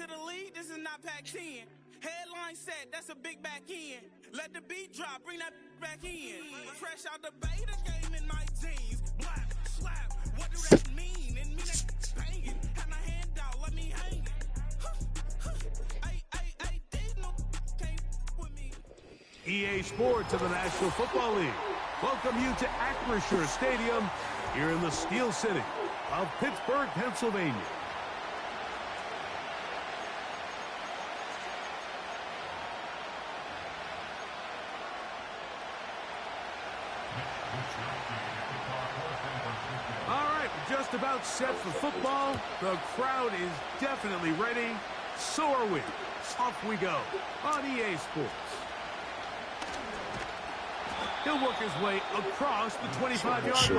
the lead, this is not Pac-10. Headline set, that's a big back end. Let the beat drop, bring that back in. Fresh out the beta game in my jeans. Black, slap, what do that mean? It mean that banging. Had my hand out, let me hang it. These no can't with me. EA Sports of the National Football League welcome you to Acrisure Stadium here in the Steel City of Pittsburgh, Pennsylvania. All right, we're just about set for football. The crowd is definitely ready. So are we. Off we go on EA Sports. He'll work his way across the 25-yard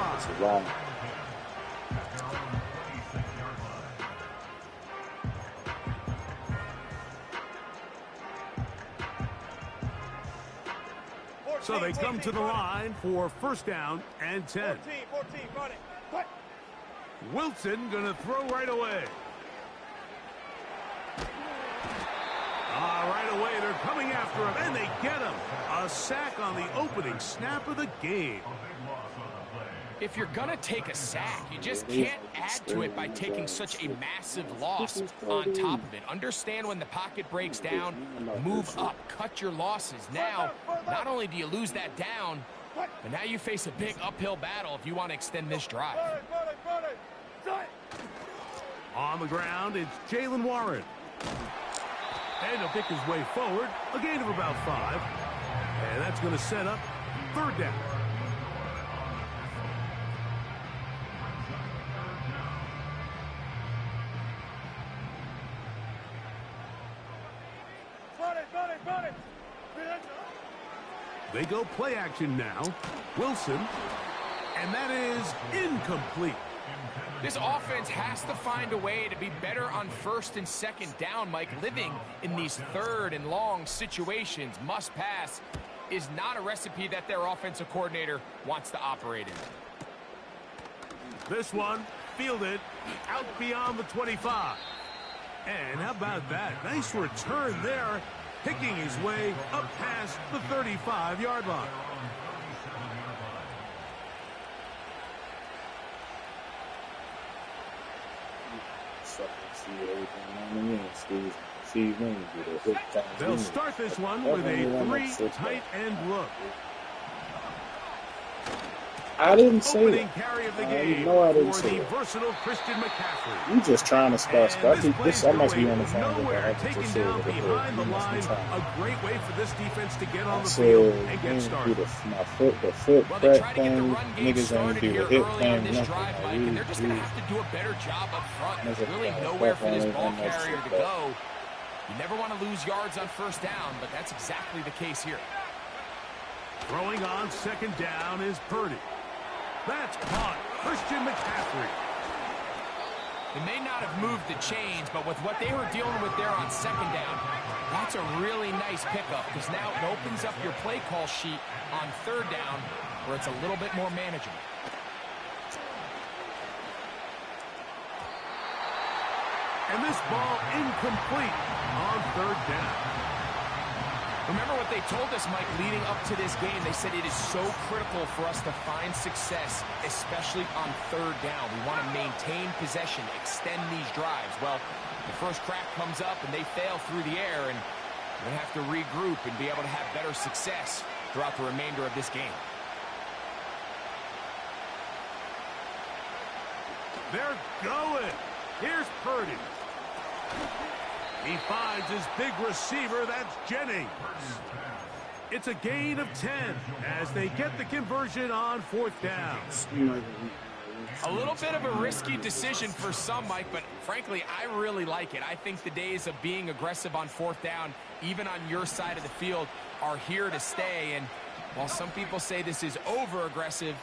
line. So they come to the line for first down and 10. 14, run it. Wilson going to throw right away. Right away, they're coming after him, and they get him. A sack on the opening snap of the game. If you're going to take a sack, you just can't add to it by taking such a massive loss on top of it. Understand when the pocket breaks down, move up, cut your losses. Now, not only do you lose that down, but now you face a big uphill battle if you want to extend this drive. On the ground, it's Jalen Warren. And he'll pick his way forward, a gain of about 5. And that's going to set up third down. Run it. They go play action now. Wilson. And that is incomplete. This offense has to find a way to be better on first and second down, Mike. Living in these third and long situations, must pass, is not a recipe that their offensive coordinator wants to operate in. This one fielded out beyond the 25. And how about that? Nice return there, picking his way up past the 35-yard line. They'll start this one with a 3 tight end look. I didn't say Opening it. carry of the game I didn't for say the it. versatile Christian McCaffrey. You just trying to start stuff. I must be on the phone. Nowhere taken down behind the line. A great way for this defense to get on the So, field and get started. the foot Well, they try crack to get the thing. run game Niggas ain't started do here the hit early on thing. this drive, Mike, and they're just going to have to do a better job up front. There's really nowhere for this ball carrier to go. You never want to lose yards on first down, but that's exactly the case here. Throwing on second down is Purdy. That's caught. Christian McCaffrey. They may not have moved the chains, but with what they were dealing with there on second down, that's a really nice pickup because now it opens up your play call sheet on third down where it's a little bit more manageable. And this ball incomplete on third down. Remember what they told us, Mike, leading up to this game. They said it is so critical for us to find success, especially on third down. We want to maintain possession, extend these drives. Well, the first crack comes up and they fail through the air, and they have to regroup and be able to have better success throughout the remainder of this game. They're going. Here's Purdy. He finds his big receiver, that's Jennings. It's a gain of 10 as they get the conversion on fourth down. A little bit of a risky decision for some, Mike, but frankly, I really like it. I think the days of being aggressive on fourth down, even on your side of the field, are here to stay. And while some people say this is over-aggressive,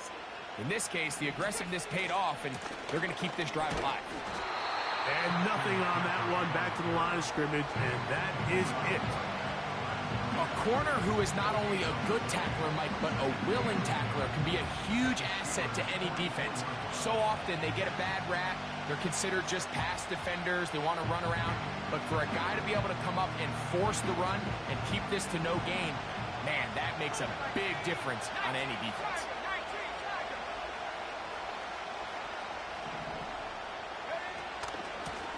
in this case, the aggressiveness paid off, and they're going to keep this drive alive. And nothing on that one, back to the line of scrimmage, and that is it. A corner who is not only a good tackler, Mike, but a willing tackler can be a huge asset to any defense. So often they get a bad rap. They're considered just pass defenders. They want to run around. But for a guy to be able to come up and force the run and keep this to no gain, man, that makes a big difference on any defense.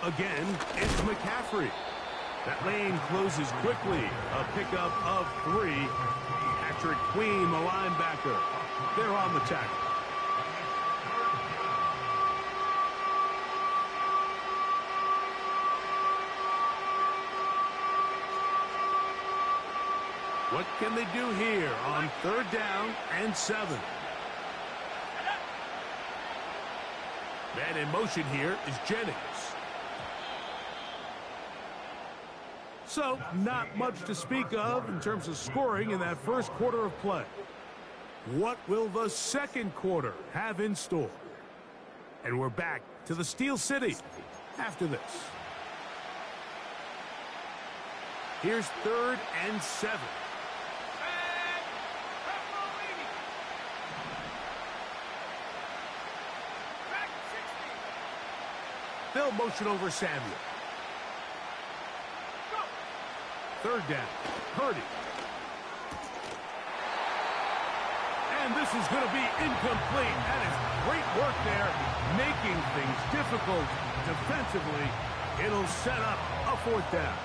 Again, it's McCaffrey. That lane closes quickly. A pickup of 3. Patrick Queen, the linebacker. They're on the tackle. What can they do here on 3rd down and 7? Man in motion here is Jennings. So, not much to speak of in terms of scoring in that first quarter of play. What will the second quarter have in store? And we're back to the Steel City after this. Here's 3rd and 7. They'll motion over Samuel. 3rd down. Purdy. And this is going to be incomplete. That is great work there, making things difficult defensively. It'll set up a 4th down.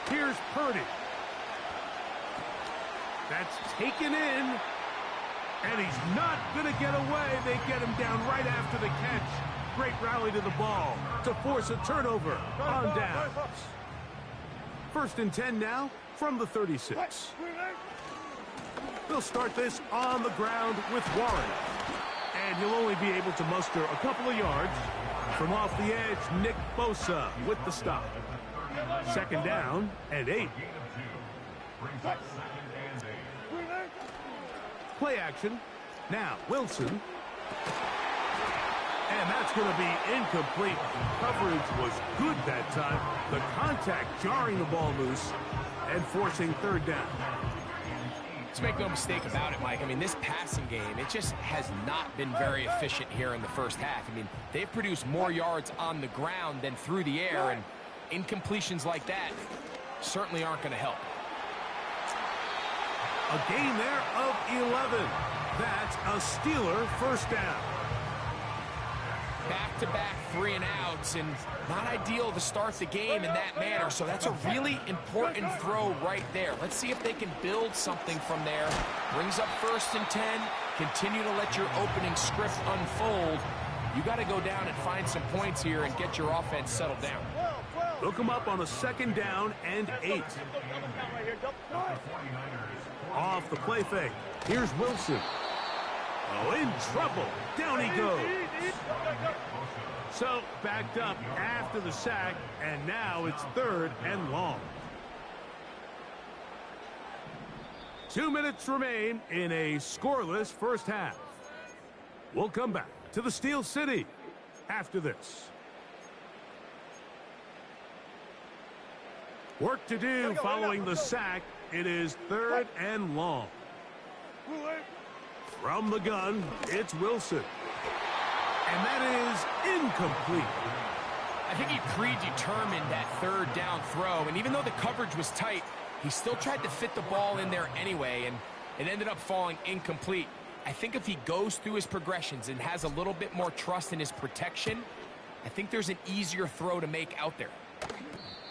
Here's Purdy. That's taken in, and he's not going to get away. They get him down right after the catch. Great rally to the ball to force a turnover on downs. 1st and 10 now from the 36. They'll start this on the ground with Warren. And he'll only be able to muster a couple of yards. From off the edge, Nick Bosa with the stop. 2nd down and 8. Play action. Now, Wilson. And that's going to be incomplete. Coverage was good that time. The contact jarring the ball loose and forcing 3rd down. Let's make no mistake about it, Mike. I mean, this passing game, it just has not been very efficient here in the first half. I mean, they've produced more yards on the ground than through the air, and incompletions like that certainly aren't going to help. A gain there of 11. That's a Steeler 1st down. Back-to-back 3 and outs, and not ideal to start the game in that manner. So that's a really important throw right there. Let's see if they can build something from there. Brings up 1st and 10. Continue to let your opening script unfold. You got to go down and find some points here and get your offense settled down. They'll come up on a 2nd down and 8. Off the play fake. Here's Wilson. Oh, in trouble. Down he goes. So, backed up after the sack, and now it's 3rd and long. 2 minutes remain in a scoreless first half. We'll come back to the Steel City after this. Work to do following the sack. It is 3rd and long. From the gun, it's Wilson. And that is incomplete. I think he predetermined that 3rd down throw, and even though the coverage was tight, he still tried to fit the ball in there anyway, and it ended up falling incomplete. I think if he goes through his progressions and has a little bit more trust in his protection, I think there's an easier throw to make out there.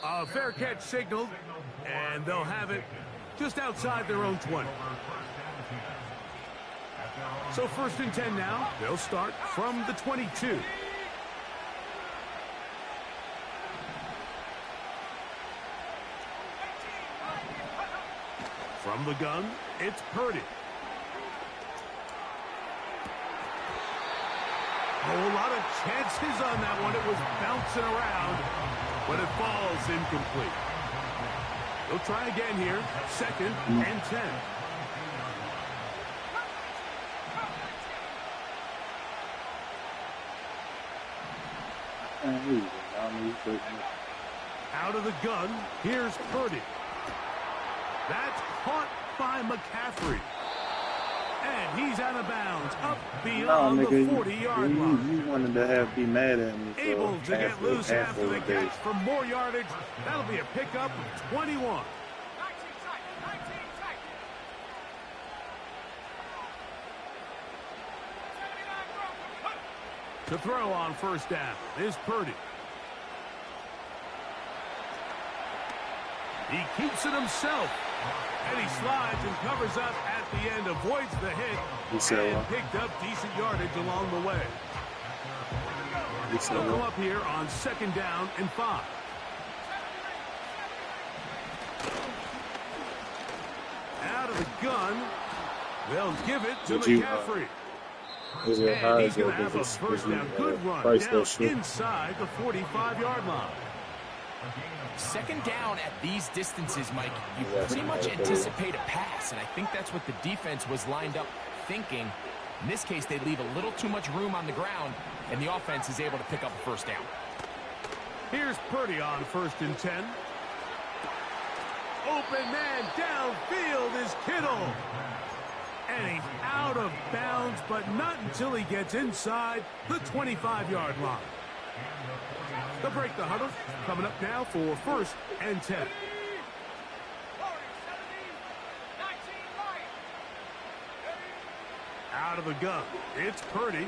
A fair catch signaled, and they'll have it just outside their own 20. So 1st and 10 now. They'll start from the 22. From the gun, it's Purdy. A whole lot of chances on that one. It was bouncing around, but it falls incomplete. They'll try again here. 2nd and 10. Man, he was on me, but Out of the gun, here's Purdy. That's caught by McCaffrey. And he's out of bounds, up no, beyond nigga, the 40-yard line. you wanted to be mad at me for Able to get loose after the days. catch for more yardage. That'll be a pickup of 21. To throw on first down is Purdy. He keeps it himself. And he slides and covers up at the end, avoids the hit, and picked up decent yardage along the way. They'll come up here on 2nd down and 5. Out of the gun, they'll give it to McCaffrey. And he's going to have a first down. Good run down inside the 45-yard line. 2nd down at these distances, Mike, you pretty much anticipate a pass, and I think that's what the defense was lined up thinking. In this case, they leave a little too much room on the ground, and the offense is able to pick up a first down. Here's Purdy on 1st and 10. Open man downfield is Kittle. And he's out of bounds, but not until he gets inside the 25-yard line. They'll break the huddle. Coming up now for 1st and 10. Out of the gun, it's Purdy.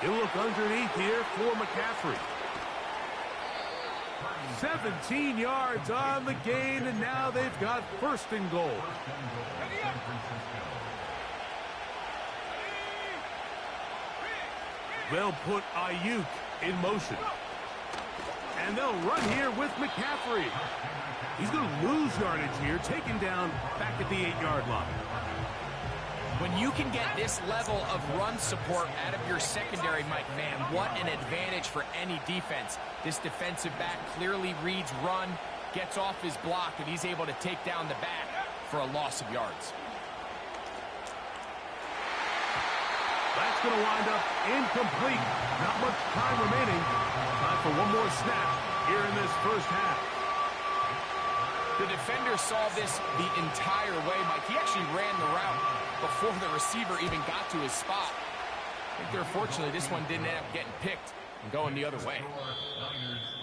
He'll look underneath here for McCaffrey. 17 yards on the gain, and now they've got 1st and goal. They'll put Ayuk in motion. And they'll run here with McCaffrey. He's going to lose yardage here, taken down back at the 8-yard line. When you can get this level of run support out of your secondary, Mike, man, what an advantage for any defense. This defensive back clearly reads run, gets off his block, and he's able to take down the back for a loss of yards. That's going to wind up incomplete. Not much time remaining. Time for one more snap here in this first half. The defender saw this the entire way, Mike. He actually ran the route before the receiver even got to his spot. I think fortunately this one didn't end up getting picked and going the other way.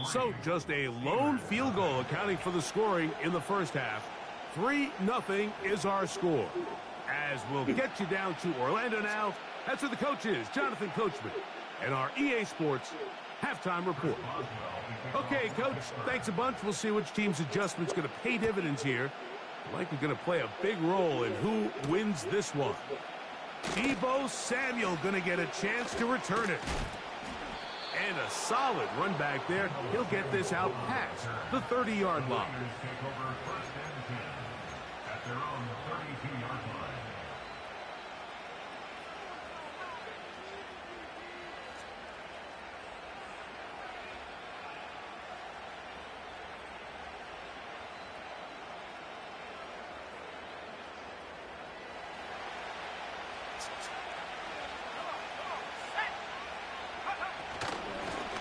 So just a lone field goal accounting for the scoring in the first half. 3-0 is our score. As we'll get you down to Orlando now. That's where the coach is, Jonathan Coachman, and our EA Sports halftime report. Okay, Coach, thanks a bunch. We'll see which team's adjustment's going to pay dividends here. Likely going to play a big role in who wins this one. Deebo Samuel going to get a chance to return it. And a solid run back there. He'll get this out past the 30-yard line.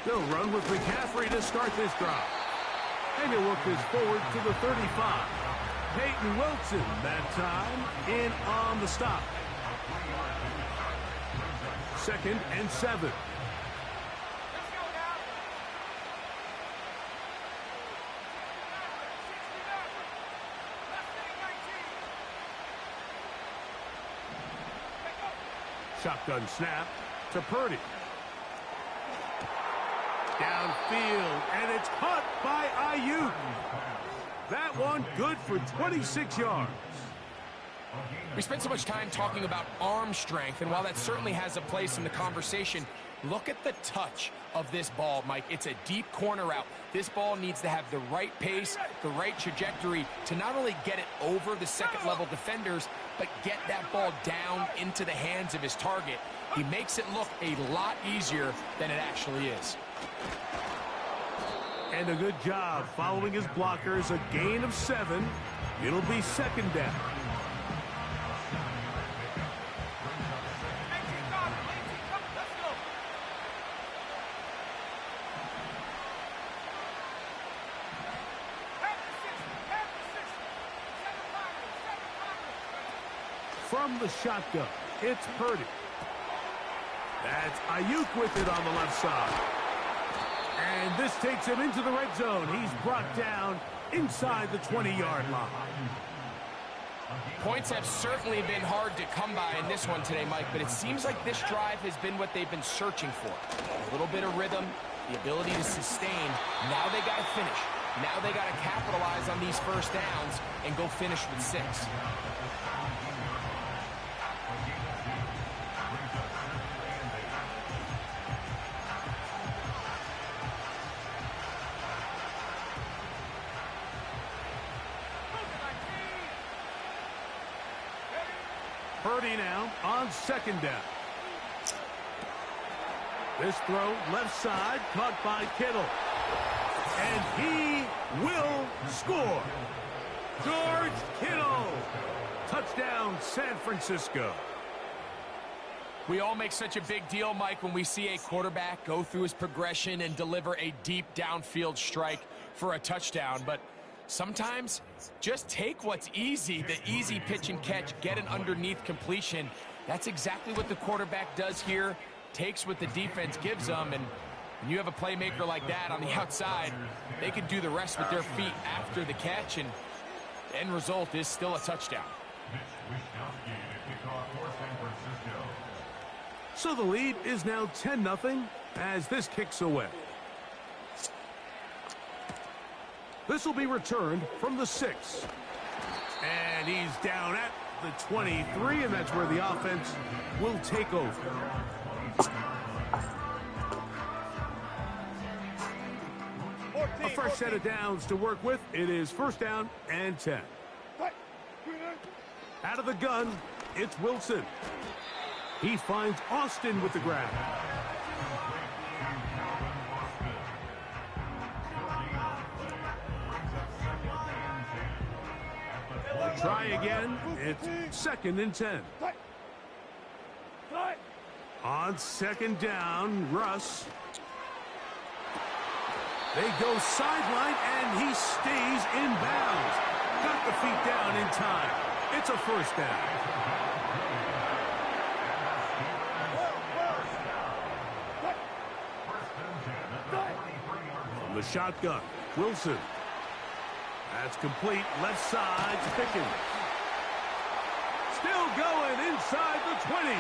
They'll run with McCaffrey to start this drive. And he'll work this forward to the 35. Peyton Wilson that time in on the stop. 2nd and 7. Shotgun snap to Purdy. Downfield, and it's caught by Ayuk. That one good for 26 yards. We spent so much time talking about arm strength, and while that certainly has a place in the conversation, look at the touch of this ball, Mike. It's a deep corner route. This ball needs to have the right pace, the right trajectory to not only get it over the second-level defenders, but get that ball down into the hands of his target. He makes it look a lot easier than it actually is. And a good job following his blockers. A gain of 7. It'll be 2nd down. from the shotgun. It's Purdy. That's Ayuk with it on the left side. And this takes him into the red zone. He's brought down inside the 20-yard line. Points have certainly been hard to come by in this one today, Mike, but it seems like this drive has been what they've been searching for. A little bit of rhythm, the ability to sustain. Now they got to finish. Now they got to capitalize on these first downs and go finish with 6. Purdy now on second down. This throw left side caught by Kittle. And he will score. George Kittle. Touchdown San Francisco. We all make such a big deal, Mike, when we see a quarterback go through his progression and deliver a deep downfield strike for a touchdown. But sometimes just take what's easy, the easy pitch and catch, get an underneath completion. That's exactly what the quarterback does here. Takes what the defense gives them, and when you have a playmaker like that on the outside, they can do the rest with their feet after the catch, and the end result is still a touchdown. So the lead is now 10-0 as this kicks away. This will be returned from the 6. And he's down at the 23, and that's where the offense will take over. A fresh set of downs to work with. It is first down and 10. Out of the gun, it's Wilson. He finds Austin with the grab. Try again. It's second and 10. On second down, Russ. They go sideline, and he stays in bounds. Got the feet down in time. It's a first down. From the shotgun, Wilson. That's complete. Left side to Pickens. Still going inside the 20.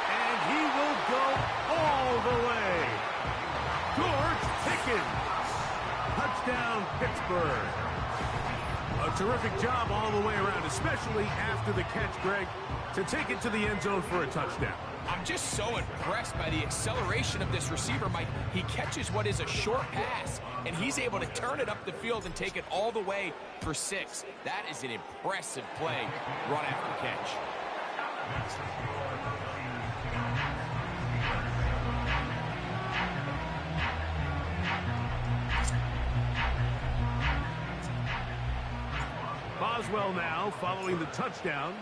And he will go all the way. George Pickens. Touchdown, Pittsburgh. A terrific job all the way around, especially after the catch, Greg, to take it to the end zone for a touchdown. I'm just so impressed by the acceleration of this receiver, Mike. He catches what is a short pass, and he's able to turn it up the field and take it all the way for 6. That is an impressive play, run after catch. Boswell now following the touchdown.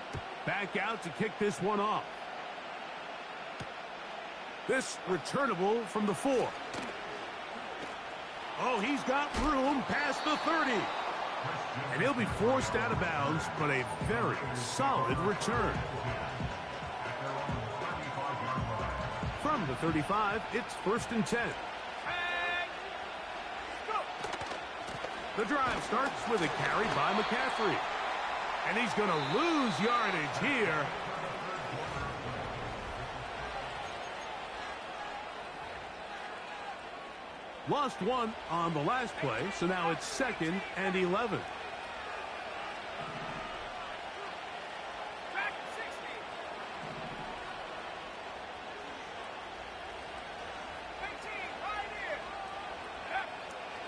Back out to kick this one off. This returnable from the 4. Oh, he's got room past the 30. And he'll be forced out of bounds, but a very solid return. From the 35, it's first and 10. The drive starts with a carry by McCaffrey. And he's going to lose yardage here. Lost one on the last play, so now it's second and 11.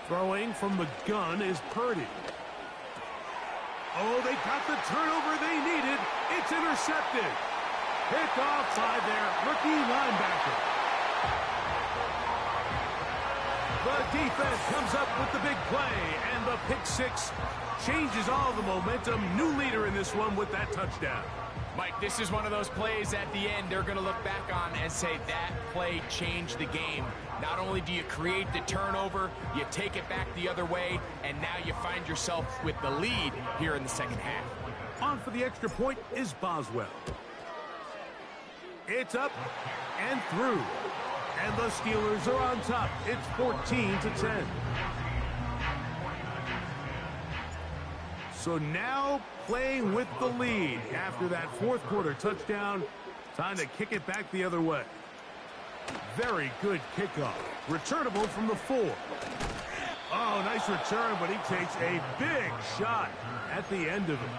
Throwing from the gun is Purdy. Oh, they got the turnover they needed. It's intercepted. Picked off by their rookie linebacker. The defense comes up with the big play, and the pick 6 changes all the momentum. New leader in this one with that touchdown. Mike, this is one of those plays at the end they're going to look back on and say that play changed the game. Not only do you create the turnover, you take it back the other way, and now you find yourself with the lead here in the second half. On for the extra point is Boswell. It's up and through. And the Steelers are on top. It's 14-10. So now playing with the lead after that fourth quarter touchdown. Time to kick it back the other way. Very good kickoff. Returnable from the 4. Oh, nice return, but he takes a big shot at the end of it.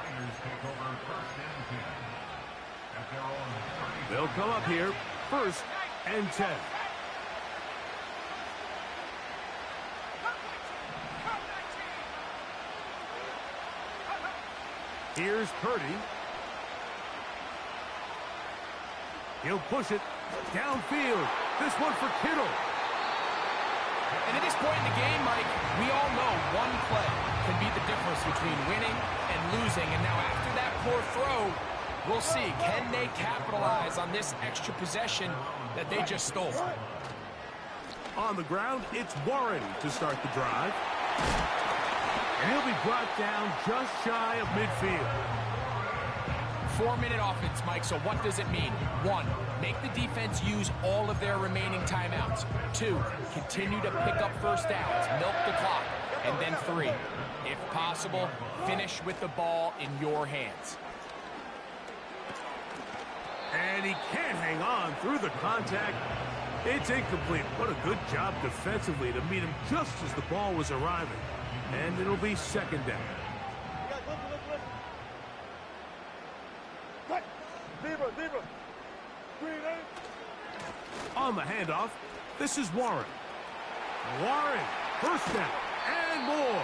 They'll come up here, 1st and 10. Here's Purdy. He'll push it downfield. This one for Kittle. And at this point in the game, Mike, we all know one play can be the difference between winning and losing. And now after that poor throw, we'll see. Can they capitalize on this extra possession that they just stole? On the ground, it's Warren to start the drive. And he'll be brought down just shy of midfield. 4-minute offense, Mike, so what does it mean? 1, make the defense use all of their remaining timeouts. 2, continue to pick up first downs, milk the clock. And then 3, if possible, finish with the ball in your hands. And he can't hang on through the contact. It's incomplete. What a good job defensively to meet him just as the ball was arriving. And it'll be 2nd down. On the handoff, this is Warren. Warren, 1st down and more.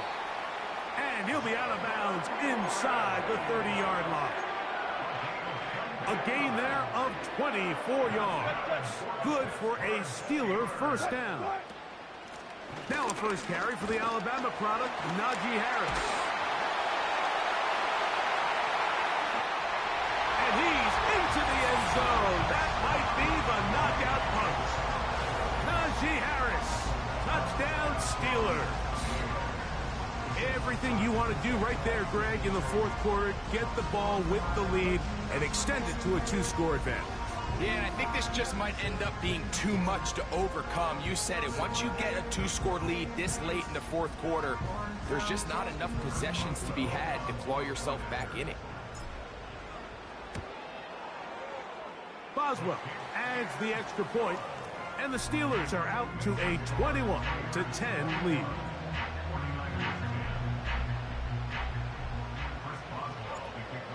And he'll be out of bounds inside the 30-yard line. A gain there of 24 yards. Good for a Steeler 1st down. Now a first carry for the Alabama product, Najee Harris. And he's into the end zone. That might be the knockout punch. Najee Harris, touchdown Steelers. Everything you want to do right there, Greg, in the 4th quarter, get the ball with the lead and extend it to a 2-score advantage. Yeah, and I think this just might end up being too much to overcome. You said it. Once you get a 2-score lead this late in the 4th quarter, there's just not enough possessions to be had to claw yourself back in it. Boswell adds the extra point, and the Steelers are out to a 21-10 lead.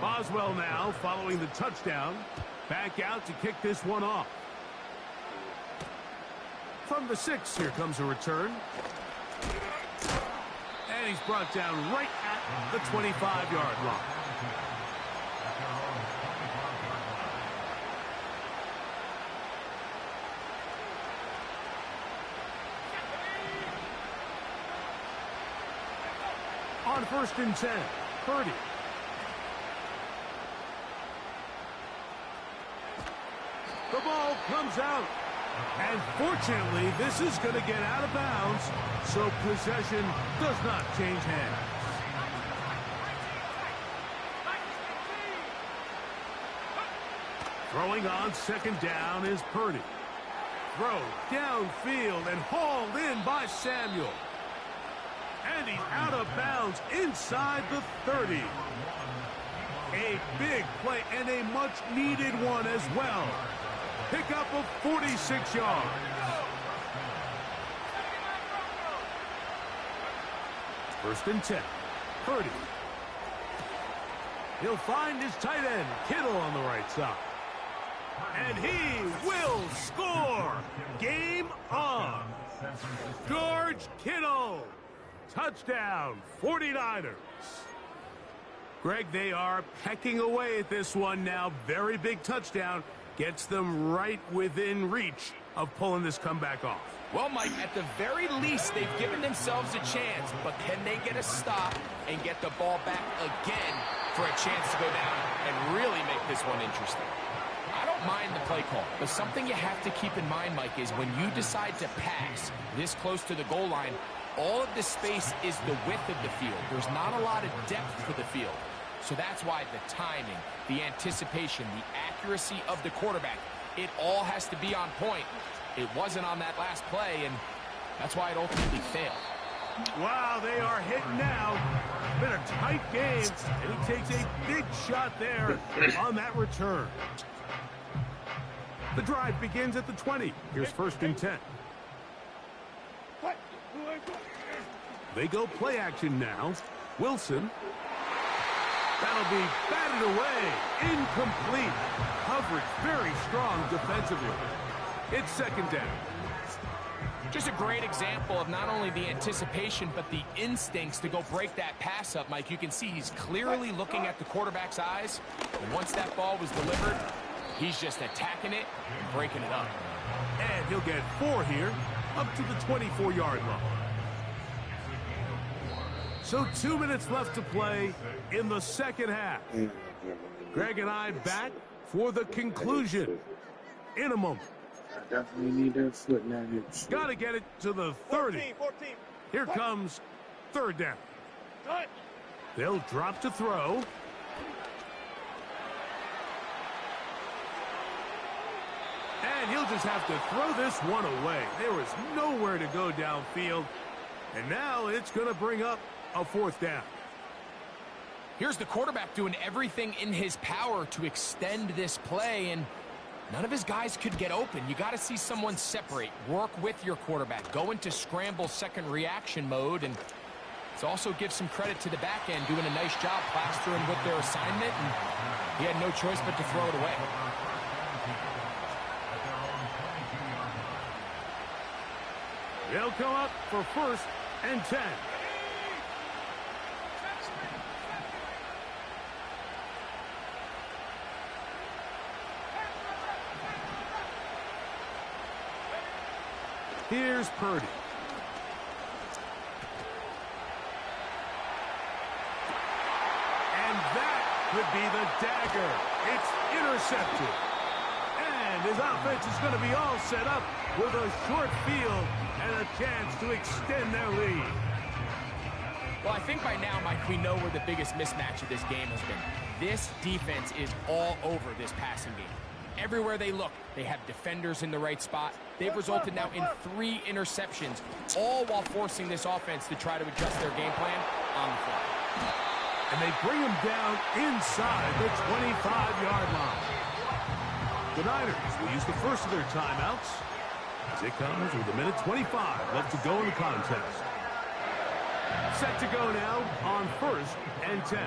Boswell now following the touchdown. Back out to kick this one off. From the 6, here comes a return. And he's brought down right at the 25-yard line. On 1st and 10, Purdy. The ball comes out. And fortunately, this is going to get out of bounds, so possession does not change hands. Throwing on 2nd down is Purdy. Throw downfield and hauled in by Samuel. And he's out of bounds inside the 30. A big play and a much-needed one as well. Pickup of 46 yards. First and 10. Purdy. He'll find his tight end, Kittle, on the right side. And he will score. Game on. George Kittle. Touchdown, 49ers. Greg, they are pecking away at this one now. Very big touchdown. Gets them right within reach of pulling this comeback off. Well, Mike, at the very least, they've given themselves a chance. But can they get a stop and get the ball back again for a chance to go down and really make this one interesting? I don't mind the play call, but something you have to keep in mind, Mike, is when you decide to pass this close to the goal line, all of the space is the width of the field. There's not a lot of depth to the field. So that's why the timing, the anticipation, the accuracy of the quarterback, it all has to be on point. It wasn't on that last play, and that's why it ultimately failed. Wow, they are hitting now. It's been a tight game, and he takes a big shot there on that return. The drive begins at the 20. Here's 1st and 10. They go play action now. Wilson. That'll be batted away. Incomplete. Coverage very strong defensively. It's 2nd down. Just a great example of not only the anticipation, but the instincts to go break that pass up, Mike. You can see he's clearly looking at the quarterback's eyes. And once that ball was delivered, he's just attacking it and breaking it up. And he'll get 4 here, up to the 24-yard line. So 2 minutes left to play in the 2nd half. Greg and I back for the conclusion in a moment. I definitely need that foot now. Got to get it to the 30. 14. Here comes 3rd down. They'll drop to throw. And he'll just have to throw this one away. There was nowhere to go downfield. And now it's going to bring up a 4th down. Here's the quarterback doing everything in his power to extend this play, and none of his guys could get open. You got to see someone separate, work with your quarterback, go into scramble second reaction mode, and it also gives some credit to the back end doing a nice job plastering with their assignment, and he had no choice but to throw it away. They'll come up for 1st and 10. Here's Purdy. And that could be the dagger. It's intercepted. And his offense is going to be all set up with a short field and a chance to extend their lead. Well, I think by now, Mike, we know where the biggest mismatch of this game has been. This defense is all over this passing game. Everywhere they look, they have defenders in the right spot. They've resulted now in 3 interceptions, all while forcing this offense to try to adjust their game plan on the fly. And they bring him down inside the 25-yard line. The Niners will use the first of their timeouts as it comes with 1:25 left to go in the contest. Set to go now on 1st and 10.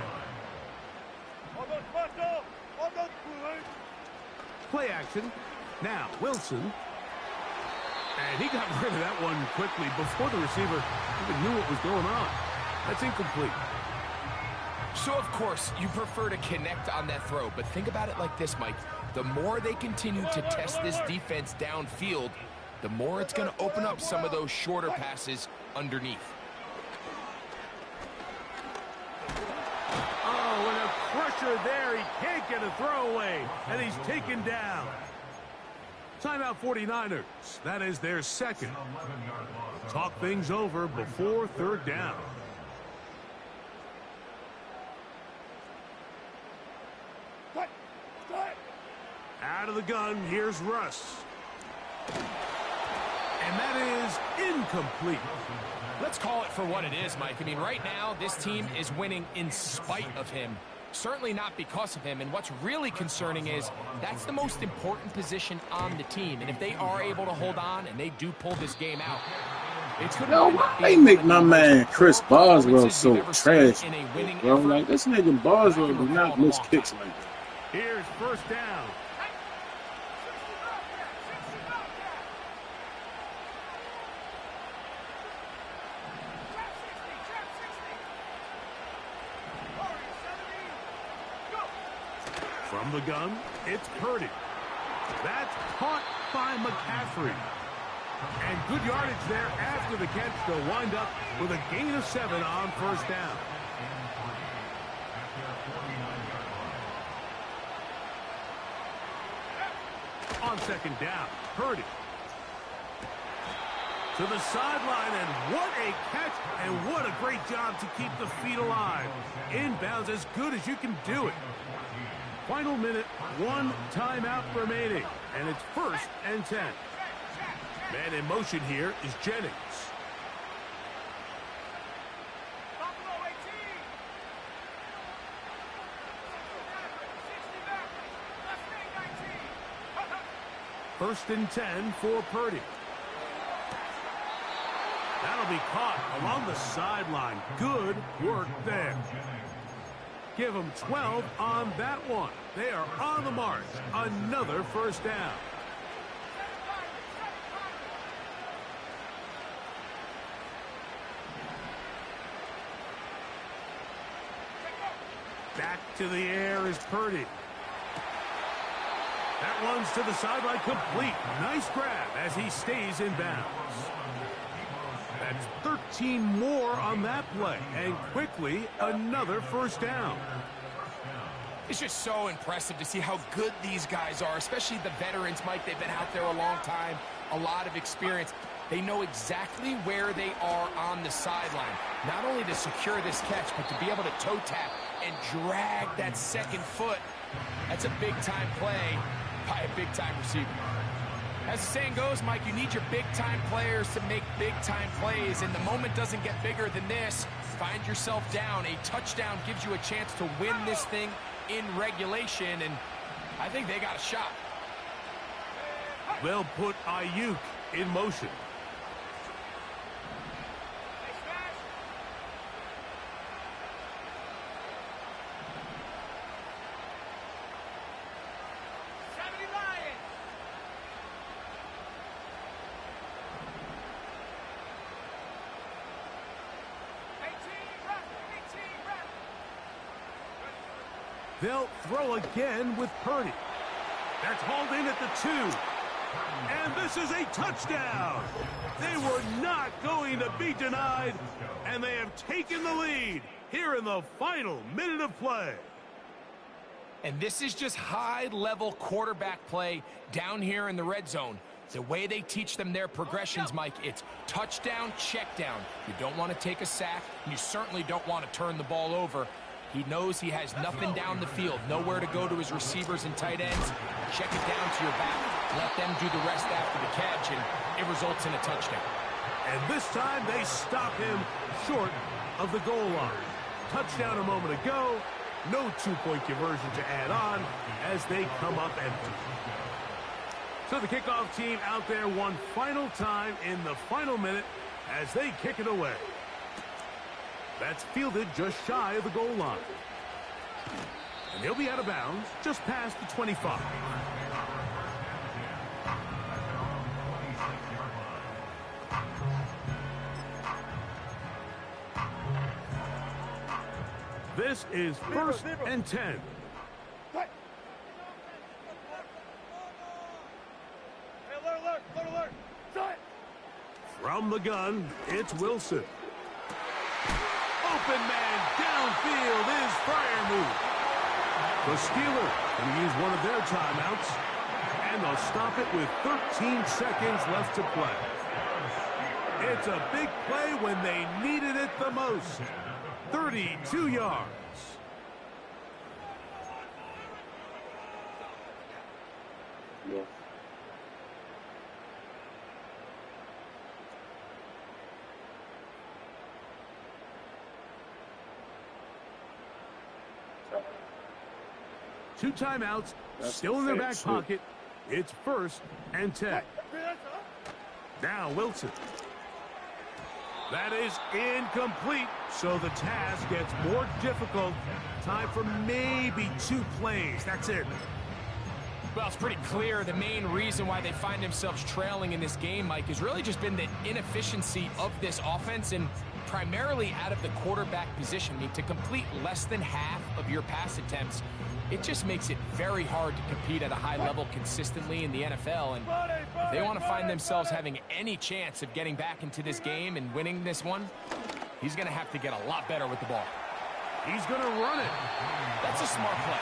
Play action. Now Wilson. And he got rid of that one quickly before the receiver even knew what was going on. That's incomplete. So, of course, you prefer to connect on that throw, but think about it like this, Mike. The more they continue to test this defense downfield, the more it's going to open up some of those shorter passes underneath. Oh, and a crusher there. He can't get a throwaway, and he's taken down. Timeout 49ers. That is their 2nd. Talk things over before 3rd down. Out of the gun, here's Russ. And that is incomplete. Let's call it for what it is, Mike. I mean, right now, this team is winning in spite of him. Certainly not because of him. And what's really concerning is that's the most important position on the team. And if they are able to hold on and they do pull this game out, it could why make my man Chris Boswell so trash, bro? Like, this nigga Boswell do not miss kicks like that. Here's 1st down. From the gun, it's Purdy. That's caught by McCaffrey. And good yardage there after the catch to wind up with a gain of 7 on 1st down. On 2nd down, Purdy. to the sideline, and what a catch, and what a great job to keep the feet alive. Inbounds as good as you can do it. Final minute, 1 timeout remaining, and it's 1st and 10. Man in motion here is Jennings. First and 10 for Purdy. That'll be caught along the sideline. Good work there. Give them 12 on that one. They are on the march. Another first down. Back to the air is Purdy. That one's to the sideline complete. Nice grab as he stays in bounds. That's 13 more on that play. And quickly, another first down. It's just so impressive to see how good these guys are, especially the veterans, Mike. They've been out there a long time, a lot of experience. They know exactly where they are on the sideline, not only to secure this catch, but to be able to toe tap and drag that second foot. That's a big-time play by a big-time receiver. As the saying goes, Mike, you need your big-time players to make big-time plays, and the moment doesn't get bigger than this. Find yourself down. A touchdown gives you a chance to win this thing in regulation, and I think they got a shot. They'll put Ayuk in motion. They'll throw again with Purdy. That's hauled in at the 2. And this is a touchdown. They were not going to be denied, and they have taken the lead here in the final minute of play. And this is just high-level quarterback play down here in the red zone. The way they teach them their progressions, Mike, it's touchdown, check down. You don't want to take a sack, and you certainly don't want to turn the ball over. He knows he has nothing down the field, nowhere to go to his receivers and tight ends. Check it down to your back. Let them do the rest after the catch, and it results in a touchdown. And this time they stop him short of the goal line. Touchdown a moment ago. No two-point conversion to add on as they come up empty. So the kickoff team out there one final time in the final minute as they kick it away. That's fielded just shy of the goal line. And he'll be out of bounds just past the 25. This is 1st and 10. From the gun, it's Wilson. Open man downfield is Freiermuth. The Steelers going to use one of their timeouts, and they'll stop it with 13 seconds left to play. It's a big play when they needed it the most. 32 yards. Yeah. Two timeouts, That's still in their back shit. pocket. It's 1st and 10. Now Wilson. That is incomplete, so the task gets more difficult. Time for maybe 2 plays. That's it. Well, it's pretty clear the main reason why they find themselves trailing in this game, Mike, has really just been the inefficiency of this offense and primarily out of the quarterback position. I mean, to complete less than half of your pass attempts, it just makes it very hard to compete at a high level consistently in the NFL. And if they want to find themselves having any chance of getting back into this game and winning this one, he's going to have to get a lot better with the ball. He's going to run it. That's a smart play.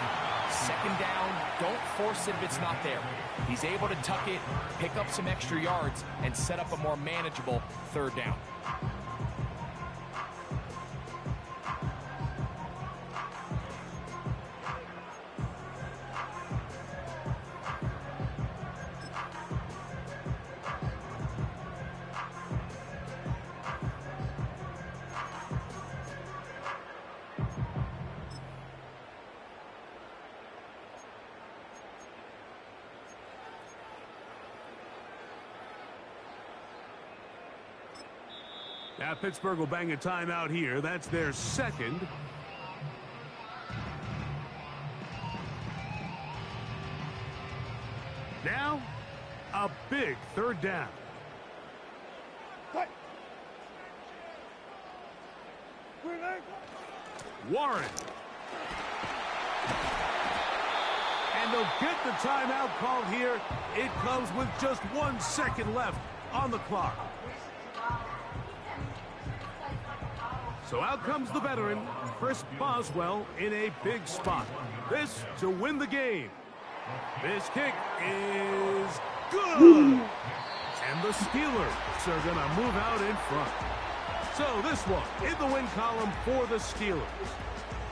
Second down, don't force it if it's not there. He's able to tuck it, pick up some extra yards, and set up a more manageable third down. Now Pittsburgh will bang a timeout here. That's their second. Now, a big third down. Warren. And they'll get the timeout called here. It comes with just 1 second left on the clock. So out comes the veteran, Chris Boswell, in a big spot. This to win the game. This kick is good. And the Steelers are going to move out in front. So this one in the win column for the Steelers.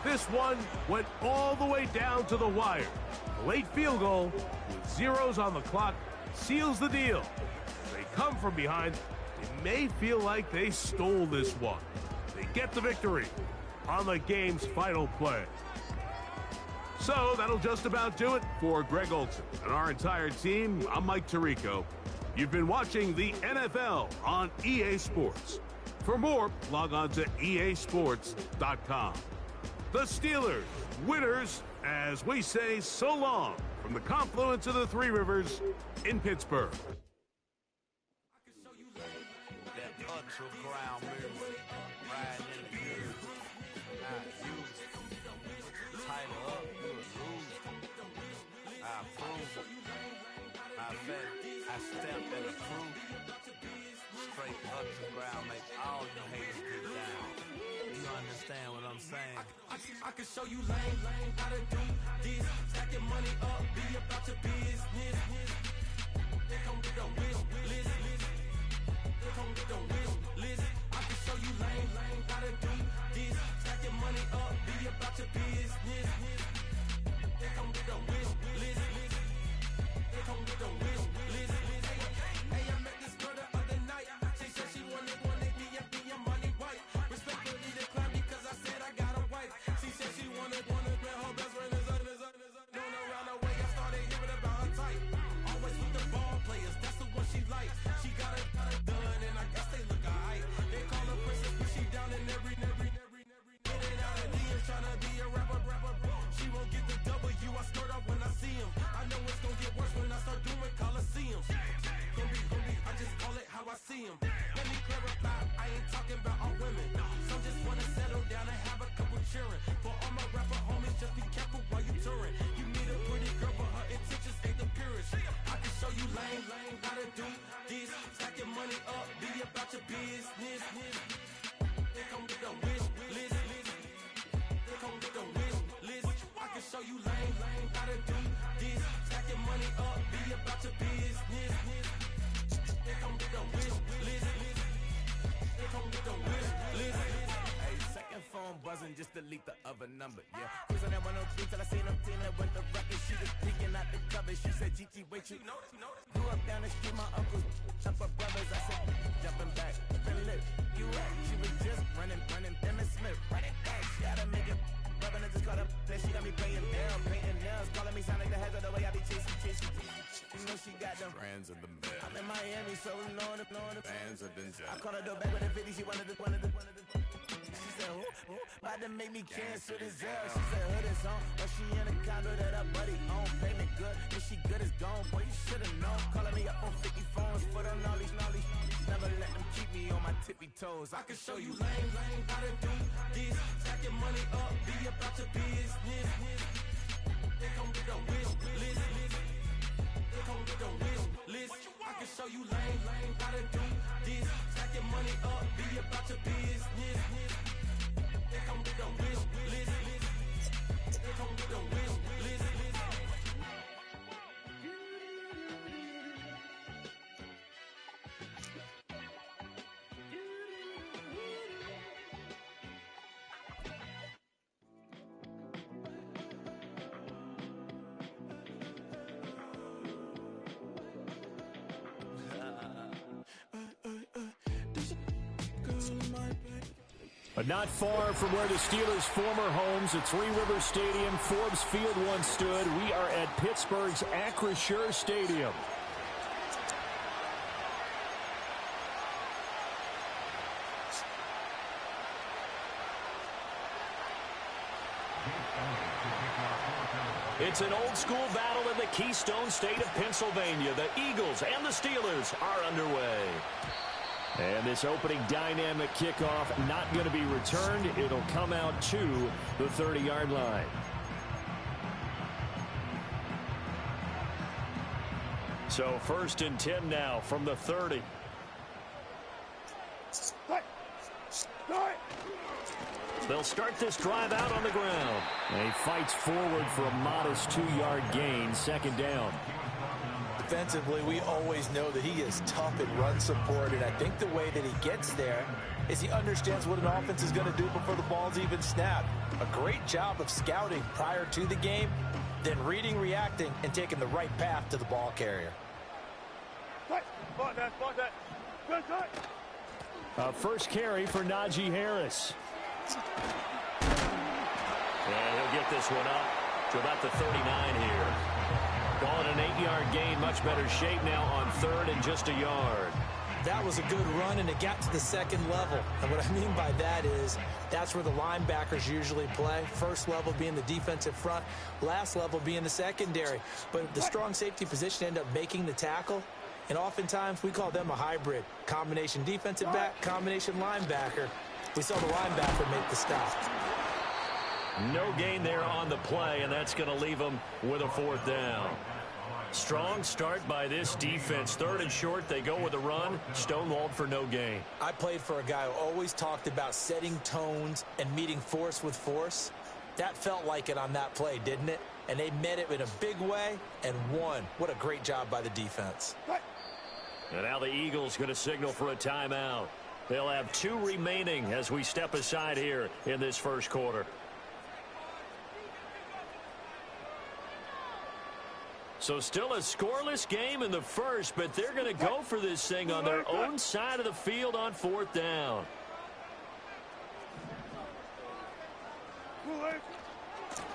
This one went all the way down to the wire. The late field goal with zeros on the clock seals the deal. They come from behind. They may feel like they stole this one. They get the victory on the game's final play. So that'll just about do it for Greg Olson and our entire team. I'm Mike Tirico. You've been watching the NFL on EA Sports. For more, log on to easports.com. The Steelers, winners, as we say so long from the confluence of the Three Rivers in Pittsburgh. I stepped in the crew, straight up to the ground, make all you haters get down. You understand what I'm saying? I can show you lame, how to do this. Stack your money up, be about your business. They come with the wish list. They come with the wish list. I can show you lame, how to do this. Stack your money up, be about your business. They come with the wish list. They come with the wish list. Hey, I met this girl the other night. She said she wanted me and be a money white. Respectfully declined because I said I got a wife. She said she wanted when her best friend is known around the way. I started hearing about her type. Always with the ball players, that's the one she likes. She got it done, and I guess they look alright. They call her princess, but she down in every. In and out of DMs, trying to be a rapper. She won't get the W, I skirt off when I see him. I know it's gonna get worse when I start doing Coliseums. Gonna be, I just call it how I see him. Let me clarify, I ain't talking about all women. Some just wanna settle down and have a couple cheering. For all my rapper homies, just be careful while you touring. You need a pretty girl, but her intentions ain't the purest. I can show you lame, how to do this. Stack your money up, be about your business. They come with the wish list. They come with the wish list. I can show you lame, how to do this. Stack your money up, be about your business. They come with the wish list. They come with the wish list. Hey, second phone buzzing, just delete the other number, yeah. Cruising at 103 till I seen them team that went the record. She was peeking out the cover. She said, Gigi, wait, you know. Grew up down the street, my uncles, up her brothers. I said, jumping back, been lit. You at? She was just running, them and Smith. Run it back, she gotta make it. Rubbing it, just caught up. Then she got me paying down, painting nails. Calling me sound like the heads of the way I be chasing. You know she got them brands of the bed. I'm in Miami, so knowing the fans have been jealous. I called her door back with a 50, she wanted the. She said, who? About to make me cancel this L. She said, hood is on, but she in a condo that her buddy own. Payment good, if she good is gone. Boy, you should've known. Calling me up on 50 phones, foot on all these. Never let them keep me on my tippy toes. I can show you lame, how to do this. Stack your money up, be about your business. They come with the wish list. They come with the wish list. I can show you lame, how to do this. Stack your money up, be about your business. They come with the wish list. But not far from where the Steelers' former homes at Three Rivers Stadium, Forbes Field once stood, we are at Pittsburgh's Acrisure Stadium. It's an old-school battle in the Keystone State of Pennsylvania. The Eagles and the Steelers are underway. And this opening dynamic kickoff not going to be returned. It'll come out to the 30-yard line. So 1st and 10 now from the 30. They'll start this drive out on the ground. And he fights forward for a modest 2-yard gain, 2nd down. Defensively, we always know that he is tough in run support, and I think the way that he gets there is he understands what an offense is going to do before the ball's even snapped. A great job of scouting prior to the game, then reading, reacting, and taking the right path to the ball carrier. First carry for Najee Harris. And he'll get this one up to about the 39 here. Call it an 8-yard gain, much better shape now on 3rd and just a yard. That was a good run, and it got to the 2nd level. And what I mean by that is that's where the linebackers usually play. First level being the defensive front, last level being the secondary. But the strong safety position ended up making the tackle. And oftentimes we call them a hybrid. Combination defensive back, combination linebacker. We saw the linebacker make the stop. No gain there on the play, and that's going to leave them with a 4th down. Strong start by this defense. 3rd and short, they go with a run. Stonewalled for no gain. I played for a guy who always talked about setting tones and meeting force with force. That felt like it on that play, didn't it? And they met it in a big way and won. What a great job by the defense. And now the Eagles going to signal for a timeout. They'll have 2 remaining as we step aside here in this first quarter. So still a scoreless game in the first, but they're going to go for this thing on their own side of the field on 4th down.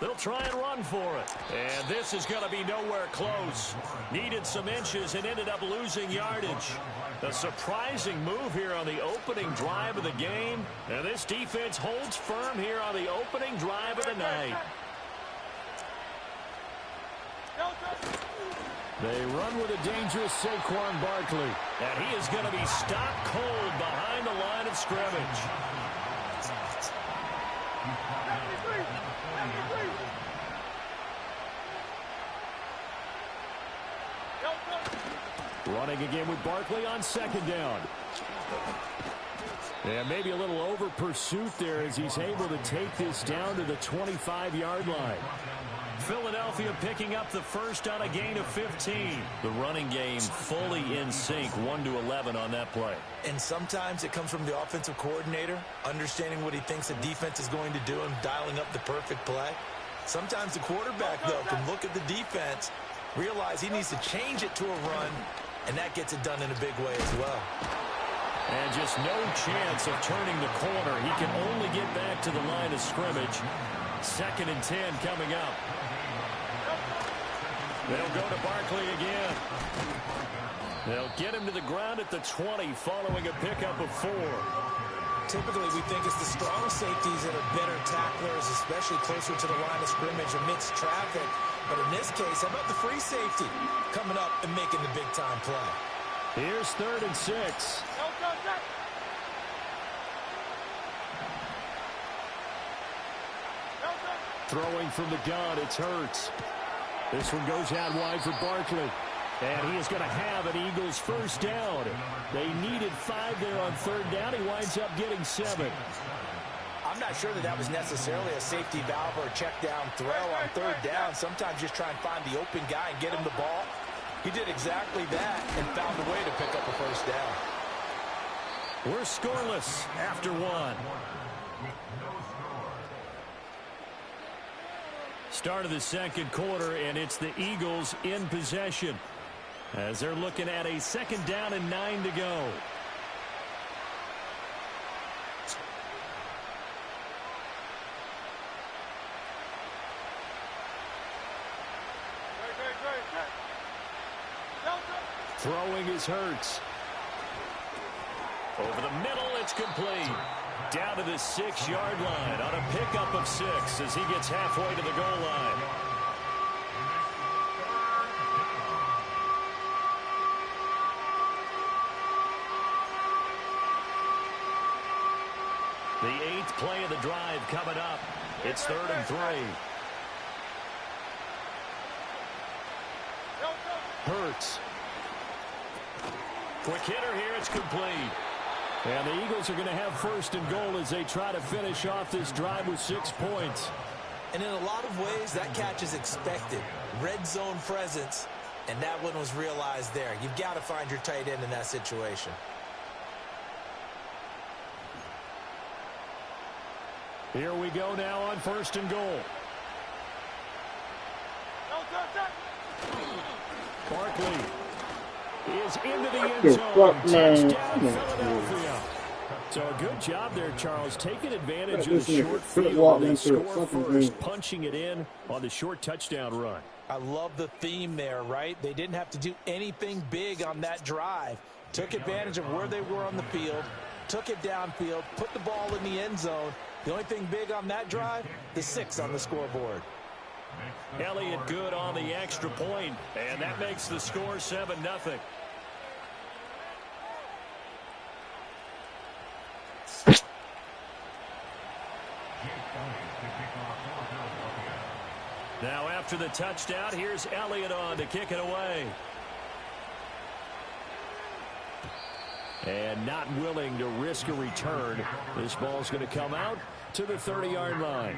They'll try and run for it. And this is going to be nowhere close. Needed some inches and ended up losing yardage. A surprising move here on the opening drive of the game. And this defense holds firm here on the opening drive of the night. They run with a dangerous Saquon Barkley. And he is going to be stopped cold behind the line of scrimmage. Running again with Barkley on 2nd down. And maybe a little over pursuit there as he's able to take this down to the 25-yard line. Philadelphia picking up the first on a gain of 15. The running game fully in sync, 1-11 on that play. And sometimes it comes from the offensive coordinator, understanding what he thinks the defense is going to do and dialing up the perfect play. Sometimes the quarterback, though, can look at the defense, realize he needs to change it to a run, and that gets it done in a big way as well. And just no chance of turning the corner. He can only get back to the line of scrimmage. 2nd and 10 coming up. They'll go to Barkley again. They'll get him to the ground at the 20 following a pickup of 4. Typically, we think it's the strong safeties that are better tacklers, especially closer to the line of scrimmage amidst traffic. But in this case, how about the free safety coming up and making the big-time play? Here's 3rd and 6. Throwing from the gun, it's Hurts. This one goes out wide for Barkley. And he is going to have an Eagles first down. They needed 5 there on 3rd down. He winds up getting 7. I'm not sure that was necessarily a safety valve or a check down throw on 3rd down. Sometimes just try and find the open guy and get him the ball. He did exactly that and found a way to pick up a first down. We're scoreless after 1. Start of the 2nd quarter, and it's the Eagles in possession as they're looking at a 2nd down and 9 to go. Throwing is Hurts. Over the middle, it's complete. Down to the 6-yard line on a pickup of 6 as he gets halfway to the goal line. The 8th play of the drive coming up. It's 3rd and 3. Hurts. Quick hitter here. It's complete. And the Eagles are going to have 1st and goal as they try to finish off this drive with 6 points. And in a lot of ways, that catch is expected. Red zone presence, and that one was realized there. You've got to find your tight end in that situation. Here we go now on 1st and goal. Barkley is into the end zone. Touchdown, Philadelphia. So a good job there, Charles, taking advantage of the short field. They score first, punching it in on the short touchdown run. I love the theme there, right? They didn't have to do anything big on that drive. Took advantage of where they were on the field, took it downfield, put the ball in the end zone. The only thing big on that drive, the 6 on the scoreboard. Elliott good on the extra point, and that makes the score 7-0. Now after the touchdown, here's Elliott on to kick it away. And not willing to risk a return. This ball's going to come out to the 30-yard line.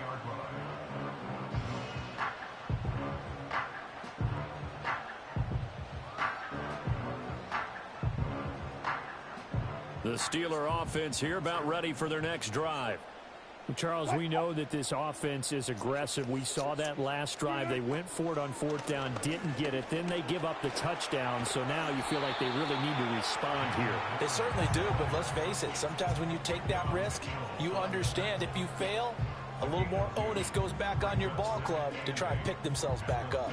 The Steeler offense here about ready for their next drive. Charles, we know that this offense is aggressive. We saw that last drive. They went for it on 4th down, didn't get it. Then they give up the touchdown. So now you feel like they really need to respond here. They certainly do, but let's face it. Sometimes when you take that risk, you understand if you fail, a little more onus goes back on your ball club to try and pick themselves back up.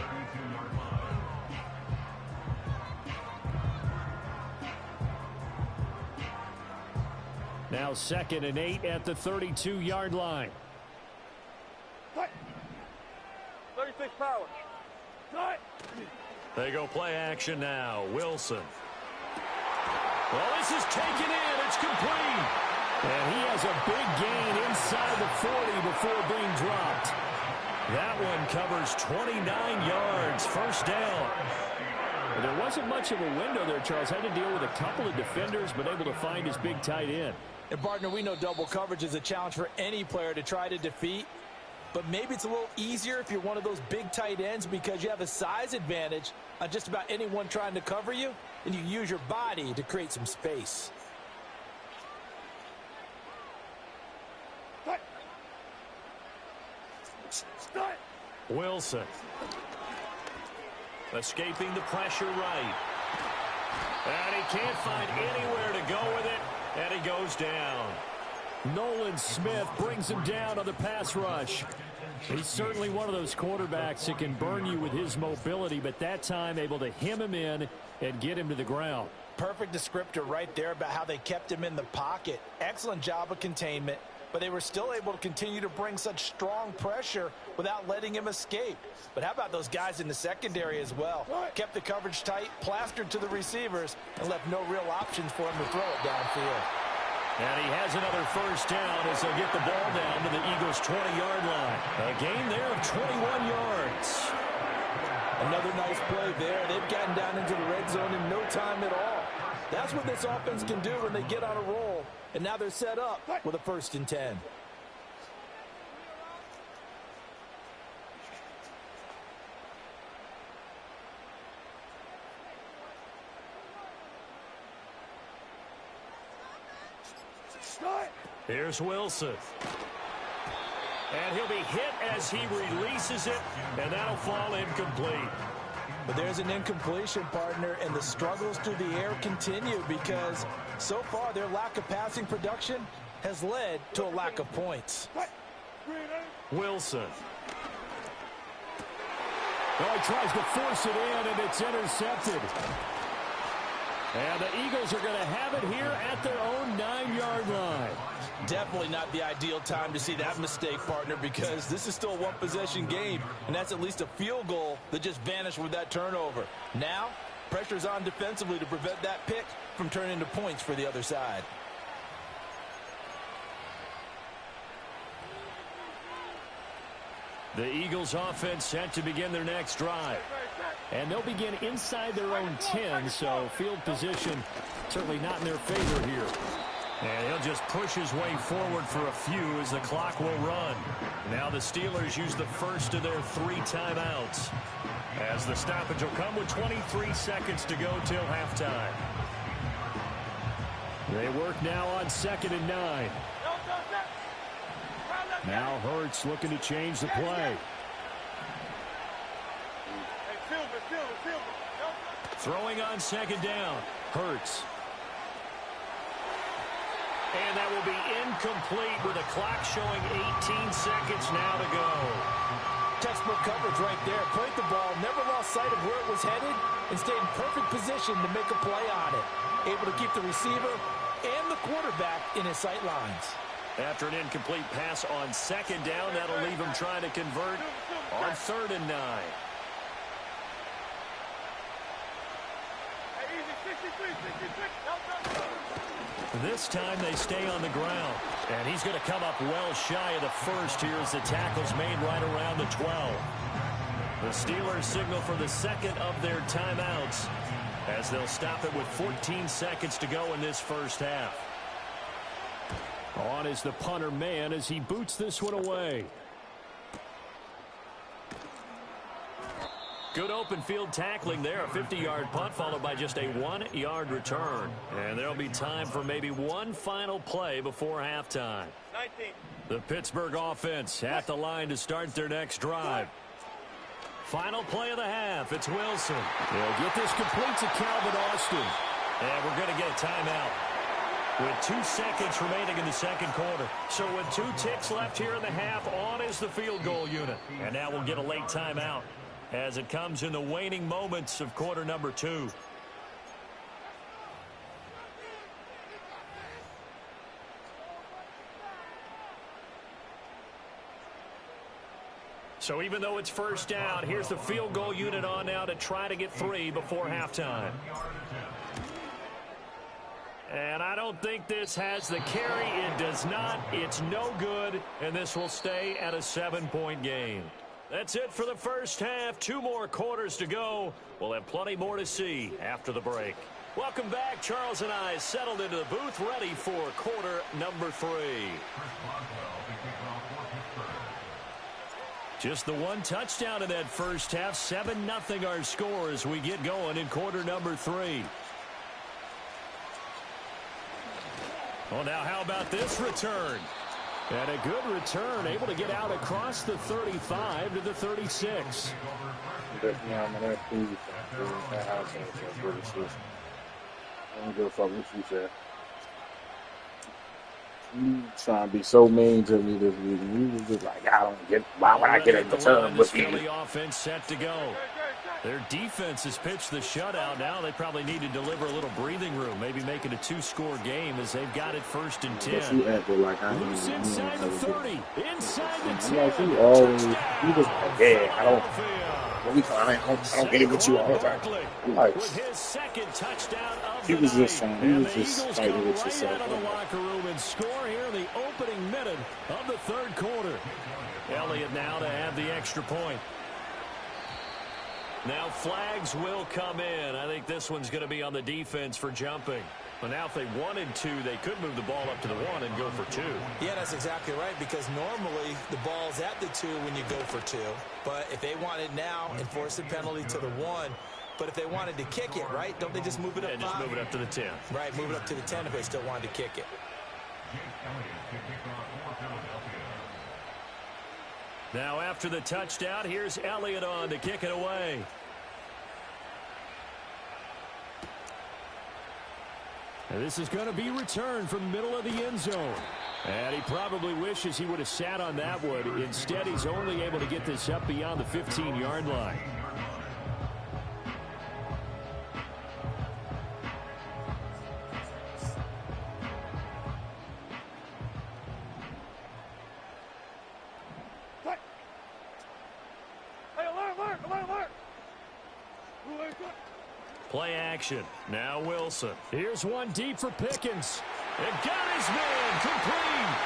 Now 2nd and 8 at the 32-yard line. 36 power. They go play action now. Wilson. Well, this is taken in. It's complete. And he has a big gain inside the 40 before being dropped. That one covers 29 yards. 1st down. Well, there wasn't much of a window there, Charles. Had to deal with a couple of defenders, but able to find his big tight end. And, partner, we know double coverage is a challenge for any player to try to defeat. But maybe it's a little easier if you're one of those big tight ends because you have a size advantage on just about anyone trying to cover you, and you use your body to create some space. Wilson. Escaping the pressure right. And he can't find anywhere to go with it. And he goes down. Nolan Smith brings him down on the pass rush. He's certainly one of those quarterbacks that can burn you with his mobility, but that time able to hem him in and get him to the ground. Perfect descriptor right there about how they kept him in the pocket. Excellent job of containment, but they were still able to continue to bring such strong pressure without letting him escape. But how about those guys in the secondary as well? Kept the coverage tight, plastered to the receivers, and left no real options for him to throw it downfield. And he has another 1st down as they'll get the ball down to the Eagles' 20-yard line. A gain there of 21 yards. Another nice play there. They've gotten down into the red zone in no time at all. That's what this offense can do when they get on a roll. And now they're set up with a 1st and 10. Here's Wilson. And he'll be hit as he releases it, and that'll fall incomplete. But there's an incompletion, partner, and the struggles through the air continue because so far their lack of passing production has led to a lack of points. Wilson. Oh, he tries to force it in, and it's intercepted. And the Eagles are going to have it here at their own 9-yard line. Definitely not the ideal time to see that mistake, partner, because this is still a one-possession game, and that's at least a field goal that just vanished with that turnover. Now, pressure's on defensively to prevent that pick from turning into points for the other side. The Eagles offense set to begin their next drive. And they'll begin inside their own 10, so field position certainly not in their favor here. And he'll just push his way forward for a few as the clock will run. Now the Steelers use the first of their 3 timeouts, as the stoppage will come with 23 seconds to go till halftime. They work now on 2nd and 9. Now Hurts looking to change the play. Throwing on 2nd down. Hurts. And that will be incomplete with the clock showing 18 seconds now to go. Textbook coverage right there. Played the ball, never lost sight of where it was headed, and stayed in perfect position to make a play on it. Able to keep the receiver and the quarterback in his sight lines. After an incomplete pass on 2nd down, that'll leave him trying to convert on 3rd and 9. This time they stay on the ground. And he's going to come up well shy of the first here as the tackle's made right around the 12. The Steelers signal for the 2nd of their timeouts as they'll stop it with 14 seconds to go in this first half. On is the punter man as he boots this one away. Good open field tackling there. A 50-yard punt followed by just a 1-yard return. And there'll be time for maybe one final play before halftime. 19. The Pittsburgh offense at the line to start their next drive. Final play of the half. It's Wilson. They'll get this complete to Calvin Austin. And we're going to get a timeout with 2 seconds remaining in the 2nd quarter. So with 2 ticks left here in the half, on is the field goal unit. And now we'll get a late timeout as it comes in the waning moments of quarter number 2. So even though it's first down, here's the field goal unit on now to try to get 3 before halftime. And I don't think this has the carry. It does not. It's no good, and this will stay at a 7-point game. That's it for the first half. 2 more quarters to go. We'll have plenty more to see after the break. Welcome back. Charles and I settled into the booth, ready for quarter number 3. Just the 1 touchdown in that first half. 7-0 our score as we get going in quarter number 3. Well, now how about this return? And a good return, able to get out across the 35 to the 36. I'm gonna go fuck what you said. You trying to be so mean to me this week. You was just like, I don't get, why would I get a return with you? The offense set to go. Their defense has pitched the shutout. Now they probably need to deliver a little breathing room, maybe make it a 2-score game as they've got it 1st and 10. You acted like I Loose inside the 30, inside the 10. Like you always, you just like, yeah, I don't get it with you all the time. Like, with his 2nd touchdown of he the was night. just trying, he was just fighting with Right yourself. out of the locker room and score here in the opening minute of the 3rd quarter. Elliott now to have the extra point. Now flags will come in. I think this one's going to be on the defense for jumping. But now if they wanted to, they could move the ball up to the 1 and go for 2. Yeah, that's exactly right, because normally the ball's at the 2 when you go for 2. But if they want it now, enforce the penalty to the 1. But if they wanted to kick it, right, don't they just move it up? Yeah, just move it up to the 10. Right, move it up to the 10 if they still wanted to kick it. Now after the touchdown, here's Elliott on to kick it away. And this is going to be returned from the middle of the end zone. And he probably wishes he would have sat on that one. Instead, he's only able to get this up beyond the 15-yard line. Play action. Now Wilson. Here's one deep for Pickens. And got his man complete.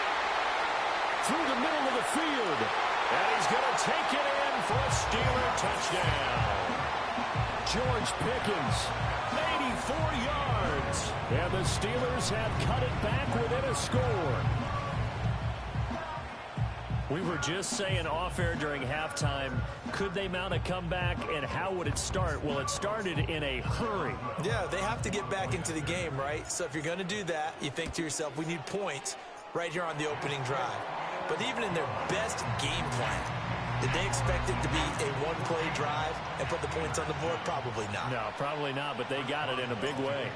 Through the middle of the field. And he's going to take it in for a Steeler touchdown. George Pickens, 84 yards. and the Steelers have cut it back within a score. We were just saying off-air during halftime, could they mount a comeback, and how would it start? Well, it started in a hurry. Yeah, they have to get back into the game, right? So if you're going to do that, you think to yourself, we need points right here on the opening drive. But even in their best game plan, did they expect it to be a one-play drive and put the points on the board? Probably not. No, probably not, but they got it in a big way.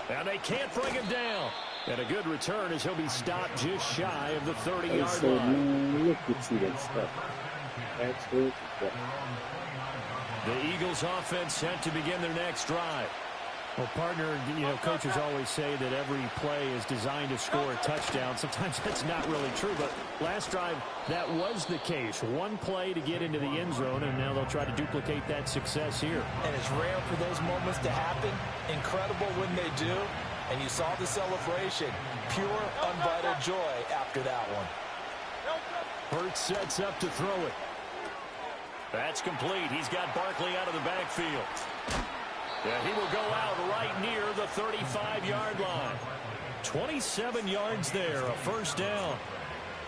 And they can't bring him down. And a good return as he'll be stopped just shy of the 30-yard So, line. man, look at you, that stuff. That's good. The Eagles offense set to begin their next drive. Well, partner, you know, coaches always say that every play is designed to score a touchdown. Sometimes that's not really true, but last drive, that was the case. One play to get into the end zone, and now they'll try to duplicate that success here. And it's rare for those moments to happen. Incredible when they do. And you saw the celebration. Pure, unbridled joy after that one. Hurts sets up to throw it. That's complete. He's got Barkley out of the backfield. Yeah, he will go out right near the 35-yard line. 27 yards there, a first down.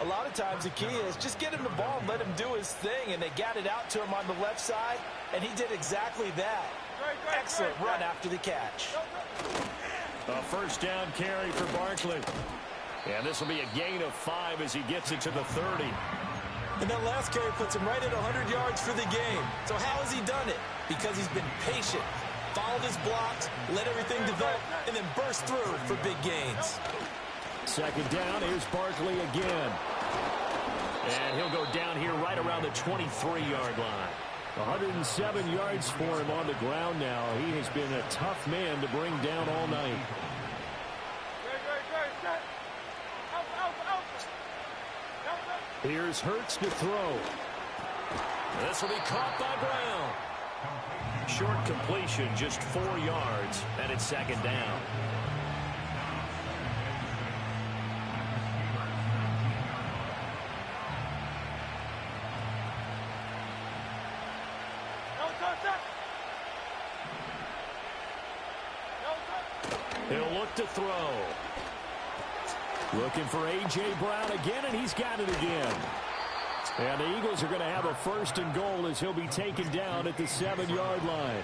A lot of times the key is just get him the ball and let him do his thing, and they got it out to him on the left side, and he did exactly that. Excellent run after the catch. A first down carry for Barkley. And this will be a gain of 5 as he gets it to the 30. And that last carry puts him right at 100 yards for the game. So how has he done it? Because he's been patient, followed his blocks, let everything develop, and then burst through for big gains. Second down, here's Barkley again. And he'll go down here right around the 23-yard line. 107 yards for him on the ground now. He has been a tough man to bring down all night. Here's Hurts to throw. This will be caught by Brown. Short completion, just 4 yards, and it's second down. He'll look to throw. Looking for A.J. Brown again, and he's got it again. And the Eagles are going to have a first and goal as he'll be taken down at the 7-yard line.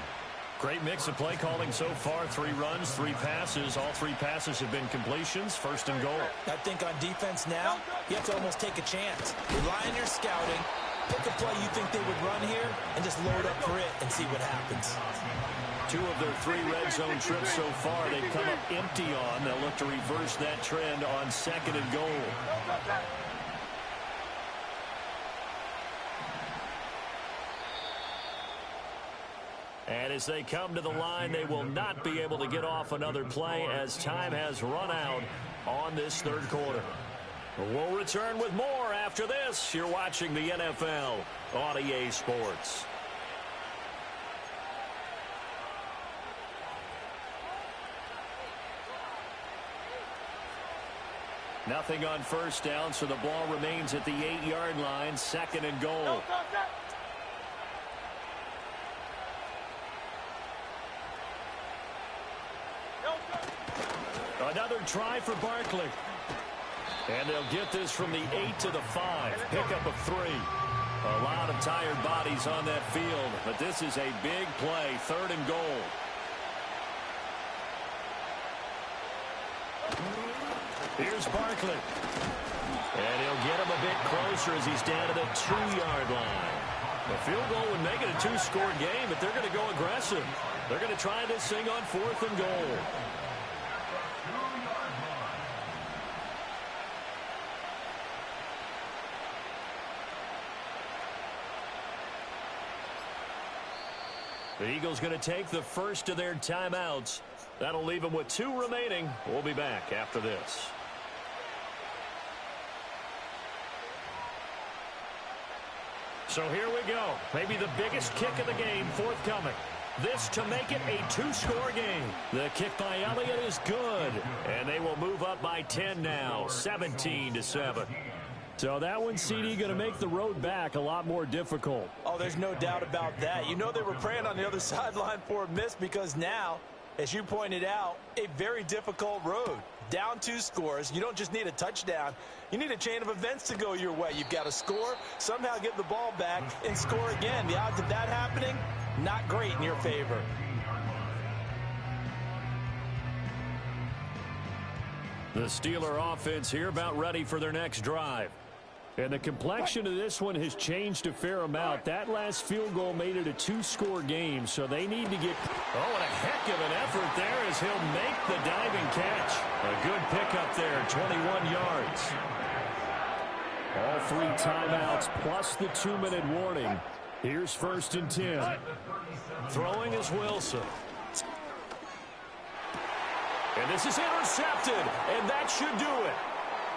Great mix of play calling so far. 3 runs, 3 passes. All 3 passes have been completions. First and goal. I think on defense now, you have to almost take a chance. Rely on your scouting. Pick a play you think they would run here and just load up for it and see what happens. 2 of their 3 red zone trips so far they've come up empty on. They'll look to reverse that trend on second and goal. And as they come to the line, they will not be able to get off another play as time has run out on this third quarter. We'll return with more after this. You're watching the NFL on EA Sports. Nothing on first down, so the ball remains at the 8-yard line, second and goal. Another try for Barkley. And they'll get this from the 8 to the 5. Pickup of 3. A lot of tired bodies on that field, but this is a big play, third and goal. Here's Barkley. And he'll get him a bit closer as he's down to the 2-yard line. The field goal would make it a 2-score game, but they're going to go aggressive. They're going to try this thing on 4th and goal. The Eagles going to take the first of their timeouts. That'll leave them with 2 remaining. We'll be back after this. So here we go. Maybe the biggest kick of the game forthcoming. This to make it a 2-score game. The kick by Elliott is good. And they will move up by 10 now, 17-7. So that one, CD, going to make the road back a lot more difficult. Oh, there's no doubt about that. You know they were praying on the other sideline for a miss because now, as you pointed out, a very difficult road. Down 2 scores. You don't just need a touchdown. You need a chain of events to go your way. You've got to score, somehow get the ball back, and score again. The odds of that happening, not great in your favor. The Steeler offense here about ready for their next drive. And the complexion of this one has changed a fair amount. That last field goal made it a 2-score game, so they need to get... Oh, and a heck of an effort there as he'll make the diving catch. A good pickup there, 21 yards. All 3 timeouts plus the 2-minute warning. Here's 1st and 10. Throwing is Wilson. And this is intercepted, and that should do it.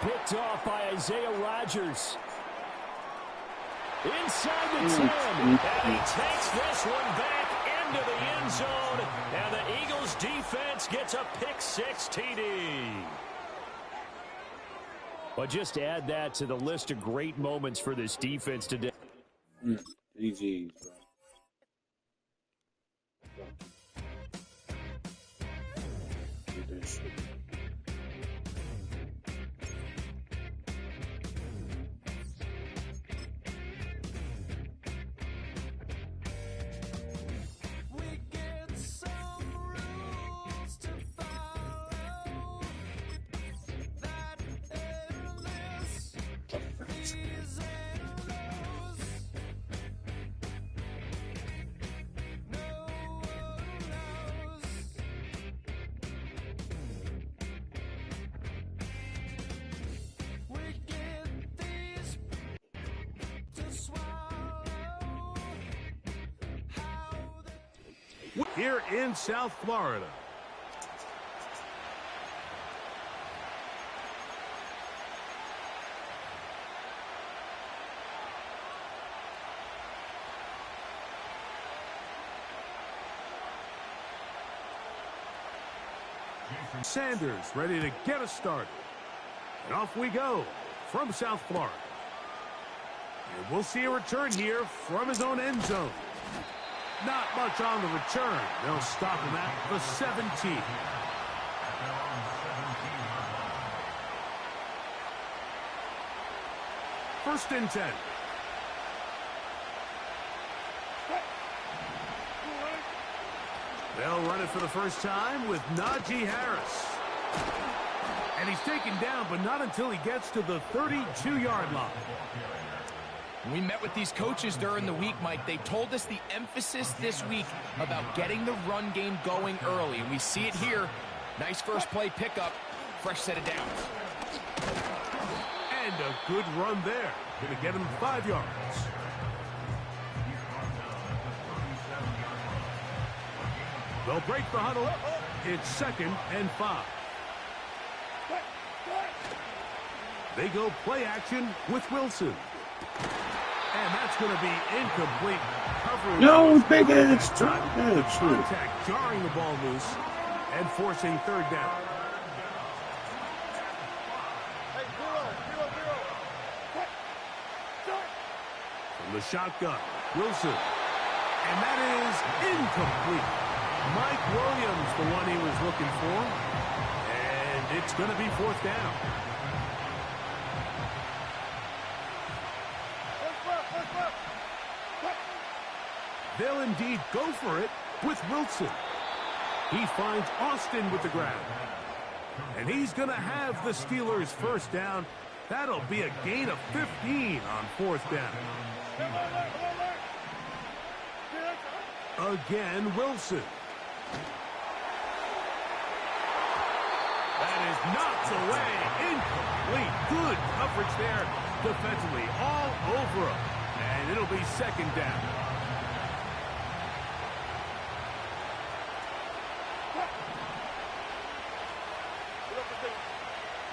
Picked off by Isaiah Rodgers. Inside the 10. And he takes this one back into the end zone. And the Eagles defense gets a pick-6 TD. But just add that to the list of great moments for this defense today. GG's, bro. Get that shit. Here in South Florida. Sanders ready to get us started. And off we go from South Florida. And we'll see a return here from his own end zone. Not much on the return. They'll stop him at the 17. First and 10. They'll run it for the first time with Najee Harris. And he's taken down, but not until he gets to the 32-yard line. We met with these coaches during the week, Mike. They told us the emphasis this week about getting the run game going early. And we see it here. Nice first play pickup. Fresh set of downs. And a good run there. Going to get him 5 yards. They'll break the huddle. It's 2nd and 5. They go play action with Wilson. And that's going to be incomplete coverage. No, big ass drop. Contact jarring the ball loose and forcing 3rd down. From the shotgun, Wilson. And that is incomplete. Mike Williams, the one he was looking for. And it's going to be 4th down. They'll indeed go for it with Wilson. He finds Austin with the grab. And he's going to have the Steelers' first down. That'll be a gain of 15 on 4th down. Again, Wilson. That is knocked away. Incomplete. Good coverage there defensively. All over him. And it'll be 2nd down.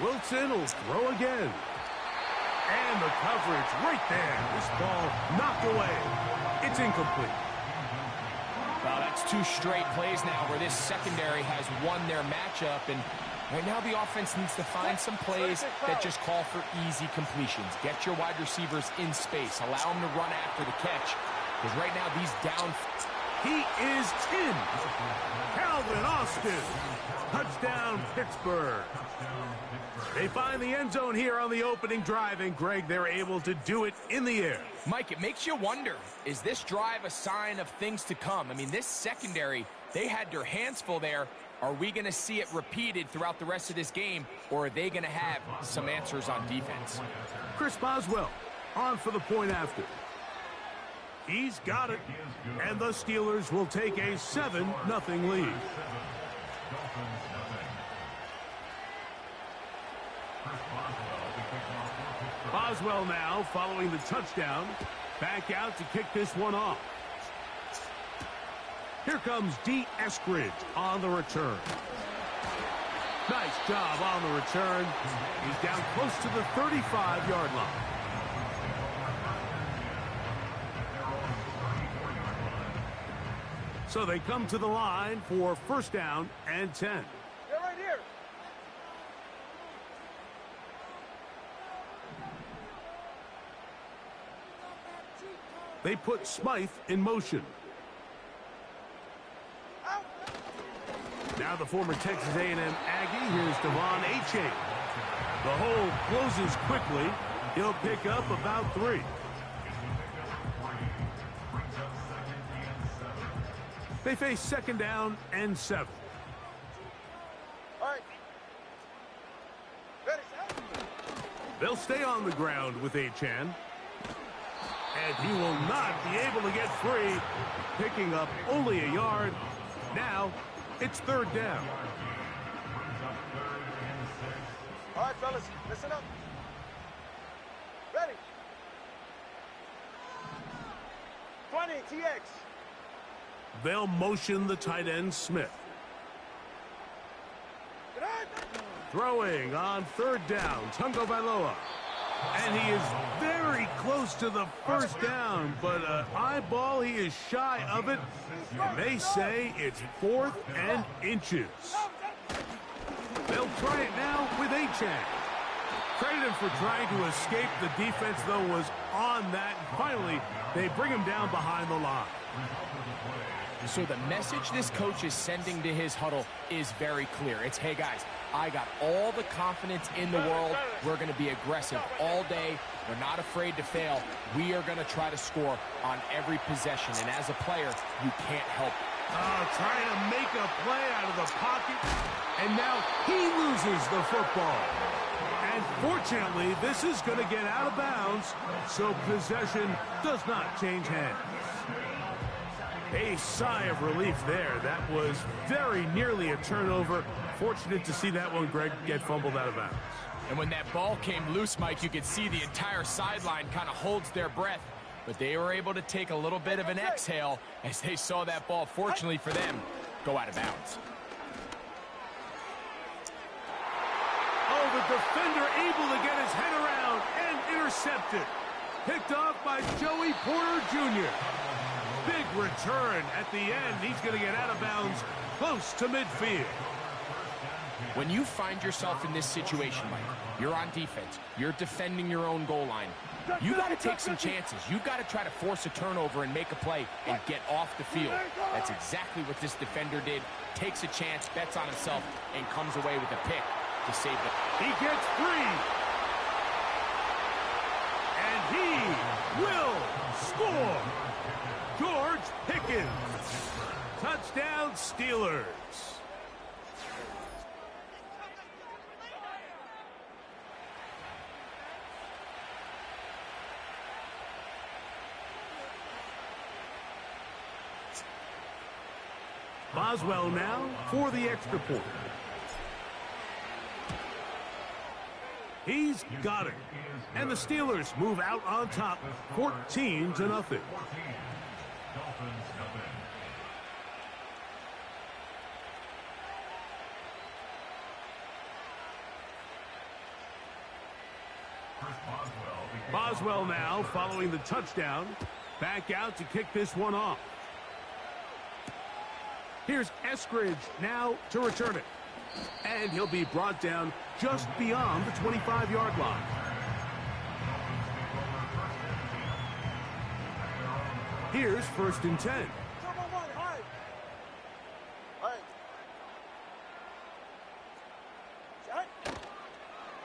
Wilson will throw again. And the coverage right there. This ball knocked away. It's incomplete. Well, that's 2 straight plays now where this secondary has won their matchup, and right now the offense needs to find some plays that just call for easy completions. Get your wide receivers in space. Allow them to run after the catch, because right now these down... He is in. Calvin Austin. Touchdown, Pittsburgh. They find the end zone here on the opening drive, and Greg, they're able to do it in the air. Mike, it makes you wonder, is this drive a sign of things to come? I mean, this secondary, they had their hands full there. Are we going to see it repeated throughout the rest of this game, or are they going to have some answers on defense? Chris Boswell on for the point after. He's got it, and the Steelers will take a 7-0 lead. Boswell now following the touchdown. Back out to kick this one off. Here comes D. Eskridge on the return. Nice job on the return. He's down close to the 35-yard line. So they come to the line for first down and 10. They're right here. They put Smythe in motion. Now the former Texas A&M Aggie. Here's Devon Achane. The hole closes quickly. He'll pick up about 3. They face second down and 7. All right. Ready, set. They'll stay on the ground with Achane. And he will not be able to get free, picking up only a yard. Now, it's third down. All right, fellas, listen up. Ready. 20, TX. They'll motion the tight end, Smith. Throwing on third down, Tungo Vailoa. And he is very close to the first down, but eyeball, he is shy of it. And they say it's 4th and inches. They'll try it now with Achane. Credited for trying to escape. The defense, though, was on that. And finally, they bring him down behind the line. So the message this coach is sending to his huddle is very clear. It's, hey, guys, I got all the confidence in the world. We're going to be aggressive all day. We're not afraid to fail. We are going to try to score on every possession. And as a player, you can't help it. Trying to make a play out of the pocket. And now he loses the football. And fortunately, this is going to get out of bounds, so possession does not change hands. A sigh of relief there. That was very nearly a turnover. Fortunate to see that one, Greg, get fumbled out of bounds. And when that ball came loose, Mike, you could see the entire sideline kind of holds their breath. But they were able to take a little bit of an exhale as they saw that ball, fortunately for them, go out of bounds. Oh, the defender able to get his head around and intercepted. Picked off by Joey Porter Jr. Big return at the end. He's going to get out of bounds close to midfield. When you find yourself in this situation, Mike, you're on defense, you're defending your own goal line, you got to take some chances. You've got to try to force a turnover and make a play and get off the field. That's exactly what this defender did. Takes a chance, bets on himself, and comes away with a pick to save it. He gets free. And he will score. George Pickens. Touchdown, Steelers. Boswell now for the extra point. He's got it. And the Steelers move out on top, 14-0. Boswell now following the touchdown. Back out to kick this one off. Here's Eskridge now to return it. And he'll be brought down just beyond the 25-yard line. Here's 1st and 10.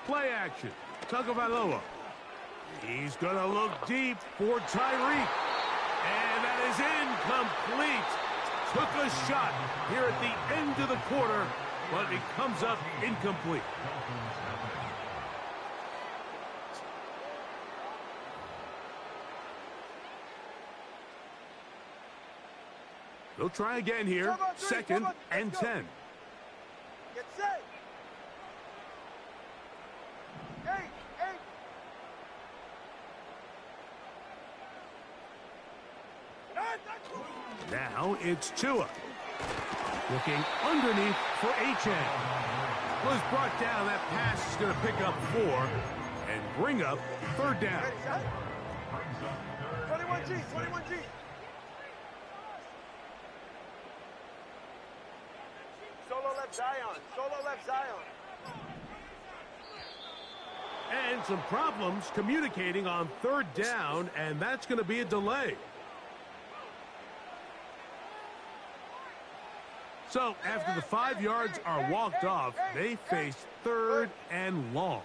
Play action. Tagovailoa. He's going to look deep for Tyreek. And that is incomplete. Took a shot here at the end of the quarter, but it comes up incomplete. They'll try again here. 2nd and 10. Get set. 8. Now it's Tua. Looking underneath for Achane. Was brought down. That pass is going to pick up 4 and bring up 3rd down. 21G. Solo left Zion. And some problems communicating on 3rd down, and that's going to be a delay. So after the 5 yards are walked off, they face 3rd and long.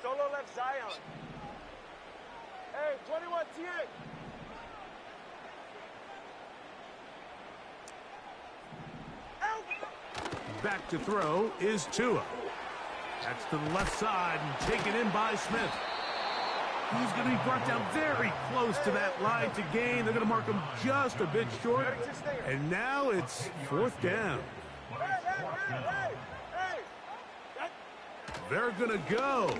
Solo left Zion. Hey, 21 TA. Back to throw is Tua. That's to the left side and taken in by Smith. He's going to be brought down very close to that line to gain. They're going to mark him just a bit short. And now it's 4th down. They're going to go.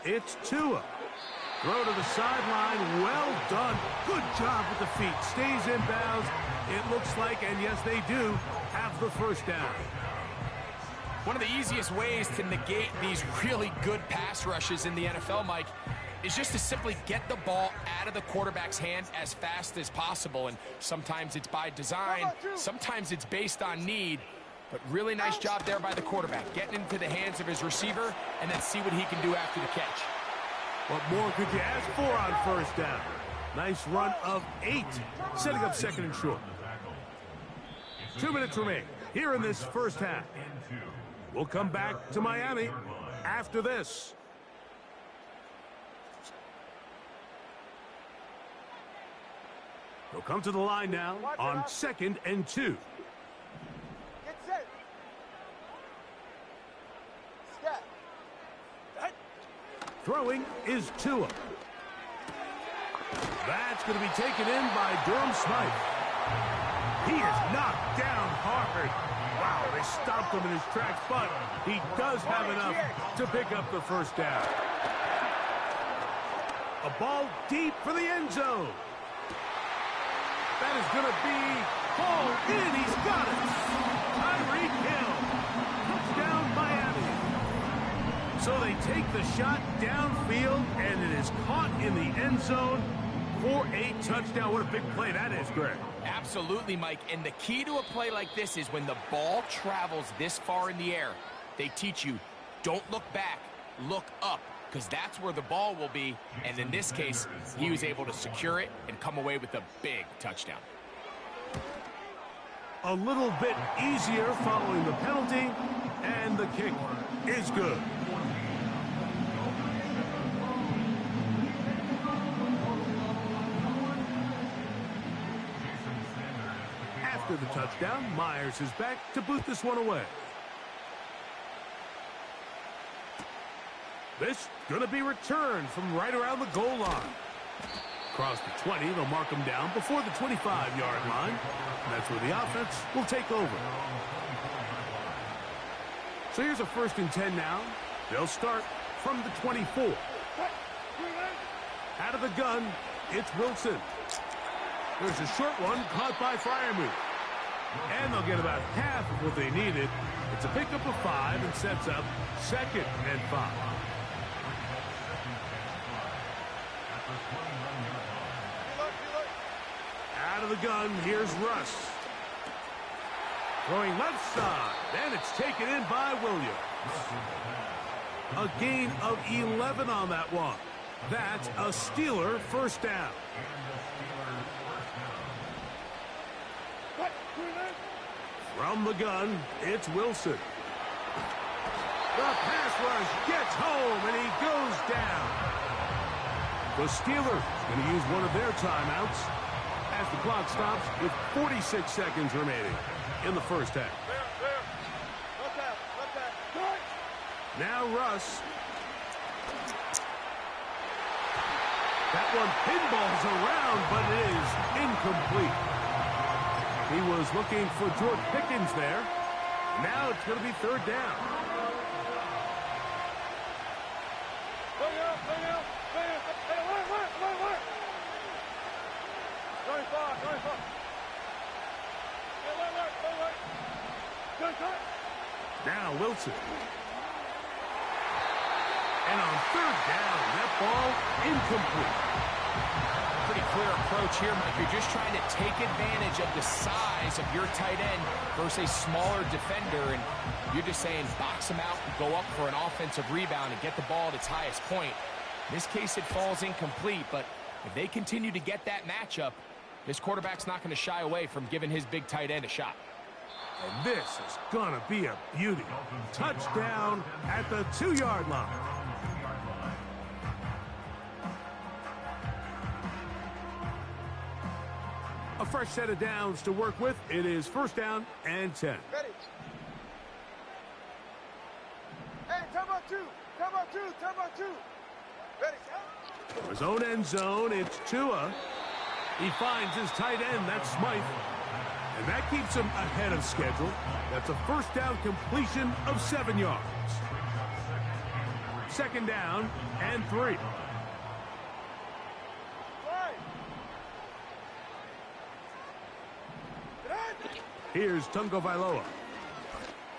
It's Tua. Throw to the sideline. Well done. Good job with the feet. Stays in bounds. It looks like, and yes, they do, have the 1st down. One of the easiest ways to negate these really good pass rushes in the NFL, Mike, is just to simply get the ball out of the quarterback's hand as fast as possible. And sometimes it's by design, sometimes it's based on need. But really nice job there by the quarterback, getting into the hands of his receiver and then see what he can do after the catch. What more could you ask for on 1st down? Nice run of 8, setting up 2nd and short. 2 minutes remain here in this 1st half. We'll come back to Miami after this. They'll come to the line now on 2nd and 2. Get set. Step. Throwing is Tua. That's going to be taken in by Durham Smythe. He is knocked down hard. Wow, they stopped him in his tracks, but he does have enough to pick up the 1st down. A ball deep for the end zone. That is going to be hauled in. He's got it. Tyreek Hill. Touchdown, Miami. So they take the shot downfield, and it is caught in the end zone for a touchdown. What a big play that is, Greg. Absolutely, Mike. And the key to a play like this is when the ball travels this far in the air, they teach you, don't look back, look up, because that's where the ball will be. And in this case, he was able to secure it and come away with a big touchdown. A little bit easier following the penalty, and the kick is good. After the touchdown, Myers is back to boot this one away. This going to be returned from right around the goal line. Across the 20, they'll mark him down before the 25-yard line. And that's where the offense will take over. So here's a 1st and 10 now. They'll start from the 24. Out of the gun, it's Wilson. There's a short one caught by Freiermuth. And they'll get about half of what they needed. It's a pickup of 5 and sets up 2nd and 5. Out of the gun, here's Russ. Throwing left side, and it's taken in by Williams. A gain of 11 on that one. That's a Steeler first down. From the gun, it's Wilson. The pass rush gets home, and he goes down. The Steelers going to use one of their timeouts as the clock stops with 46 seconds remaining in the first half. Now Russ. That one pinballs around, but it is incomplete. He was looking for George Pickens there. Now it's going to be third down. Now Wilson. And on third down, that ball incomplete. Pretty clear approach here, Mike. You're just trying to take advantage of the size of your tight end versus a smaller defender, and you're just saying box him out and go up for an offensive rebound and get the ball at its highest point. In this case, it falls incomplete, but if they continue to get that matchup, this quarterback's not going to shy away from giving his big tight end a shot. And this is going to be a beauty. Touchdown at the 2-yard line. A fresh set of downs to work with. It is first down and 10. Ready. Hey, time out 2. Ready. For his own end zone, it's Tua. He finds his tight end, that's Smythe. And that keeps him ahead of schedule. That's a first down completion of 7 yards. Second down and 3. Here's Tungo Vailoa.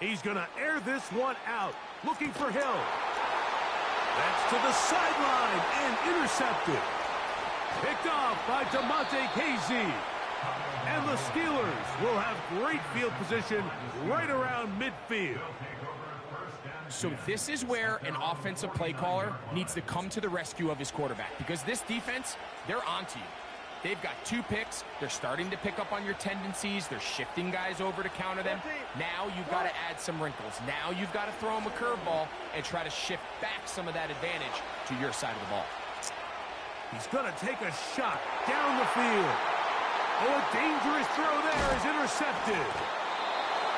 He's going to air this one out, looking for Hill. That's to the sideline and intercepted. Picked off by DeMonte Casey. And the Steelers will have great field position right around midfield. So this is where an offensive play caller needs to come to the rescue of his quarterback, because this defense, they're onto you. They've got 2 picks. They're starting to pick up on your tendencies. They're shifting guys over to counter them. Now you've got to add some wrinkles. Now you've got to throw them a curveball and try to shift back some of that advantage to your side of the ball. He's going to take a shot down the field. Oh, a dangerous throw there is intercepted.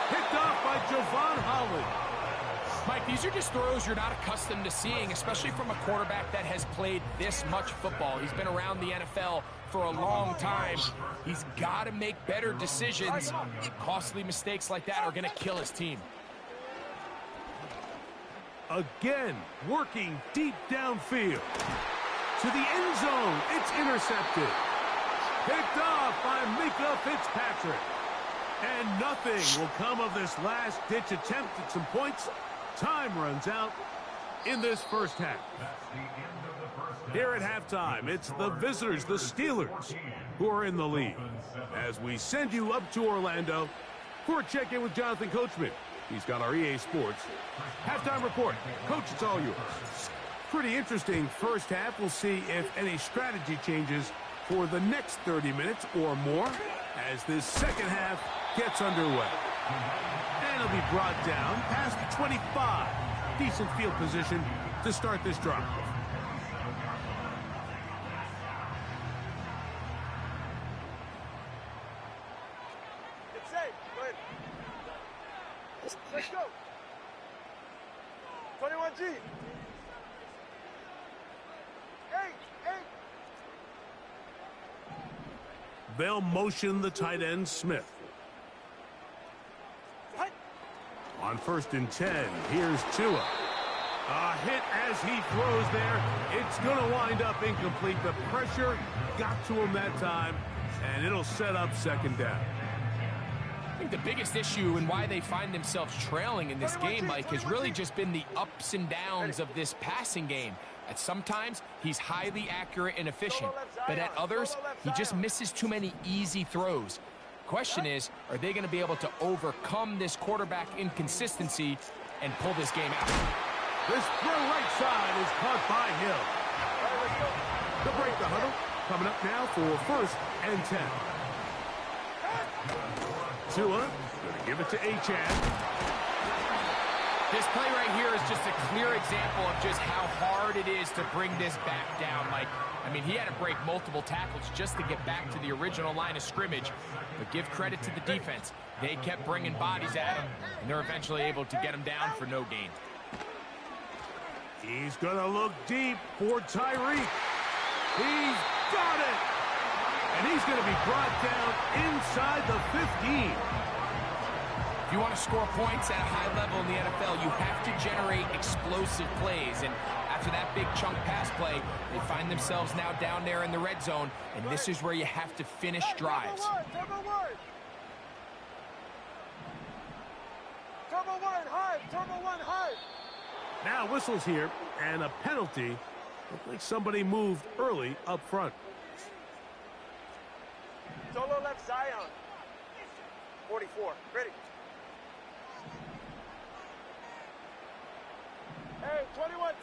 Picked off by Javon Holland. Mike, these are just throws you're not accustomed to seeing, especially from a quarterback that has played this much football. He's been around the NFL for a long time. He's got to make better decisions. Costly mistakes like that are going to kill his team. Again, working deep downfield. To the end zone, it's intercepted. Picked off by Mika Fitzpatrick. And nothing will come of this last-ditch attempt at some points. Time runs out in this first half. Here at halftime, it's the visitors, the Steelers, who are in the lead. As we send you up to Orlando for a check-in with Jonathan Coachman. He's got our EA Sports halftime report. Coach, it's all yours. Pretty interesting first half. We'll see if any strategy changes for the next 30 minutes or more as this second half gets underway. And it'll be brought down past the 25. Decent field position to start this drive. It's safe. Go ahead. Let's go. 21G. 8. They'll motion the tight end, Smith. On 1st and 10, here's Tua. A hit as he throws there. It's going to wind up incomplete. The pressure got to him that time, and it'll set up second down. I think the biggest issue and why they find themselves trailing in this game, Mike, has really just been the ups and downs of this passing game. At sometimes, he's highly accurate and efficient, but at others, he just misses too many easy throws. Question is, are they going to be able to overcome this quarterback inconsistency and pull this game out? This throw right side is caught by Hill. They'll break the huddle. Coming up now for 1st and 10. Tua going to give it to Achane. This play right here is just a clear example of just how hard it is to bring this back down. I mean, he had to break multiple tackles just to get back to the original line of scrimmage. But give credit to the defense. They kept bringing bodies at him, and they're eventually able to get him down for no gain. He's going to look deep for Tyreek. He's got it! And he's going to be brought down inside the 15. If you want to score points at a high level in the NFL, you have to generate explosive plays. And after that big chunk pass play, they find themselves now down there in the red zone, and this is where you have to finish drives. Turbo one, high. Now whistles here, and a penalty. Looks like somebody moved early up front. Solo left Zion. 44, ready. Hey, 21,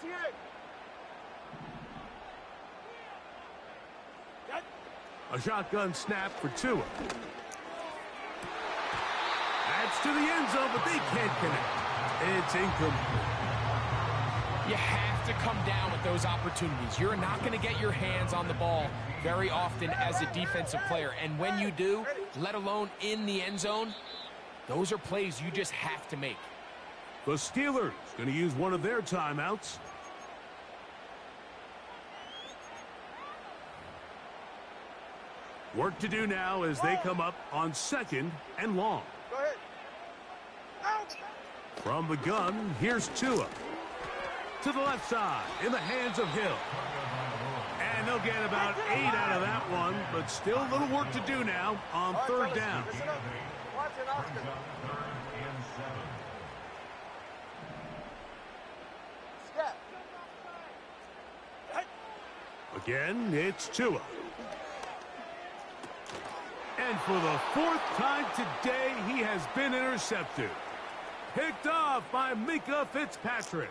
TA. A shotgun snap for Tua. That's to the end zone, but they can't connect. It's incomplete. You have to come down with those opportunities. You're not going to get your hands on the ball very often as a defensive player. And when you do, let alone in the end zone, those are plays you just have to make. The Steelers going to use one of their timeouts. Work to do now as they come up on 2nd and long. Go ahead. Out. From the gun, here's Tua. To the left side, in the hands of Hill. And they'll get about 8 out of that one, but still a little work to do now on 3rd down. Again, it's Tua. And for the 4th time today, he has been intercepted. Picked off by Minkah Fitzpatrick.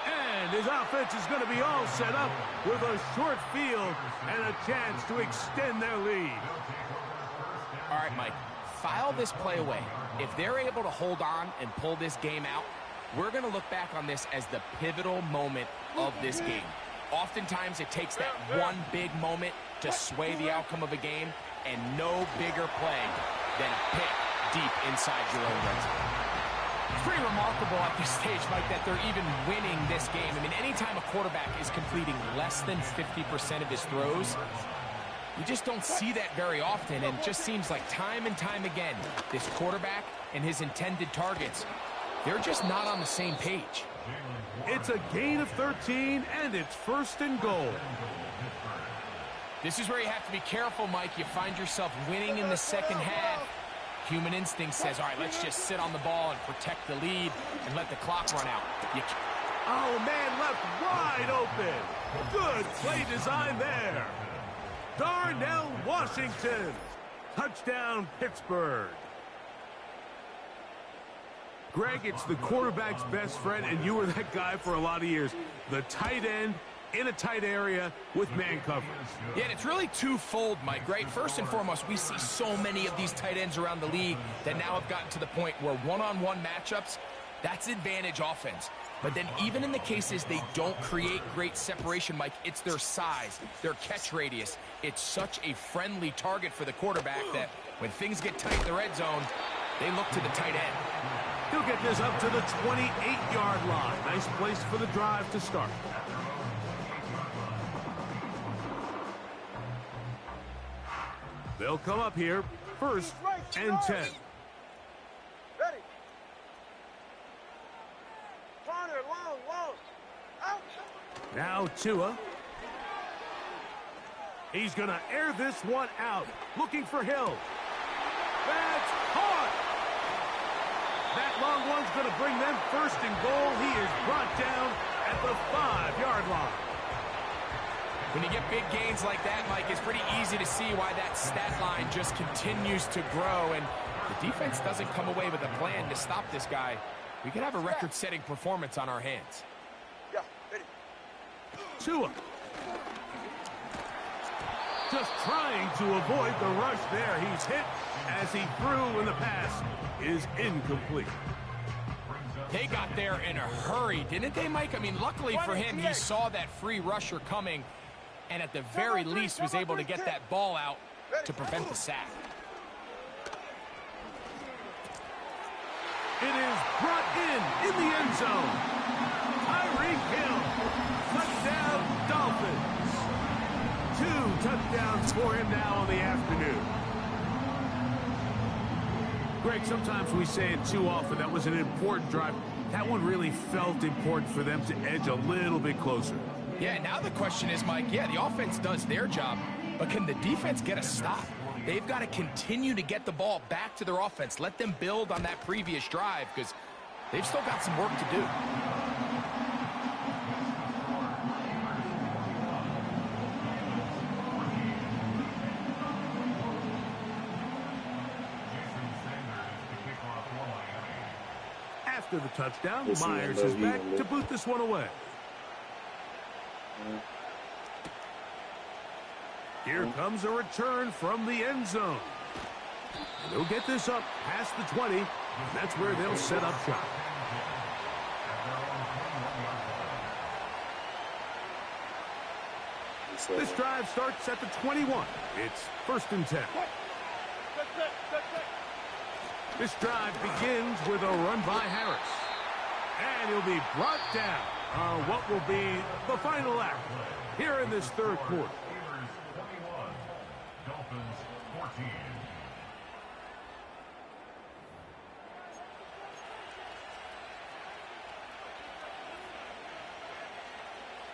And his offense is going to be all set up with a short field and a chance to extend their lead. All right, Mike, file this play away. If they're able to hold on and pull this game out, we're going to look back on this as the pivotal moment of this game. Oftentimes, it takes that one big moment to sway the outcome of a game, and no bigger play than a pick deep inside your own red zone. It's pretty remarkable at this stage, Mike, that they're even winning this game. I mean, anytime a quarterback is completing less than 50% of his throws, you just don't see that very often, and it just seems like time and time again, this quarterback and his intended targets, they're just not on the same page. It's a gain of 13, and it's 1st and goal. This is where you have to be careful, Mike. You find yourself winning in the second half. Human instinct says, all right, let's just sit on the ball and protect the lead and let the clock run out. Oh, man, left wide open. Good play design there. Darnell Washington. Touchdown, Pittsburgh. Greg, it's the quarterback's best friend, and you were that guy for a lot of years. The tight end in a tight area with man coverage. Yeah, and it's really twofold, Mike, right? First and foremost, we see so many of these tight ends around the league that now have gotten to the point where one-on-one matchups, that's advantage offense. But then even in the cases they don't create great separation, Mike, it's their size, their catch radius. It's such a friendly target for the quarterback that when things get tight in the red zone, they look to the tight end. He'll get this up to the 28-yard line. Nice place for the drive to start. They'll come up here, 1st and 10. Ready. Corner, long. Out. Now Tua. He's going to air this one out. Looking for Hill. That's caught. That long one's going to bring them first and goal. He is brought down at the 5-yard line. When you get big gains like that, Mike, it's pretty easy to see why that stat line just continues to grow, and the defense doesn't come away with a plan to stop this guy. We could have a record-setting performance on our hands. Yeah, ready. Tua. Just trying to avoid the rush there. He's hit as he threw, and the pass is incomplete. They got there in a hurry, didn't they, Mike? I mean, luckily for him, he saw that free rusher coming, and at the very least was able to get that ball out to prevent the sack. It is brought in the end zone. Tyreek Hill, touchdown Dolphins. 2 touchdowns for him now on the afternoon. Greg, sometimes we say it too often. That was an important drive. That one really felt important for them to edge a little bit closer. Yeah, now the question is, Mike, yeah, the offense does their job, but can the defense get a stop? They've got to continue to get the ball back to their offense. Let them build on that previous drive because they've still got some work to do. After the touchdown, Myers is back to boot this one away. Here comes a return from the end zone. And they'll get this up past the 20, and that's where they'll set up shop. This drive starts at the 21. It's 1st and 10. This drive begins with a run by Harris. And he'll be brought down on what will be the final act here in this 3rd quarter.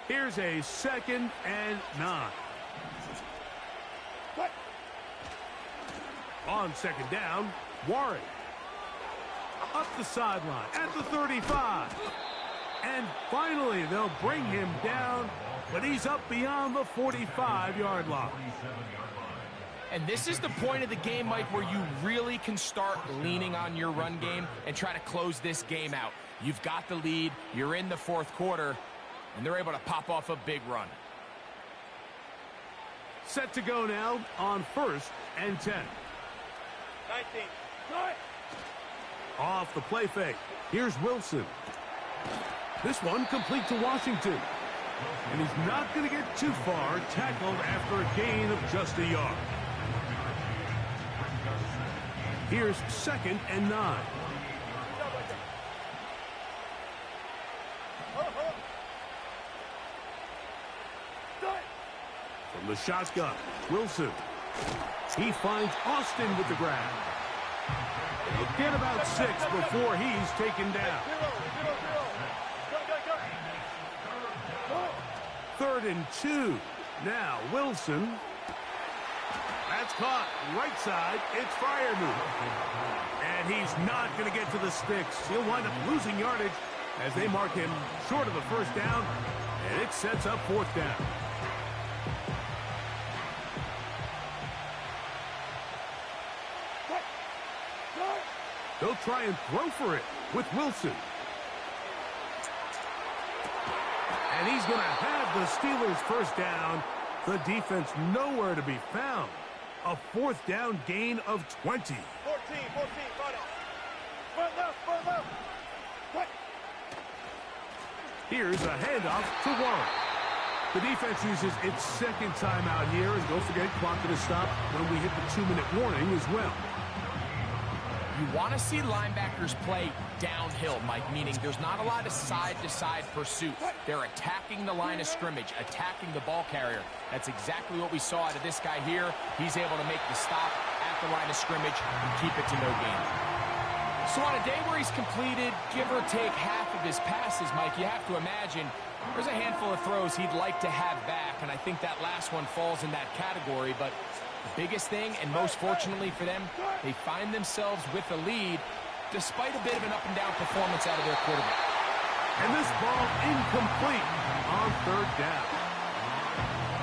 Here's a 2nd and 9. On 2nd down, Warren. Up the sideline at the 35. And finally, they'll bring him down, but he's up beyond the 45-yard line. And this is the point of the game, Mike, where you really can start leaning on your run game and try to close this game out. You've got the lead, you're in the 4th quarter, and they're able to pop off a big run. Set to go now on 1st and 10. 19. Off the play fake. Here's Wilson. This one complete to Washington. And he's not going to get too far, tackled after a gain of just a yard. Here's 2nd and 9. From the shotgun, Wilson. He finds Austin with the grab. He'll get about 6 before he's taken down. 3rd and 2. Now Wilson. That's caught. Right side. It's Freiermuth. And he's not going to get to the sticks. He'll wind up losing yardage as they mark him short of the 1st down. And it sets up 4th down. They'll try and throw for it with Wilson. And he's going to have the Steelers' 1st down. The defense nowhere to be found. A 4th down gain of 20. 14, front left. Here's a handoff to Warren. The defense uses its 2nd timeout here. And don't forget, clock to stop when we hit the 2-minute warning as well. You want to see linebackers play downhill, Mike, meaning there's not a lot of side-to-side pursuit. They're attacking the line of scrimmage, attacking the ball carrier. That's exactly what we saw out of this guy here. He's able to make the stop at the line of scrimmage and keep it to no gain. So on a day where he's completed, give or take half of his passes, Mike, you have to imagine there's a handful of throws he'd like to have back, and I think that last one falls in that category, but the biggest thing, and most fortunately for them, they find themselves with the lead despite a bit of an up-and-down performance out of their quarterback. And this ball incomplete on third down.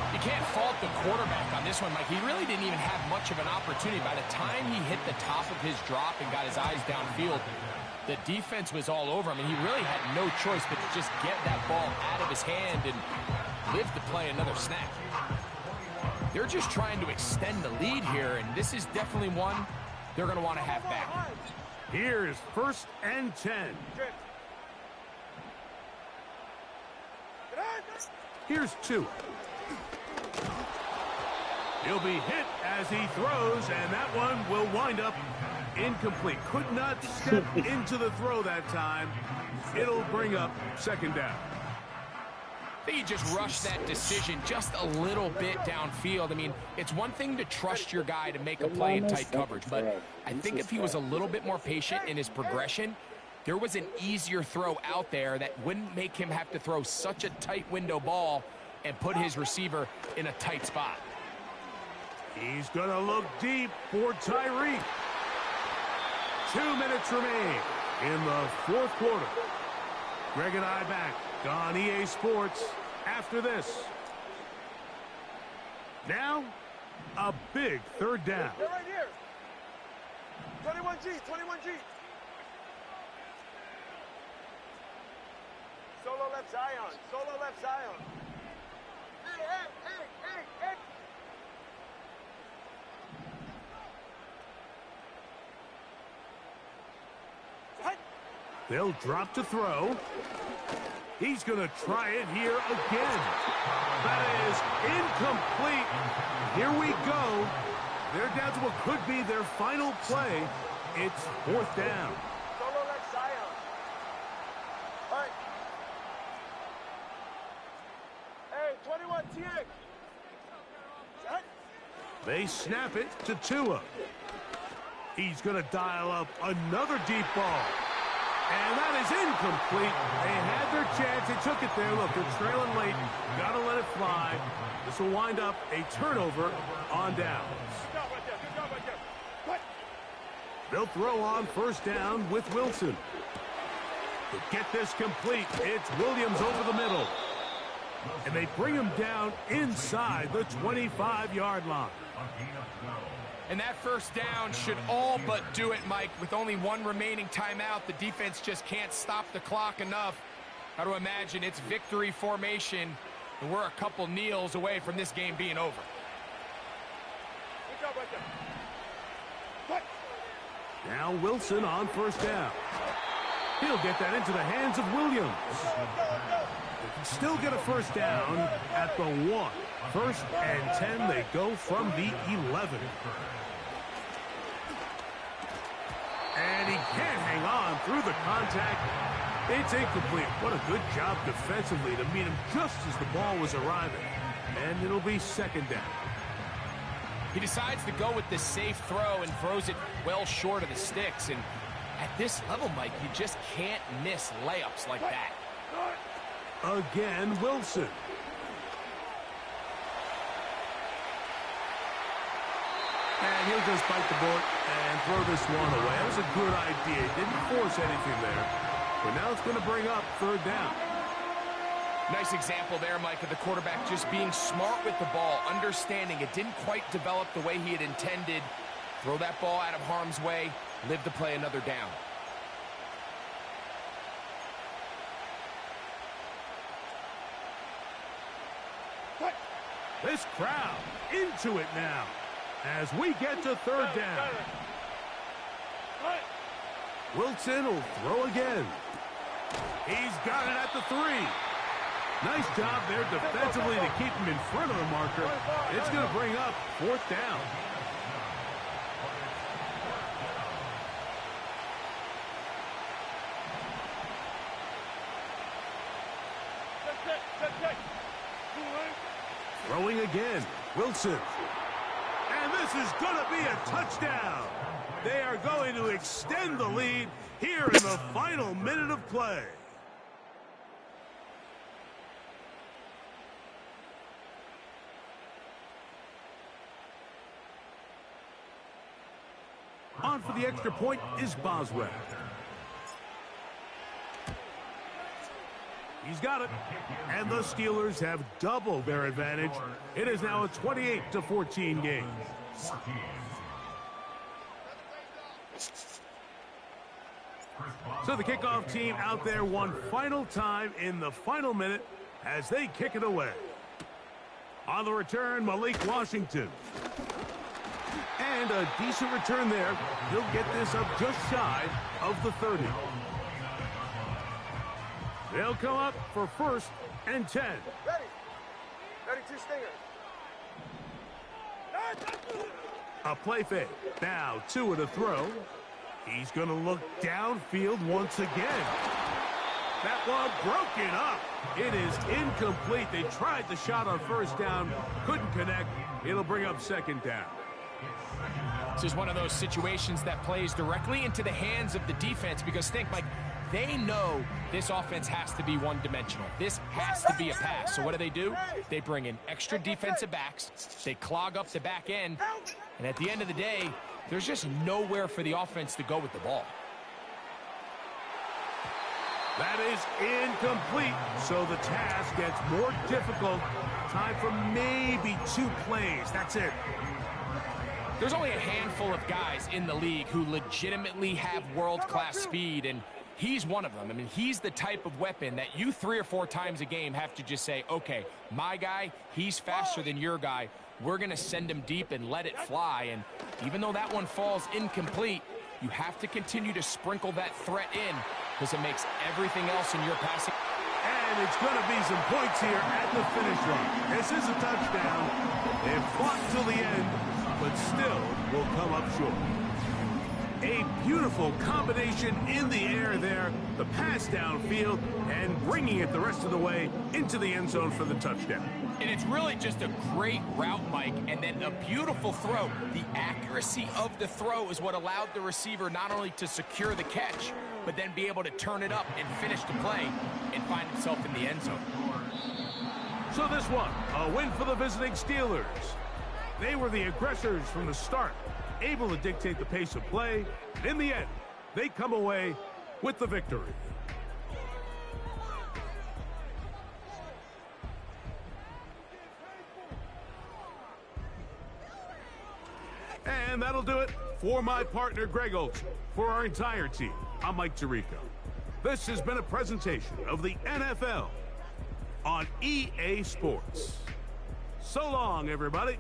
You can't fault the quarterback on this one, Mike. He really didn't even have much of an opportunity. By the time he hit the top of his drop and got his eyes downfield, the defense was all over him, and he really had no choice but to just get that ball out of his hand and live to play another snap. They're just trying to extend the lead here, and this is definitely one they're going to want to have back. Here's 1st and 10. Here's 2. He'll be hit as he throws, and that one will wind up incomplete. Could not step into the throw that time. It'll bring up 2nd down. I think he just rushed that decision just a little bit downfield. I mean, it's one thing to trust your guy to make a play in tight coverage, but I think if he was a little bit more patient in his progression, there was an easier throw out there that wouldn't make him have to throw such a tight window ball and put his receiver in a tight spot. He's going to look deep for Tyreek. 2 minutes remain in the 4th quarter. Greg and I back on EA Sports after this. Now, a big 3rd down. They're right here. 21G, 21G. Solo left Zion, solo left Zion. Hey, hey, hey, hey, hey. They'll drop to throw. He's going to try it here again. That is incomplete. Here we go. They're down to what could be their final play. It's 4th down. Solo left Zion. All right. Hey, 21 TX. They snap it to Tua. He's going to dial up another deep ball. And that is incomplete. They had their chance. They took it there. Look, they're trailing late. Got to let it fly. This will wind up a turnover on downs. Good job right there. Good job right there. What? They'll throw on 1st down with Wilson. To get this complete, it's Williams over the middle. And they bring him down inside the 25-yard line. And that 1st down should all but do it, Mike. With only 1 remaining timeout, the defense just can't stop the clock enough. Got to imagine it's victory formation, and we're a couple kneels away from this game being over. Good job right there. What? Now Wilson on 1st down. He'll get that into the hands of Williams. They can still get a 1st down at the 1. 1st and 10, they go from the 11. And he can't hang on through the contact. It's incomplete. What a good job defensively to meet him just as the ball was arriving. And it'll be 2nd down. He decides to go with the safe throw and throws it well short of the sticks. And at this level, Mike, you just can't miss layups like that. Again, Wilson. And he'll just bite the bullet and throw this one away. That was a good idea. Didn't force anything there. But now it's going to bring up 3rd down. Nice example there, Mike, of the quarterback just being smart with the ball, understanding it didn't quite develop the way he had intended. Throw that ball out of harm's way, live to play another down. What? This crowd into it now as we get to 3rd down. Wilson will throw again. He's got it at the 3. Nice job there defensively to keep him in front of the marker. It's going to bring up 4th down. Throwing again, Wilson. And this is going to be a touchdown. They are going to extend the lead here in the final minute of play. On for the extra point is Boswell. He's got it. And the Steelers have doubled their advantage. It is now a 28-14 game. So the kickoff team out there one final time in the final minute as they kick it away. On the return, Malik Washington. And a decent return there. He'll get this up just shy of the 30. They'll come up for 1st and 10. Ready. Ready, 2 stingers. A play fake. Now 2 at a throw. He's going to look downfield once again. That one broken up. It is incomplete. They tried the shot on 1st down. Couldn't connect. It'll bring up 2nd down. This is one of those situations that plays directly into the hands of the defense because think, Mike, they know this offense has to be one-dimensional. This has to be a pass. So what do? They bring in extra defensive backs. They clog up the back end. And at the end of the day, there's just nowhere for the offense to go with the ball. That is incomplete. So the task gets more difficult. Time for maybe 2 plays. That's it. There's only a handful of guys in the league who legitimately have world-class speed, and he's one of them. I mean, he's the type of weapon that you 3 or 4 times a game have to just say, okay, my guy, he's faster than your guy. We're going to send him deep and let it fly. And even though that one falls incomplete, you have to continue to sprinkle that threat in because it makes everything else in your passing. And it's going to be some points here at the finish line. This is a touchdown. They've fought till the end, but still will come up short. A beautiful combination in the air there. The pass downfield and bringing it the rest of the way into the end zone for the touchdown. And it's really just a great route, Mike, and then a beautiful throw. The accuracy of the throw is what allowed the receiver not only to secure the catch, but then be able to turn it up and finish the play and find himself in the end zone. So this one, a win for the visiting Steelers. They were the aggressors from the start, able to dictate the pace of play. And in the end, they come away with the victory. And that'll do it for my partner, Greg Olson. For our entire team, I'm Mike Tirico. This has been a presentation of the NFL on EA Sports. So long, everybody.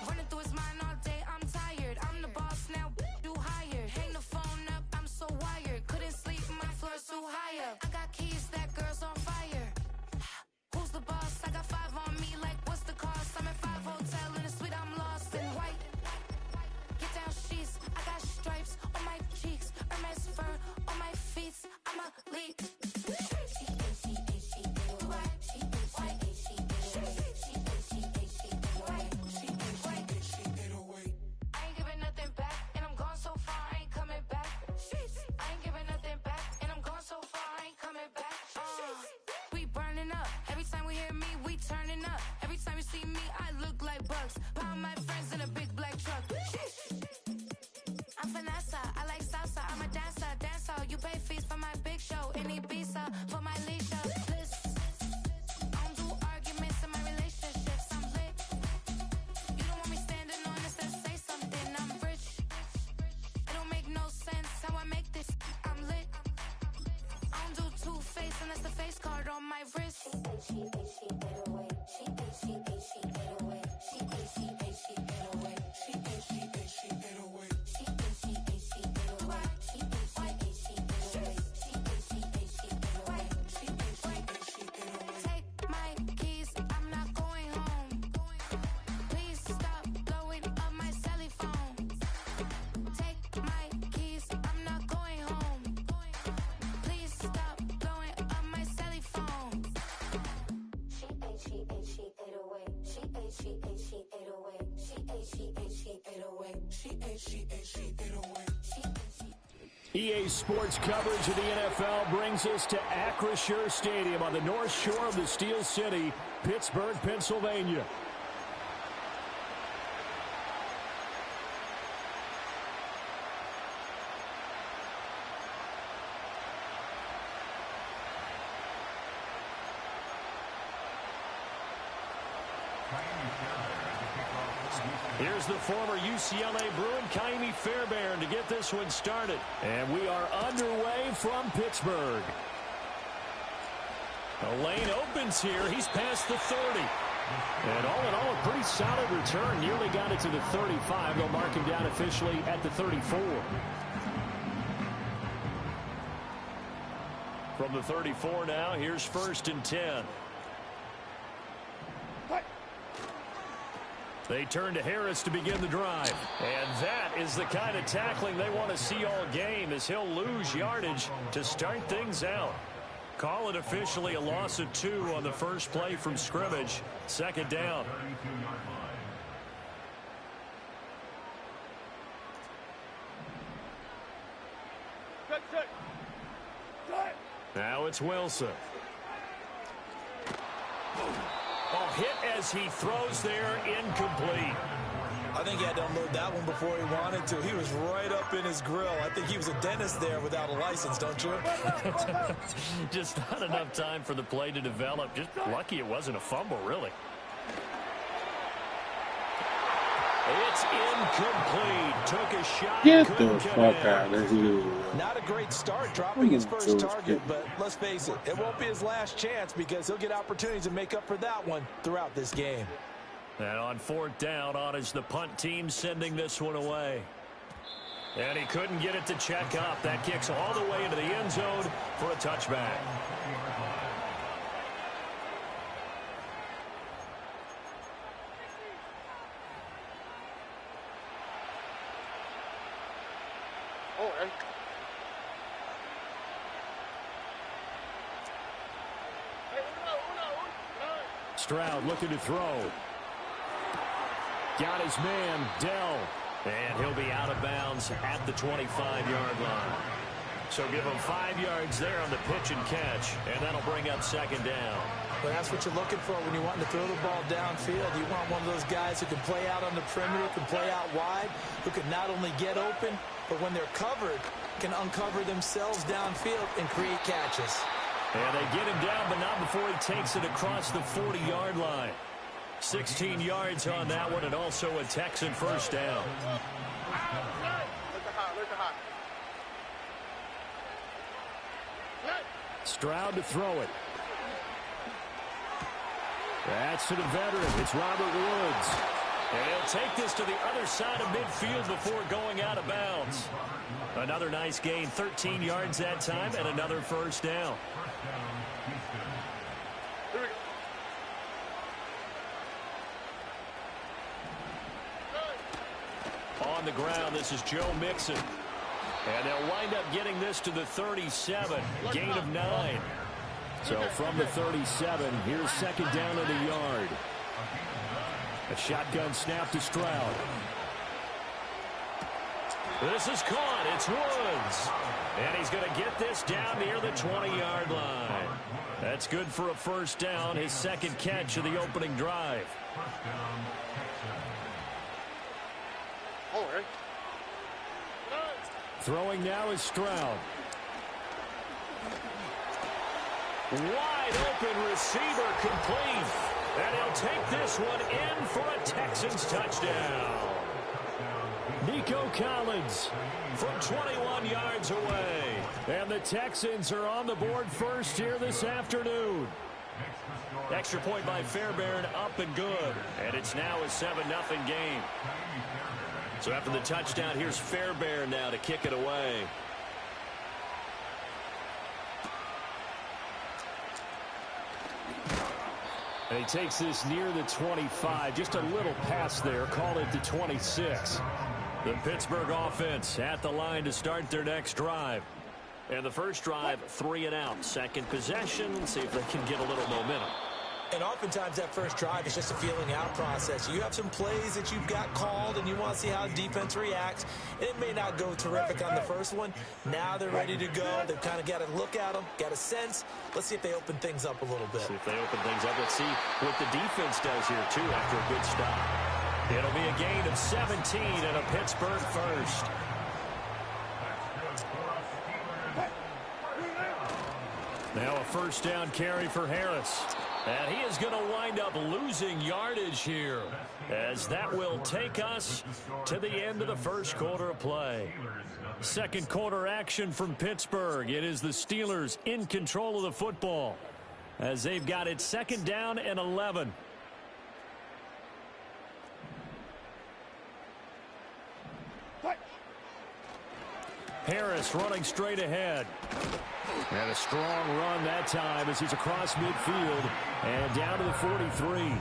Running through his mind all day, I'm tired. I'm the boss now, do higher. Hang the phone up, I'm so wired. Couldn't sleep, my floor's too high up. I got keys, that girl's on fire. Who's the boss? I got 5 on me, like what's the cost? I'm at 5 hotel in a suite, I'm lost in white. Get down sheets, I got stripes on my cheeks. Hermes fur on my feet, I'm a leap. EA Sports coverage of the NFL brings us to Acrisure Stadium on the north shore of the Steel City, Pittsburgh, Pennsylvania. Here's the former UCLA Bruin, Kaimi Fairbairn, to get this one started. And we are underway from Pittsburgh. The lane opens here. He's past the 30. And all in all, a pretty solid return. Nearly got it to the 35. They'll mark him down officially at the 34. From the 34 now, here's 1st and 10. They turn to Harris to begin the drive. And that is the kind of tackling they want to see all game, as he'll lose yardage to start things out. Call it officially a loss of 2 on the first play from scrimmage. 2nd down. Now it's Wilson. Hit as he throws there, incomplete. I think he had to unload that one before he wanted to. He was right up in his grill. I think he was a dentist there without a license, don't you? Just not enough time for the play to develop. Just lucky it wasn't a fumble, really. It's incomplete. Took a shot. Get the fuck out of here. Not a great start dropping his first target, but let's face it, it won't be his last chance because he'll get opportunities to make up for that one throughout this game. And on 4th down, on is the punt team sending this one away. And he couldn't get it to check up. That kicks all the way into the end zone for a touchback. Stroud looking to throw. Got his man, Dell. And he'll be out of bounds at the 25-yard line. So give him 5 yards there on the pitch and catch, and that'll bring up 2nd down. Well, that's what you're looking for when you're wanting to throw the ball downfield. You want one of those guys who can play out on the perimeter, can play out wide, who can not only get open, but when they're covered, can uncover themselves downfield and create catches. And they get him down, but not before he takes it across the 40-yard line. 16 yards on that one, and also a Texan 1st down. Stroud to throw it. That's to the veteran. It's Robert Woods. And he'll take this to the other side of midfield before going out of bounds. Another nice gain, 13 yards that time, and another 1st down. On the ground, this is Joe Mixon. And they'll wind up getting this to the 37, gain of 9. So from the 37, here's 2nd down at a yard. A shotgun snap to Stroud. This is caught. It's Woods. And he's going to get this down near the 20-yard line. That's good for a 1st down, his 2nd catch of the opening drive. Throwing now is Stroud. Wide open receiver complete. And he'll take this one in for a Texans touchdown. Nico Collins from 21 yards away. And the Texans are on the board first here this afternoon. Extra point by Fairbairn, up and good. And it's now a 7-0 game. So after the touchdown, here's Fairbairn now to kick it away. And he takes this near the 25. Just a little pass there. Call it the 26. The Pittsburgh offense at the line to start their next drive. And the first drive, 3 and out. Second possession. Let's see if they can get a little momentum. And oftentimes that first drive is just a feeling out process. You have some plays that you've got called and you want to see how defense reacts. And it may not go terrific on the first one. Now they're ready to go. They've kind of got to look at them, got a sense. Let's see if they open things up a little bit. See if they open things up. Let's see what the defense does here, too, after a good stop. It'll be a gain of 17 and a Pittsburgh first. Now a first down carry for Harris. And he is going to wind up losing yardage here, as that will take us to the end of the first quarter of play. Second quarter action from Pittsburgh. It is the Steelers in control of the football, as they've got it second down and 11. Harris running straight ahead. And a strong run that time as he's across midfield and down to the 43.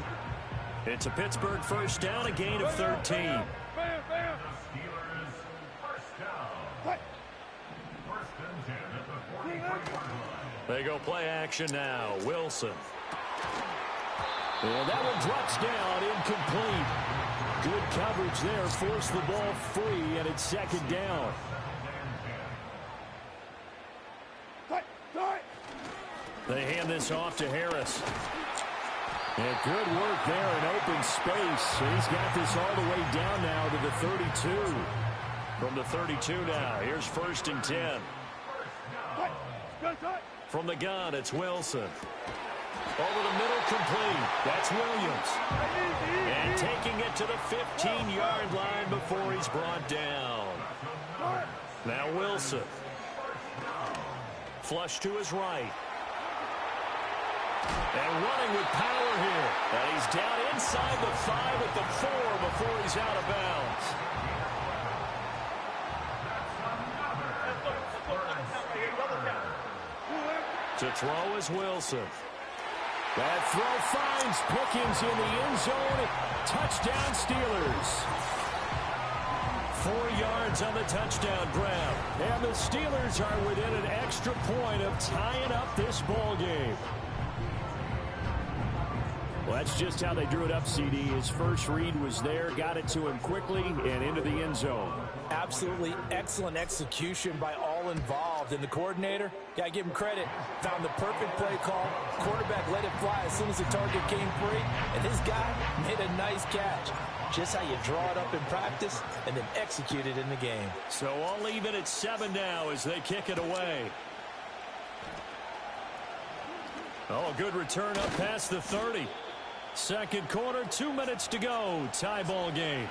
It's a Pittsburgh first down, a gain of 13. They go play action now. Wilson. And that one drops down, incomplete. Good coverage there, forced the ball free, and it's second down. They hand this off to Harris. And good work there in open space. And he's got this all the way down now to the 32. From the 32 now, here's first and 10. From the gun, it's Wilson. Over the middle, complete. That's Williams. And taking it to the 15-yard line before he's brought down. Now Wilson. Flush to his right. And running with power here. And he's down inside the 5 at the 4 before he's out of bounds. To throw is Wilson. That throw finds Pickens in the end zone. Touchdown Steelers. 4 yards on the touchdown grab. And the Steelers are within an extra point of tying up this ball game. Well, that's just how they drew it up, CD. His first read was there, got it to him quickly, and into the end zone. Absolutely excellent execution by all involved. And the coordinator, got to give him credit, found the perfect play call. Quarterback let it fly as soon as the target came free. And this guy made a nice catch. Just how you draw it up in practice and then execute it in the game. So I'll leave it at 7 now as they kick it away. Oh, good return up past the 30. Second quarter, 2 minutes to go. Tie ball game.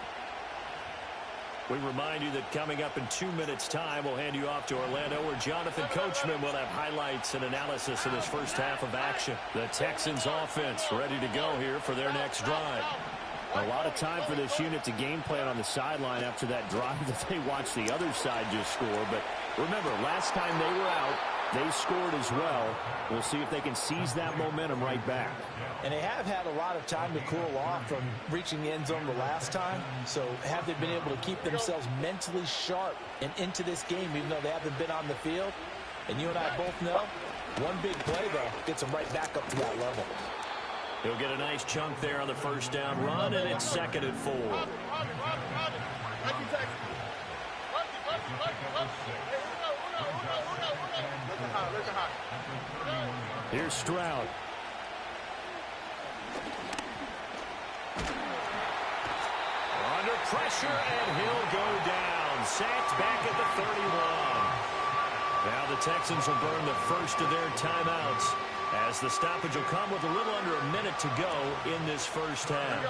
We remind you that coming up in 2 minutes' time, we'll hand you off to Orlando, where Jonathan Coachman will have highlights and analysis of this first half of action. The Texans offense ready to go here for their next drive. A lot of time for this unit to game plan on the sideline after that drive that they watched the other side just score. But remember, last time they were out, they scored as well. We'll see if they can seize that momentum right back. And they have had a lot of time to cool off from reaching the end zone the last time. So have they been able to keep themselves mentally sharp and into this game, even though they haven't been on the field? And you and I both know, one big play, though, gets them right back up to that level. He'll get a nice chunk there on the first down run, and it's second and 4. Here's Stroud. Under pressure, and he'll go down. Sacked back at the 31. Now the Texans will burn the first of their timeouts, as the stoppage will come with a little under a minute to go in this first half.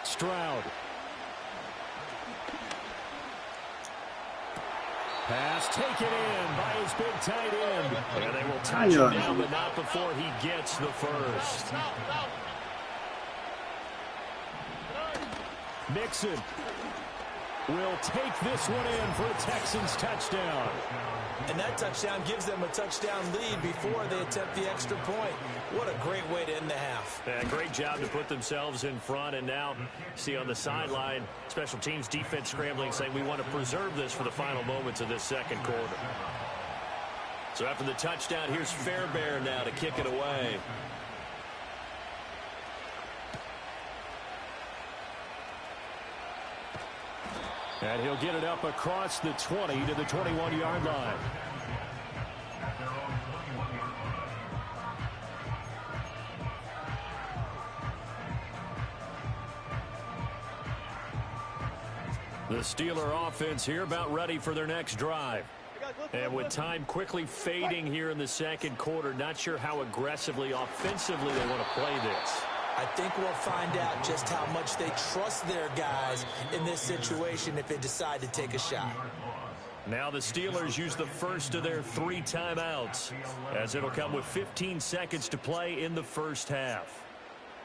Stroud. Pass taken in by his big tight end. And they will touch him down, but not before he gets the first. Mixon will take this one in for a Texans touchdown. And that touchdown gives them a touchdown lead before they attempt the extra point. What a great way to end the half. Yeah, great job to put themselves in front. And now, see on the sideline, special teams defense scrambling, saying we want to preserve this for the final moments of this second quarter. So after the touchdown, here's Fairbairn now to kick it away. And he'll get it up across the 20 to the 21-yard line. The Steeler offense here about ready for their next drive. And with time quickly fading here in the second quarter, not sure how aggressively, offensively they want to play this. I think we'll find out just how much they trust their guys in this situation if they decide to take a shot. Now the Steelers use the first of their 3 timeouts, as it'll come with 15 seconds to play in the first half.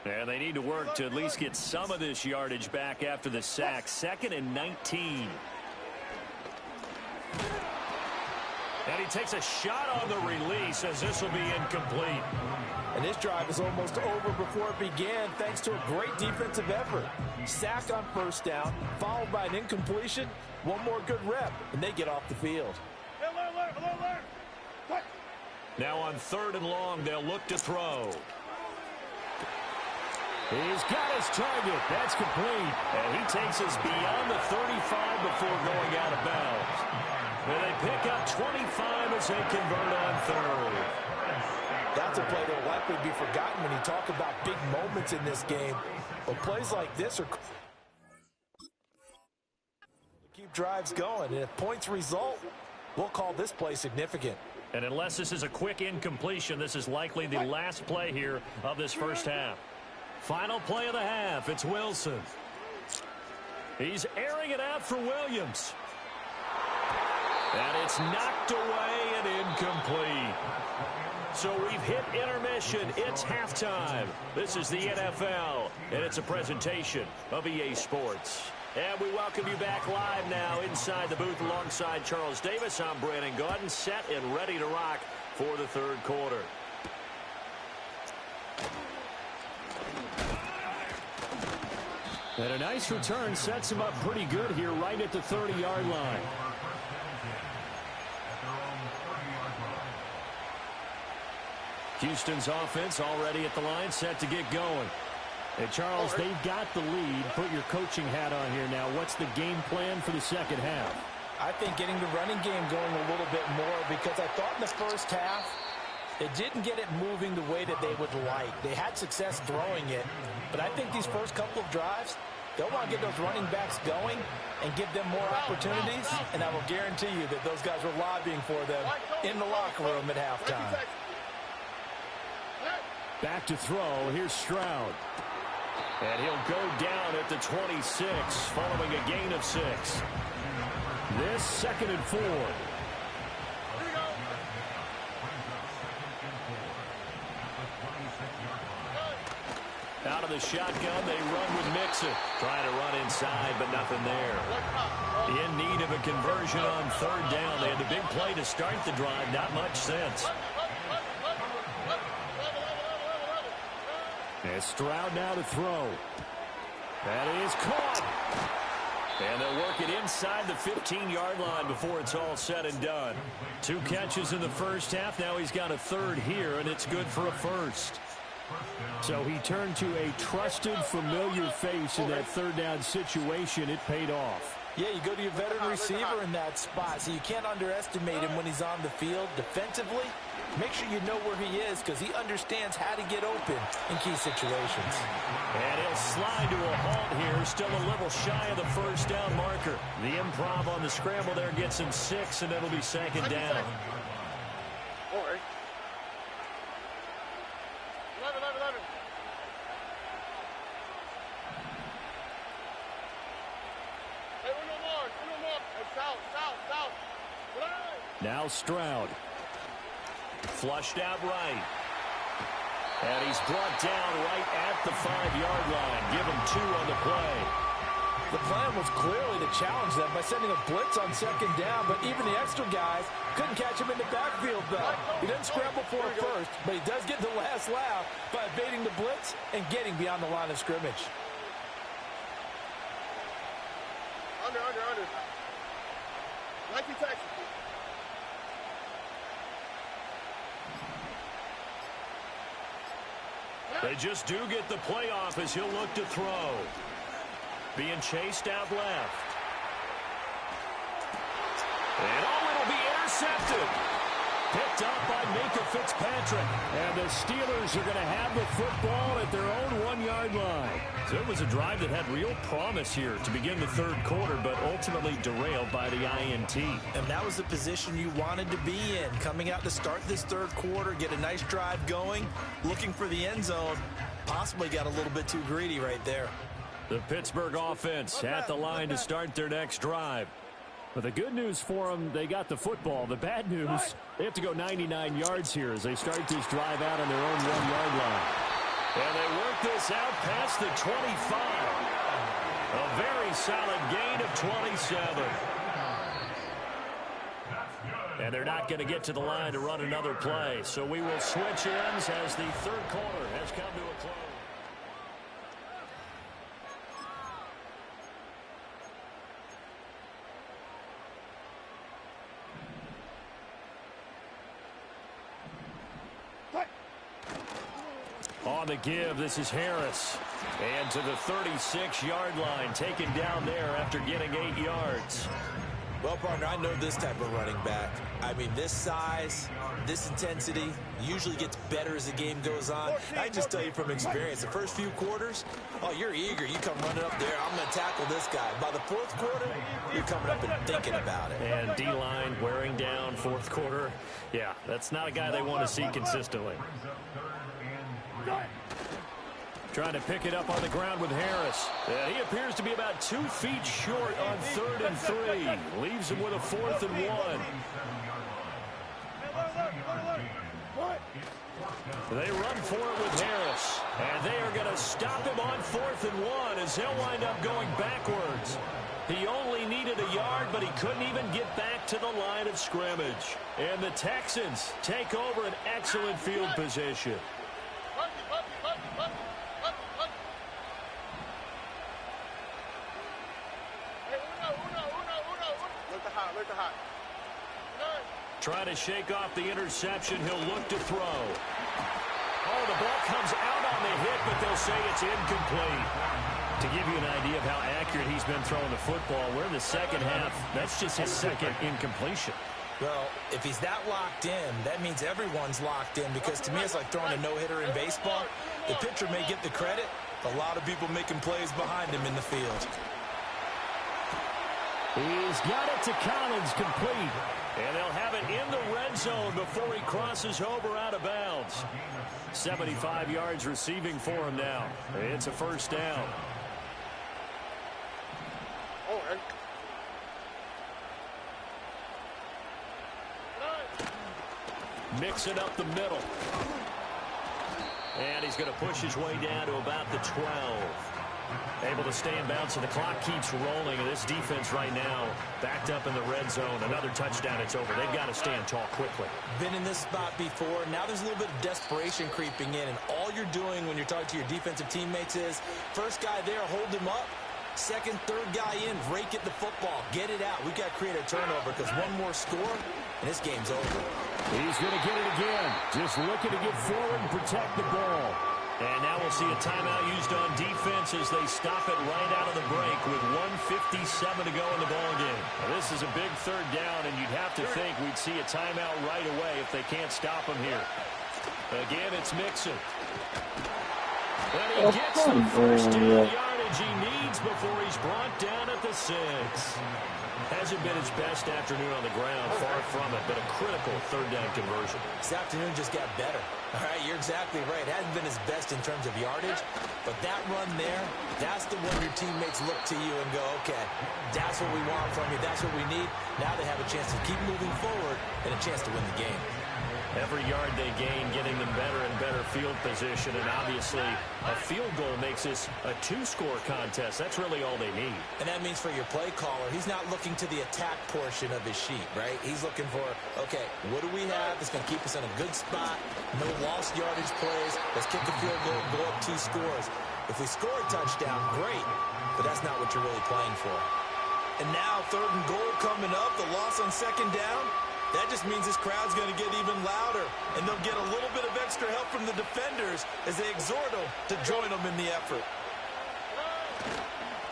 And they need to work to at least get some of this yardage back after the sack. 2nd and 19. And he takes a shot on the release as this will be incomplete. And this drive is almost over before it began thanks to a great defensive effort. Sack on first down, followed by an incompletion. One more good rep, and they get off the field. Now on 3rd and long, they'll look to throw. He's got his target. That's complete. And he takes us beyond the 35 before going out of bounds. And they pick up 25 as they convert on 3rd. That's a play that will likely be forgotten when you talk about big moments in this game. But plays like this are keep drives going. And if points result, we'll call this play significant. And unless this is a quick incompletion, this is likely the last play here of this first half. Final play of the half. It's Wilson. He's airing it out for Williams. And it's knocked away and incomplete. So we've hit intermission. It's halftime. This is the NFL, and it's a presentation of EA Sports. And we welcome you back live now inside the booth alongside Charles Davis. I'm Brandon Gaudin, set and ready to rock for the third quarter. And a nice return sets him up pretty good here right at the 30-yard line. Houston's offense already at the line, set to get going. Hey, Charles, they've got the lead. Put your coaching hat on here now. What's the game plan for the second half? I think getting the running game going a little bit more, because I thought in the first half they didn't get it moving the way that they would like. They had success throwing it, but I think these first couple of drives, they'll want to get those running backs going and give them more opportunities, and I will guarantee you that those guys were lobbying for them in the locker room at halftime. Back to throw. Here's Stroud. And he'll go down at the 26 following a gain of 6. This 2nd and 4. Out of the shotgun, they run with Mixon. Trying to run inside, but nothing there. In need of a conversion on 3rd down. They had the big play to start the drive. Not much sense. And Stroud now to throw. That is caught. And they'll work it inside the 15-yard line before it's all said and done. 2 catches in the first half. Now he's got a 3rd here, and it's good for a 1st. So he turned to a trusted, familiar face in that 3rd down situation. It paid off. Yeah, you go to your veteran receiver in that spot, so you can't underestimate him when he's on the field defensively. Make sure you know where he is, because he understands how to get open in key situations. And he'll slide to a halt here, still a little shy of the first down marker. The improv on the scramble there gets him 6, and it'll be 2nd down. Now Stroud. Flushed out right. And he's brought down right at the 5-yard line. Give him 2 on the play. The plan was clearly to challenge them by sending a blitz on second down, but even the extra guys couldn't catch him in the backfield, though. He doesn't scramble for it first, but he does get the last laugh by evading the blitz and getting beyond the line of scrimmage. Under. 19 tackles. They just do get the play off as he'll look to throw. Being chased out left. And it'll be intercepted. Picked up by Minka Fitzpatrick. And the Steelers are going to have the football at their own 1-yard line. So it was a drive that had real promise here to begin the third quarter, but ultimately derailed by the INT. And that was the position you wanted to be in. Coming out to start this third quarter, get a nice drive going, looking for the end zone. Possibly got a little bit too greedy right there. The Pittsburgh offense at the line to start their next drive. But the good news for them, they got the football. The bad news, they have to go 99 yards here as they start this drive out on their own 1-yard line. And they work this out past the 25. A very solid gain of 27. And they're not going to get to the line to run another play. So we will switch ends as the third quarter has come to a close. On the give, this is Harris. And to the 36-yard line, taken down there after getting 8 yards. Well, partner, I know this type of running back. I mean, this size, this intensity usually gets better as the game goes on. I can just tell you from experience, the first few quarters, oh, you're eager. You come running up there, I'm going to tackle this guy. By the fourth quarter, you're coming up and thinking about it. And D-line wearing down fourth quarter. Yeah, that's not a guy they want to see consistently. Trying to pick it up on the ground with Harris. And he appears to be about 2 feet short on 3rd and 3. Leaves him with a 4th and 1. They run for it with Harris. And they are going to stop him on 4th and 1 as he'll wind up going backwards. He only needed a yard, but he couldn't even get back to the line of scrimmage. And the Texans take over an excellent field position. Trying to shake off the interception. He'll look to throw. Oh, the ball comes out on the hit, but they'll say it's incomplete. To give you an idea of how accurate he's been throwing the football, we're in the second half. That's just his second incompletion. Well, if he's that locked in, that means everyone's locked in, because to me it's like throwing a no-hitter in baseball. The pitcher may get the credit. A lot of people making plays behind him in the field. He's got it to Collins, complete. And they'll have it in the red zone before he crosses over out of bounds. 75 yards receiving for him now. It's a first down. Mixing up the middle. And he's going to push his way down to about the 12. Able to stay in bounds, so the clock keeps rolling. And this defense right now backed up in the red zone. Another touchdown, it's over. They've got to stand tall quickly. Been in this spot before. Now there's a little bit of desperation creeping in. And all you're doing when you're talking to your defensive teammates is, first guy there, hold him up. Second, third guy in, rake at the football. Get it out. We've got to create a turnover, because one more score, and this game's over. He's going to get it again. Just looking to get forward and protect the ball. And now we'll see a timeout used on defense as they stop it right out of the break with 1:57 to go in the ballgame. This is a big third down, and you'd have to think we'd see a timeout right away if they can't stop him here. Again, it's Mixon. And he gets the first down yardage he needs before he's brought down at the 6. Hasn't been his best afternoon on the ground, far from it, but a critical third down conversion. This afternoon just got better. All right, you're exactly right. It hasn't been his best in terms of yardage, but that run there, that's the one your teammates look to you and go, okay, that's what we want from you, that's what we need. Now they have a chance to keep moving forward and a chance to win the game. Every yard they gain, getting them better and better field position, and obviously a field goal makes this a two-score contest. That's really all they need. And that means for your play caller, he's not looking to the attack portion of his sheet, right? He's looking for, okay, what do we have that's going to keep us in a good spot? No lost yardage plays. Let's kick a field goal and go up 2 scores. If we score a touchdown, great, but that's not what you're really playing for. And now 3rd and goal coming up, the loss on 2nd down. That just means this crowd's going to get even louder, and they'll get a little bit of extra help from the defenders as they exhort them to join them in the effort.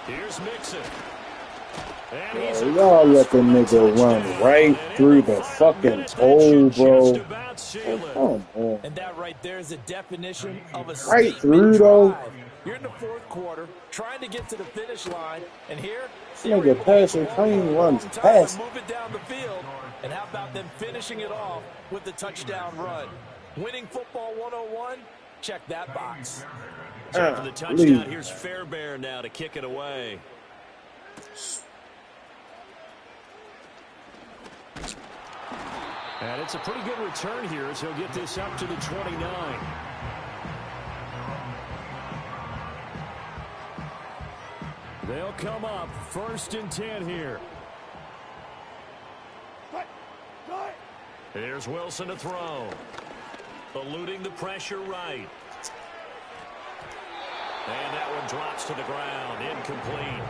Here's Mixon. Y'all let the nigga run right through the fucking hole, bro. Come on. And that right there is the definition of a right through, though. You're in the 4th quarter, trying to get to the finish line, and here, nigga passing clean runs past. Move it down the field, and how about them finishing it off with the touchdown run? Winning football 101, check that box. So for the touchdown, here's Fairbairn now to kick it away. And it's a pretty good return here as he'll get this up to the 29. They'll come up 1st and 10 here. Here's Wilson to throw. Eluding the pressure right. And that one drops to the ground. Incomplete.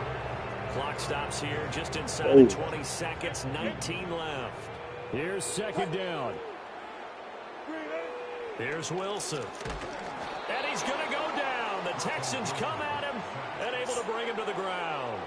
Clock stops here just inside of 20 seconds. 19 left. Here's 2nd down. Here's Wilson. And he's going to go down. The Texans come at him and able to bring him to the ground.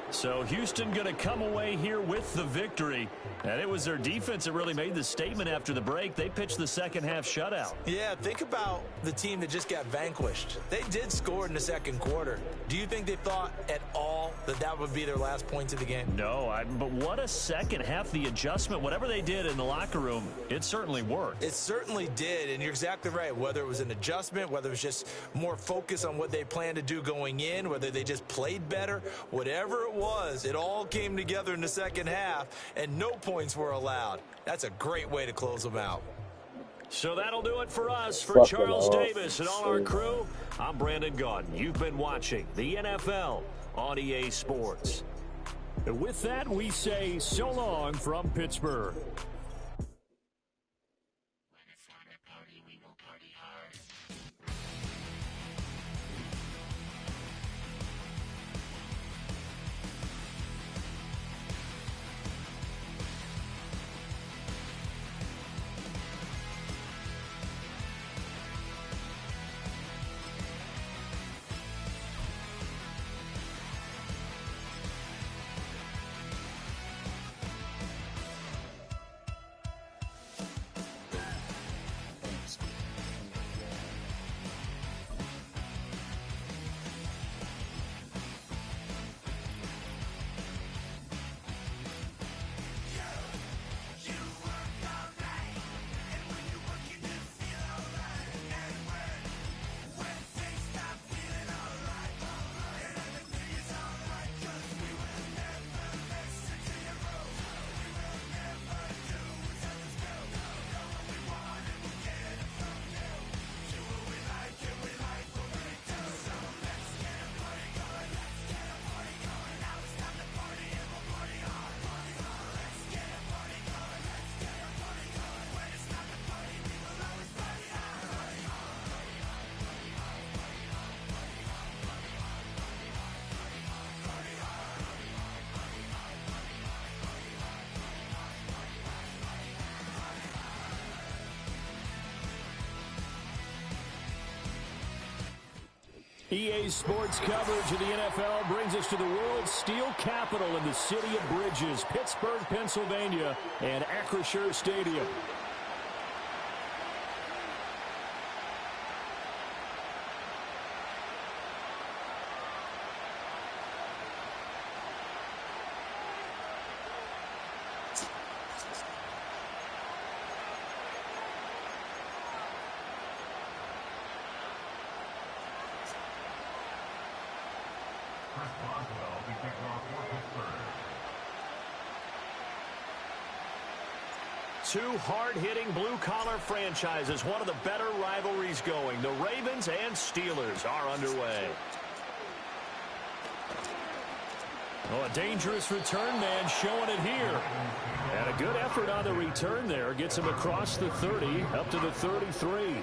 So Houston going to come away here with the victory. And it was their defense that really made the statement after the break. They pitched the second half shutout. Yeah, think about the team that just got vanquished. They did score in the 2nd quarter. Do you think they thought at all that that would be their last points of the game? No, but what a second half. The adjustment, whatever they did in the locker room, it certainly worked. It certainly did, and you're exactly right. Whether it was an adjustment, whether it was just more focus on what they planned to do going in, whether they just played better, whatever it was, it all came together in the 2nd half, and no points were allowed. That's a great way to close them out. So that'll do it for us. For Charles Davis and all our crew, I'm Brandon Gaudin. You've been watching the NFL on EA Sports. With that, we say so long from Pittsburgh. EA Sports coverage of the NFL brings us to the world's steel capital in the city of Bridges, Pittsburgh, Pennsylvania, and Acrisure Stadium. two hard-hitting blue-collar franchises, one of the better rivalries going. The Ravens and Steelers are underway. Oh, a dangerous return man showing it here. And a good effort on the return there. Gets him across the 30, up to the 33.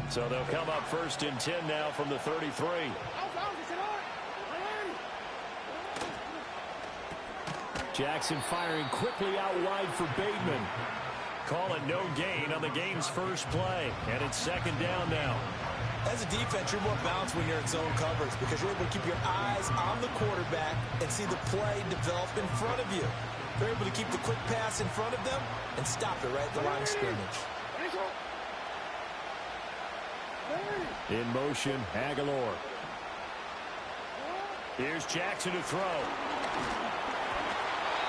So they'll come up 1st and 10 now from the 33. Jackson firing quickly out wide for Bateman. Call it no gain on the game's first play. And it's 2nd down now. As a defense, you're more balanced when you're in zone coverage because you're able to keep your eyes on the quarterback and see the play develop in front of you. They're able to keep the quick pass in front of them and stop it right at the line of scrimmage. In motion, Aguilar. Here's Jackson to throw.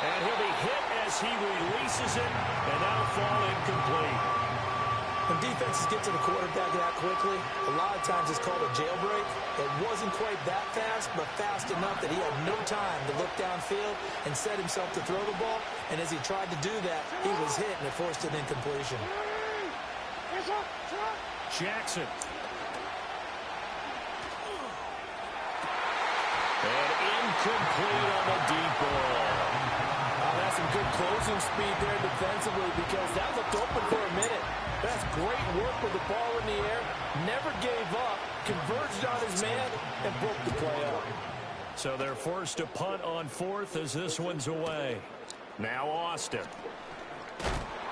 And he'll be hit as he releases it, and that'll fall incomplete. When defenses get to the quarterback that quickly, a lot of times it's called a jailbreak. It wasn't quite that fast, but fast enough that he had no time to look downfield and set himself to throw the ball. And as he tried to do that, he was hit, and it forced an incompletion. Jackson. And incomplete on the deep ball. That's some good closing speed there defensively because that looked open for a minute. That's great work with the ball in the air. Never gave up, converged on his man, and broke the play up. So they're forced to punt on 4th as this one's away. Now Austin.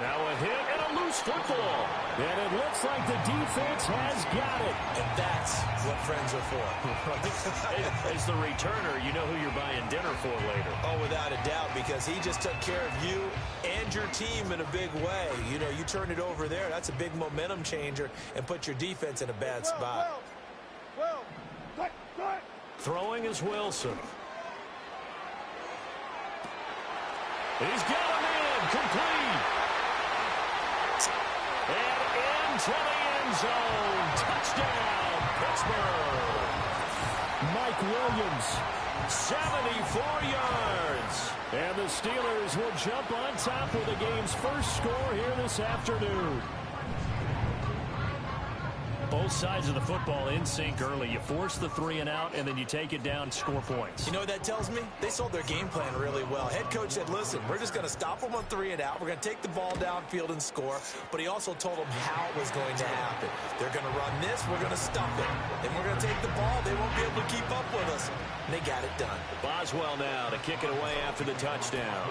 Now a hit and a loose football. And it looks like the defense has got it. And that's what friends are for. As the returner, you know who you're buying dinner for later. Oh, without a doubt, because he just took care of you and your team in a big way. You know, you turn it over there, that's a big momentum changer and put your defense in a bad spot. Throwing is Wilson. He's got him in, complete. And into the end zone. Touchdown, Pittsburgh. Mike Williams. 74 yards. And the Steelers will jump on top with the game's first score here this afternoon. Both sides of the football in sync early. You force the 3 and out, and then you take it down, score points. You know what that tells me? They sold their game plan really well. Head coach said, listen, we're just going to stop them on 3 and out. We're going to take the ball downfield and score. But he also told them how it was going to happen. They're going to run this. We're going to stop it. Then we're going to take the ball. They won't be able to keep up with us. And they got it done. Boswell now to kick it away after the touchdown.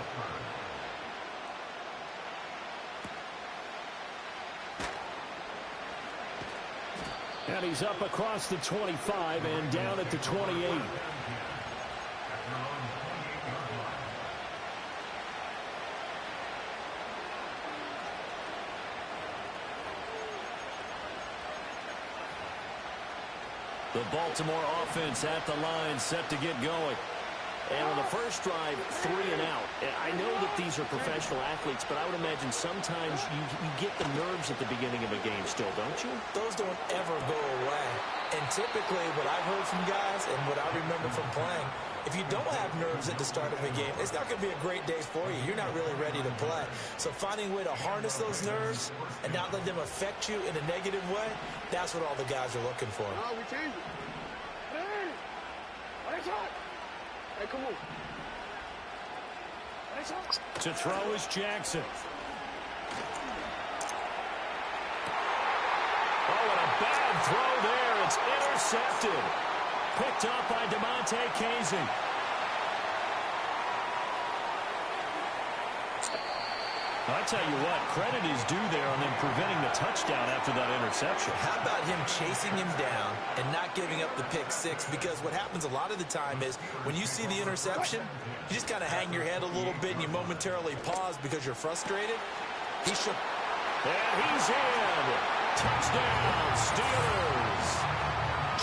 And he's up across the 25 and down at the 28. The Baltimore offense at the line, set to get going. And on the first drive, 3 and out. I know that these are professional athletes, but I would imagine sometimes you get the nerves at the beginning of a game still, don't you? Those don't ever go away. And typically what I've heard from guys and what I remember from playing, if you don't have nerves at the start of a game, it's not going to be a great day for you. You're not really ready to play. So finding a way to harness those nerves and not let them affect you in a negative way, that's what all the guys are looking for. No, we changed it. Hey! Let's hot! Hey, come on. To throw is Jackson. Oh, and a bad throw there. It's intercepted. Picked up by DeMonte Casey. I tell you what, credit is due there on them preventing the touchdown after that interception. How about him chasing him down and not giving up the pick 6? Because what happens a lot of the time is when you see the interception, you just kind of hang your head a little bit and you momentarily pause because you're frustrated. He should. And he's in. Touchdown, Steelers.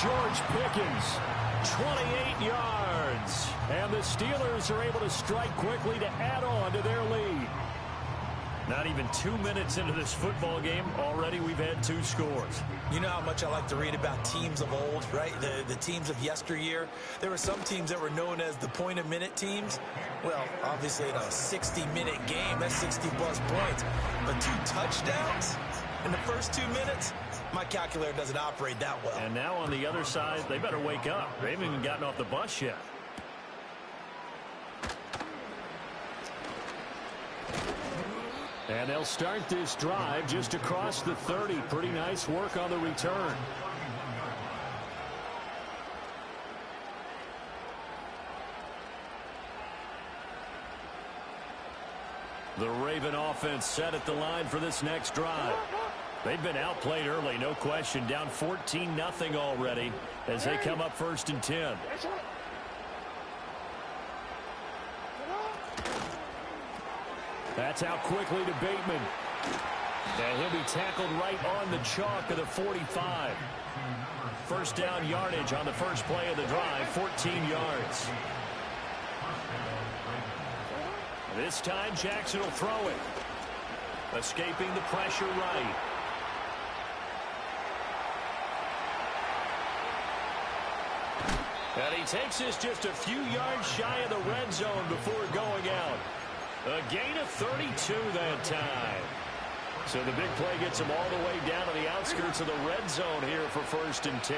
George Pickens, 28 yards. And the Steelers are able to strike quickly to add on to their lead. Not even 2 minutes into this football game, already we've had 2 scores. You know how much I like to read about teams of old, right? The teams of yesteryear. There were some teams that were known as the point-a-minute teams. Well, obviously in a 60-minute game, that's 60-plus points. But 2 touchdowns in the first 2 minutes? My calculator doesn't operate that well. And now on the other side, they better wake up. They haven't even gotten off the bus yet. And they'll start this drive just across the 30. Pretty nice work on the return. The Raven offense set at the line for this next drive. They've been outplayed early, no question. Down 14-0 already as they come up 1st and 10. That's out quickly to Bateman. And he'll be tackled right on the chalk of the 45. First down yardage on the first play of the drive, 14 yards. This time Jackson will throw it. Escaping the pressure right. And he takes this just a few yards shy of the red zone before going out. A gain of 32 that time. So the big play gets him all the way down to the outskirts of the red zone here for 1st and 10.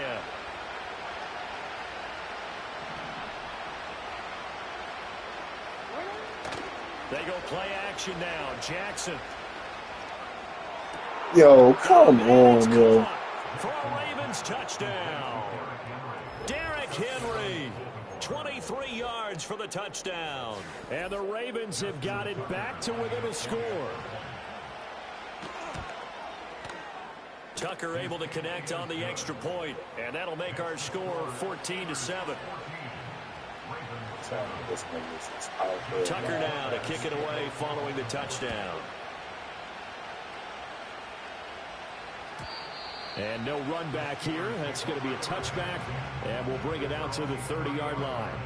They go play action now. Jackson. Yo, come on, yo. For a Ravens touchdown. Derrick Henry. 23 yards for the touchdown. And the Ravens have got it back to within a score. Tucker able to connect on the extra point, and that'll make our score 14-7. Tucker now to kick it away following the touchdown. And no run back here. That's going to be a touchback, and we'll bring it out to the 30-yard line.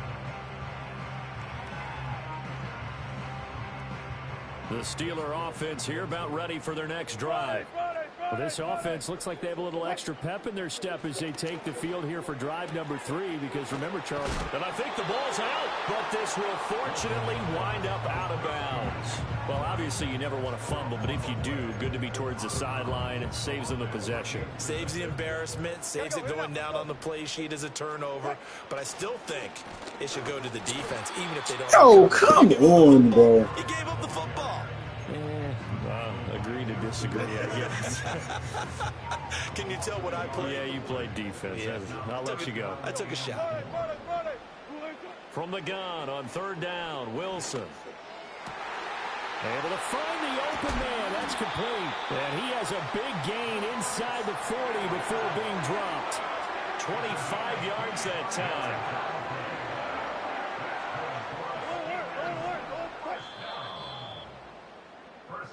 The Steeler offense here about ready for their next drive. Well, this offense looks like they have a little extra pep in their step as they take the field here for drive number 3, because remember, Charles, and I think the ball's out, but this will fortunately wind up out of bounds. Well, obviously you never want to fumble, but if you do, good to be towards the sideline. It saves them the possession. Saves the embarrassment, saves it going down on the play sheet as a turnover, but I still think it should go to the defense, even if they don't. Oh, come on, bro. He gave up the football. Agree to disagree, I guess. Can you tell what I played? Yeah, you played defense. Yeah. I'll let you go. I took a shot. From the gun on 3rd down, Wilson. Able to find the open man. That's complete. And he has a big gain inside the 40 before being dropped. 25 yards that time.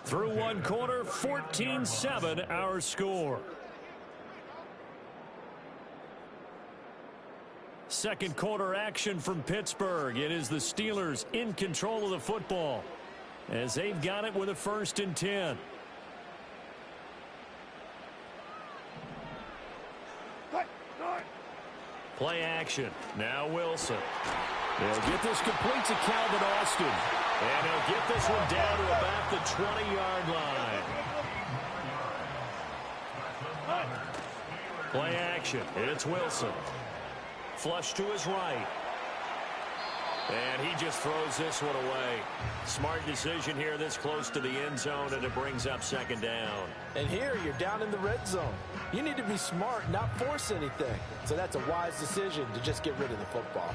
Through one quarter, 14-7 our score. Second quarter action from Pittsburgh. It is the Steelers in control of the football as they've got it with a 1st and 10. Play action. Now Wilson. They'll get this complete to Calvin Austin. And he'll get this one down to about the 20-yard line. Play action. It's Wilson. Flush to his right. And he just throws this one away. Smart decision here this close to the end zone, and it brings up 2nd down. And here you're down in the red zone. You need to be smart, not force anything. So that's a wise decision to just get rid of the football.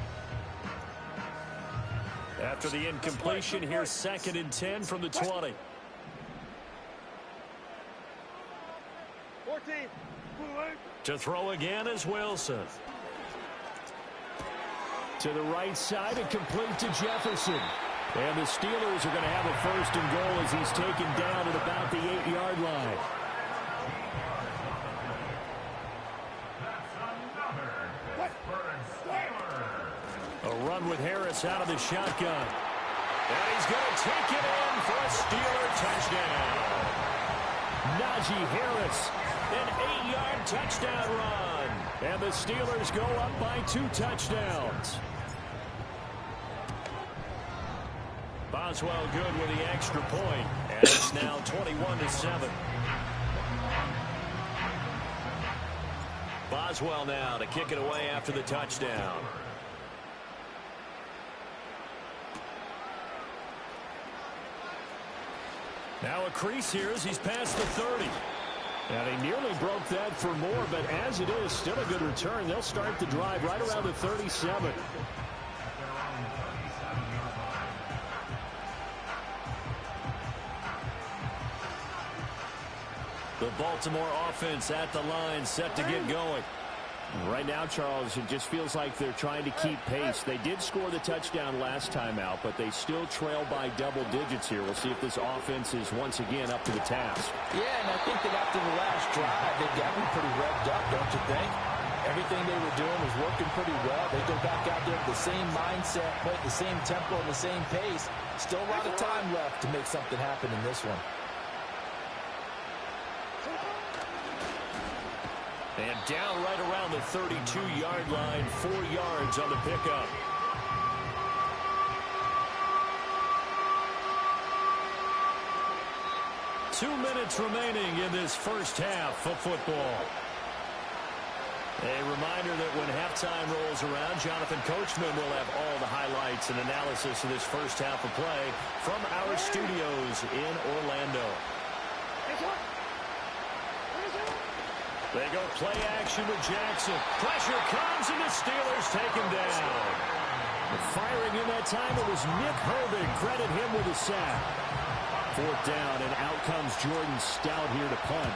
After the incompletion, here's 2nd and 10 from the 20. 14. To throw again is Wilson. To the right side and complete to Jefferson. And the Steelers are going to have a 1st and goal as he's taken down at about the 8-yard line. A run with Harris out of the shotgun. And he's going to take it in for a Steeler touchdown. Najee Harris, an 8-yard touchdown run. And the Steelers go up by 2 touchdowns. Boswell good with the extra point. And it's now 21-7. Boswell now to kick it away after the touchdown. Now a crease here as he's past the 30. And he nearly broke that for more, but as it is, still a good return. They'll start the drive right around the 37. The Baltimore offense at the line, set to get going. Right now, Charles, it just feels like they're trying to keep pace. They did score the touchdown last time out, but they still trail by double digits here. We'll see if this offense is once again up to the task. Yeah, and I think that after the last drive, they've got to be pretty revved up, don't you think? Everything they were doing was working pretty well. They go back out there with the same mindset, play the same tempo and the same pace. Still a lot of time left to make something happen in this one. And down right around the 32-yard line, 4 yards on the pickup. Two minutes remaining in this first half of football. A reminder that when halftime rolls around, Jonathan Coachman will have all the highlights and analysis of this first half of play from our studios in Orlando. They go play action with Jackson. Pressure comes, and the Steelers take him down. Firing in that time, it was Nick Herbig. Credit him with a sack. 4th down, and out comes Jordan Stout here to punt.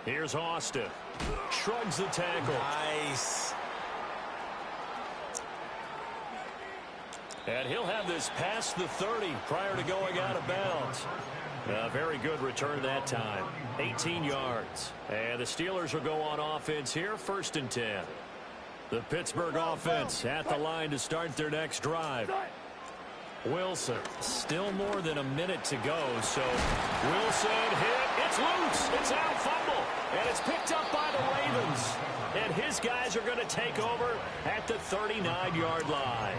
Here's Austin. Shrugs the tackle. Nice. And he'll have this past the 30 prior to going out of bounds. A very good return that time. 18 yards. And the Steelers will go on offense here, 1st and 10. The Pittsburgh offense at the line to start their next drive. Wilson, still more than a minute to go, so Wilson hit. It's loose. It's out, fumble. And it's picked up by the Ravens. And his guys are going to take over at the 39-yard line.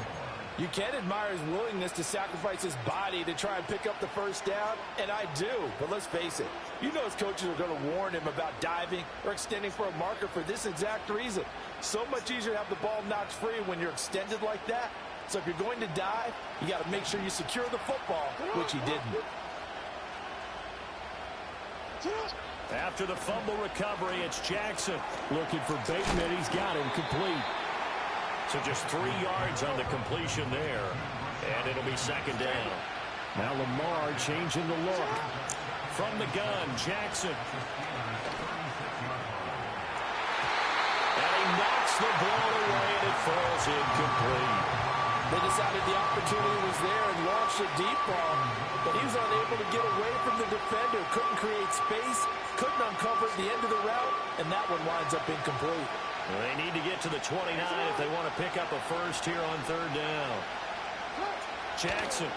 You can admire his willingness to sacrifice his body to try and pick up the first down, and I do. But let's face it, you know his coaches are going to warn him about diving or extending for a marker for this exact reason. So much easier to have the ball knocked free when you're extended like that. So if you're going to dive, you got to make sure you secure the football, which he didn't. After the fumble recovery, it's Jackson. Looking for Bateman. He's got him complete. So just 3 yards on the completion there. And it'll be 2nd down. Now Lamar changing the look. From the gun, Jackson. And he knocks the ball away, and it falls incomplete. They decided the opportunity was there and launched a deep ball, but he was unable to get away from the defender. Couldn't create space, couldn't uncover the end of the route, and that one winds up incomplete. Well, they need to get to the 29 if they want to pick up a first here on 3rd down. Jackson.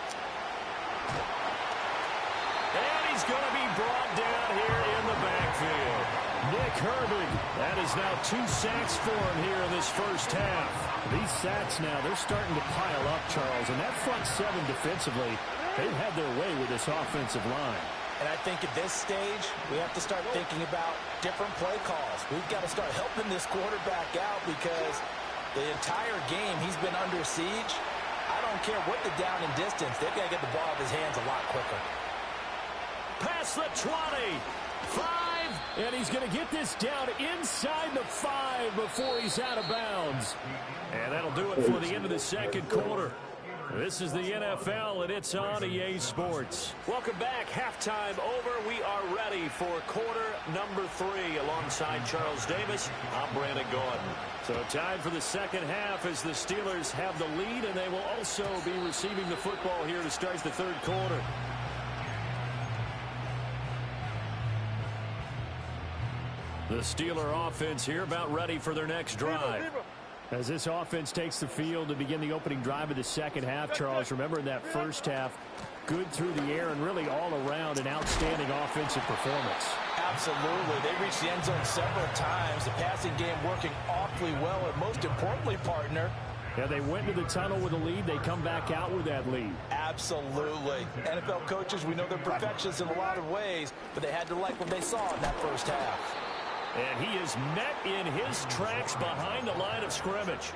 And he's going to be brought down here in the backfield. Nick Herbig. That is now 2 sacks for him here in this first half. These sacks now, they're starting to pile up, Charles. And that front 7 defensively, they've had their way with this offensive line. And I think at this stage, we have to start thinking about different play calls. We've got to start helping this quarterback out because the entire game he's been under siege. I don't care what the down and distance. They've got to get the ball out of his hands a lot quicker. Past the 20. 5. And he's going to get this down inside the 5 before he's out of bounds. And that'll do it for the end of the 2nd quarter. This is the NFL, and it's on EA Sports. Welcome back. Halftime over. We are ready for quarter number 3. Alongside Charles Davis, I'm Brandon Gordon. So time for the 2nd half as the Steelers have the lead, and they will also be receiving the football here to start the 3rd quarter. The Steeler offense here about ready for their next drive. As this offense takes the field to begin the opening drive of the second half, Charles, remember in that first half, good through the air and really all around an outstanding offensive performance. Absolutely. They reached the end zone several times. The passing game working awfully well, and most importantly, partner, yeah, they went to the tunnel with a lead. They come back out with that lead. Absolutely. NFL coaches, we know they're perfectionists in a lot of ways, but they had to like what they saw in that first half. And he is met in his tracks behind the line of scrimmage.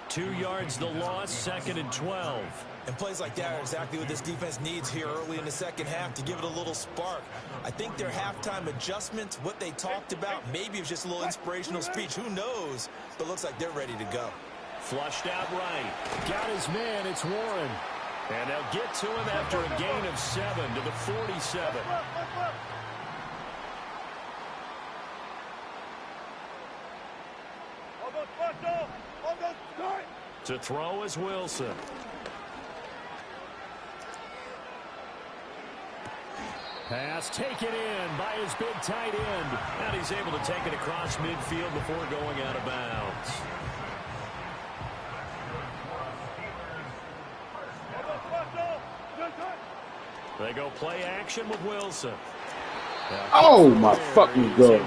2 yards the loss, 2nd and 12. And plays like that are exactly what this defense needs here early in the second half to give it a little spark. I think their halftime adjustments, what they talked about, maybe it was just a little inspirational speech. Who knows? But looks like they're ready to go. Flushed out right. Got his man. It's Warren. And they'll get to him after a gain of 7 to the 47. To throw is Wilson. Pass taken in by his big tight end. And he's able to take it across midfield before going out of bounds. They go play action with Wilson. Oh, my fucking God.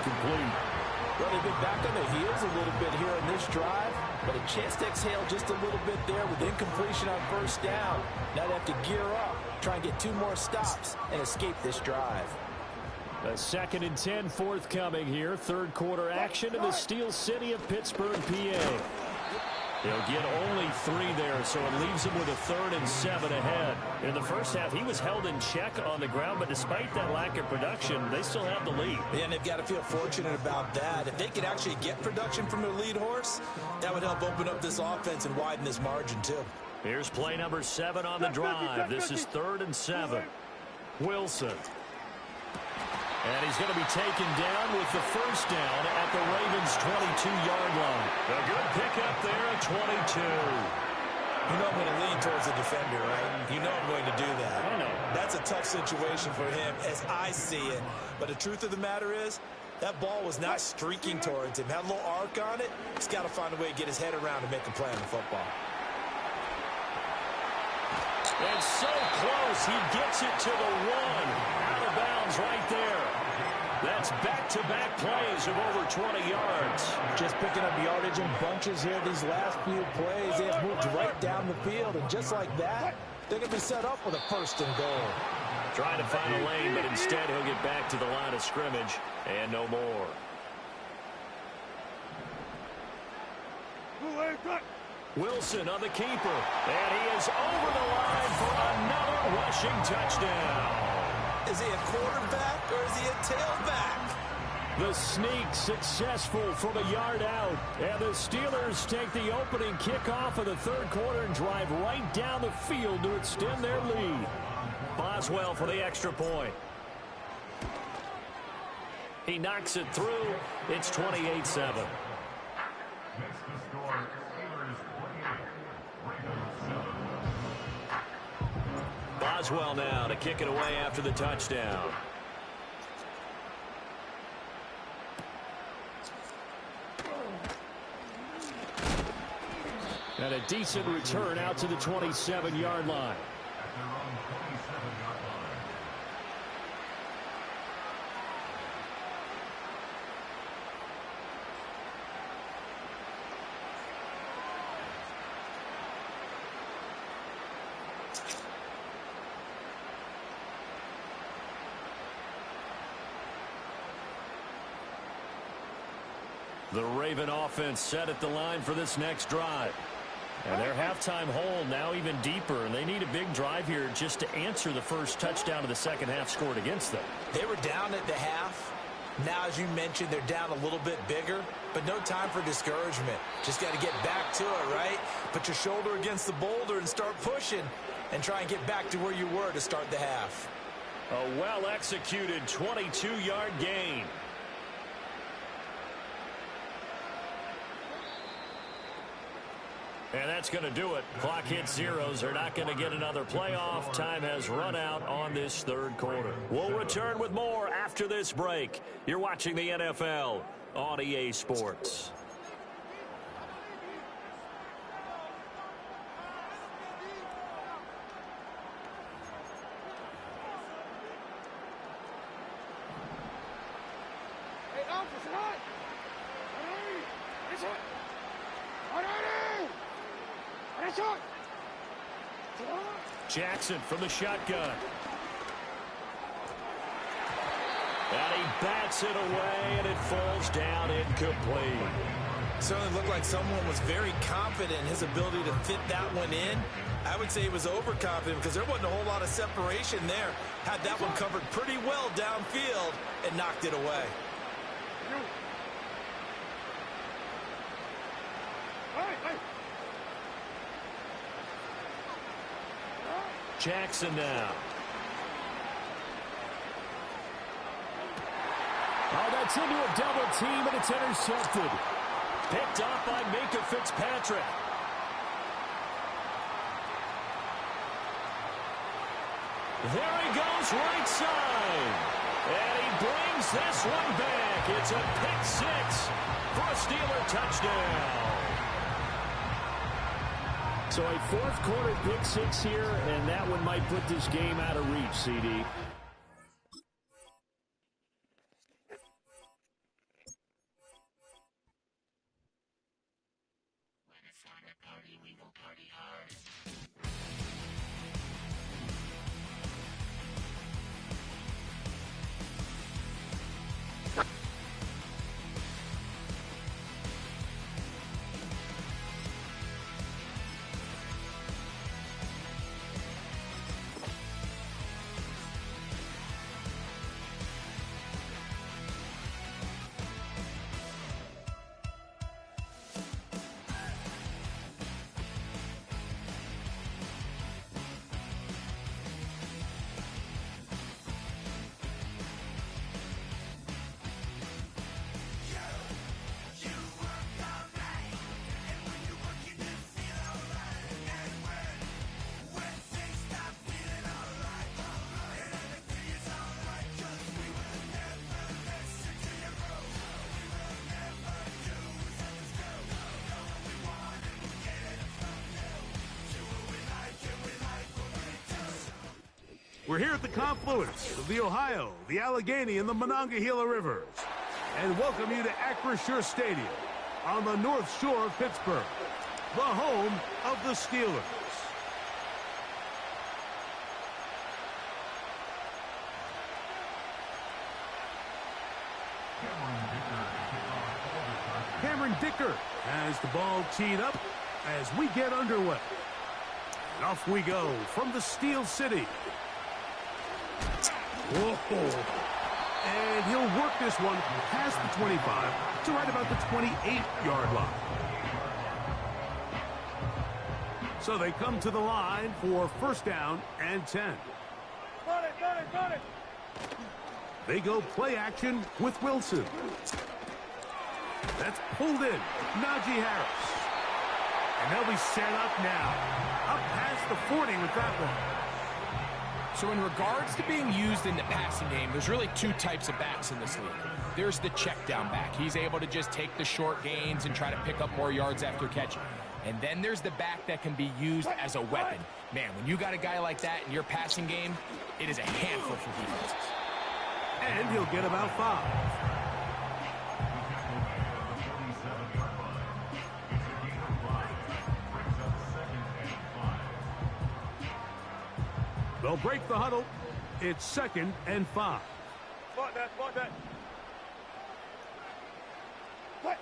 Well, they've been back on their heels a little bit here in this drive, but a chance to exhale just a little bit there with incompletion on first down. Now they have to gear up, try and get 2 more stops, and escape this drive. A 2nd and 10 forthcoming here. Third quarter action in the Steel City of Pittsburgh, PA. He'll get only 3 there, so it leaves him with a 3rd and 7 ahead. In the first half, he was held in check on the ground, but despite that lack of production, they still have the lead. Yeah, and they've got to feel fortunate about that. If they could actually get production from their lead horse, that would help open up this offense and widen this margin, too. Here's play number 7 on the drive. This is 3rd and 7. Wilson. And he's going to be taken down with the first down at the Ravens' 22-yard line. A good pickup there at 22. You know I'm going to lean towards the defender, right? You know I'm going to do that. I know. That's a tough situation for him as I see it. But the truth of the matter is, that ball was not streaking towards him. Had a little arc on it. He's got to find a way to get his head around and make a play on the football. And so close, he gets it to the 1. Out of bounds right there. That's back-to-back plays of over 20 yards. Just picking up yardage in bunches here these last few plays. They have moved right down the field, and just like that, they're going to be set up with a 1st and goal. Trying to find a lane, but instead he'll get back to the line of scrimmage and no more. Wilson on the keeper, and he is over the line for another rushing touchdown. Is he a quarterback or is he a tailback? The sneak successful from a yard out. And the Steelers take the opening kickoff of the third quarter and drive right down the field to extend their lead. Boswell for the extra point. He knocks it through. It's 28-7. Boswell now to kick it away after the touchdown. And a decent return out to the 27-yard line. The Raven offense set at the line for this next drive. And their halftime hole now even deeper, and they need a big drive here just to answer the first touchdown of the second half scored against them. They were down at the half. Now, as you mentioned, they're down a little bit bigger, but no time for discouragement. Just got to get back to it, right? Put your shoulder against the boulder and start pushing and try and get back to where you were to start the half. A well-executed 22-yard gain. And that's going to do it. Clock hits zeros. They're not going to get another playoff. Time has run out on this third quarter. We'll return with more after this break. You're watching the NFL on EA Sports. Jackson from the shotgun. And he bats it away, and it falls down incomplete. Certainly looked like someone was very confident in his ability to fit that one in. I would say he was overconfident because there wasn't a whole lot of separation there. Had that one covered pretty well downfield and knocked it away. Jackson now. Oh, that's into a double team, and it's intercepted. Picked up by Minka Fitzpatrick. There he goes right side. And he brings this one back. It's a pick six for a Steeler touchdown. So a fourth quarter pick six here, and that one might put this game out of reach, CD. We're here at the confluence of the Ohio, the Allegheny, and the Monongahela Rivers, and welcome you to Acrisure Stadium on the North Shore of Pittsburgh, the home of the Steelers. Cameron Dicker has the ball teed up as we get underway. And off we go from the Steel City. Whoa. And he'll work this one past the 25 to right about the 28-yard line. So they come to the line for first down and 10. Got it. They go play action with Wilson. That's pulled in. Najee Harris. And they'll be set up now. Up past the 40 with that one. So in regards to being used in the passing game, there's really two types of backs in this league. There's the check down back. He's able to just take the short gains and try to pick up more yards after catch. And then there's the back that can be used as a weapon. Man, when you got a guy like that in your passing game, it is a handful for defenses. And he'll get about 5. They'll break the huddle. It's 2nd and 5. Spot that. What?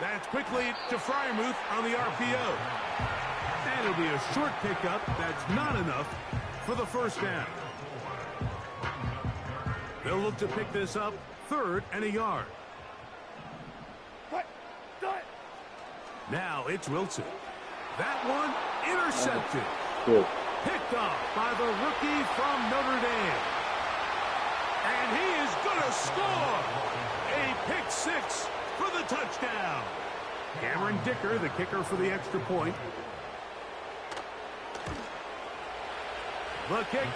That's quickly to Freiermuth on the RPO. And it'll be a short pickup. That's not enough for the first down. They'll look to pick this up 3rd and a yard. What? Got it. Now it's Wilson. That one intercepted. Good. Picked off by the rookie from Notre Dame. And he is going to score. A pick 6 for the touchdown. Cameron Dicker, the kicker for the extra point. The kick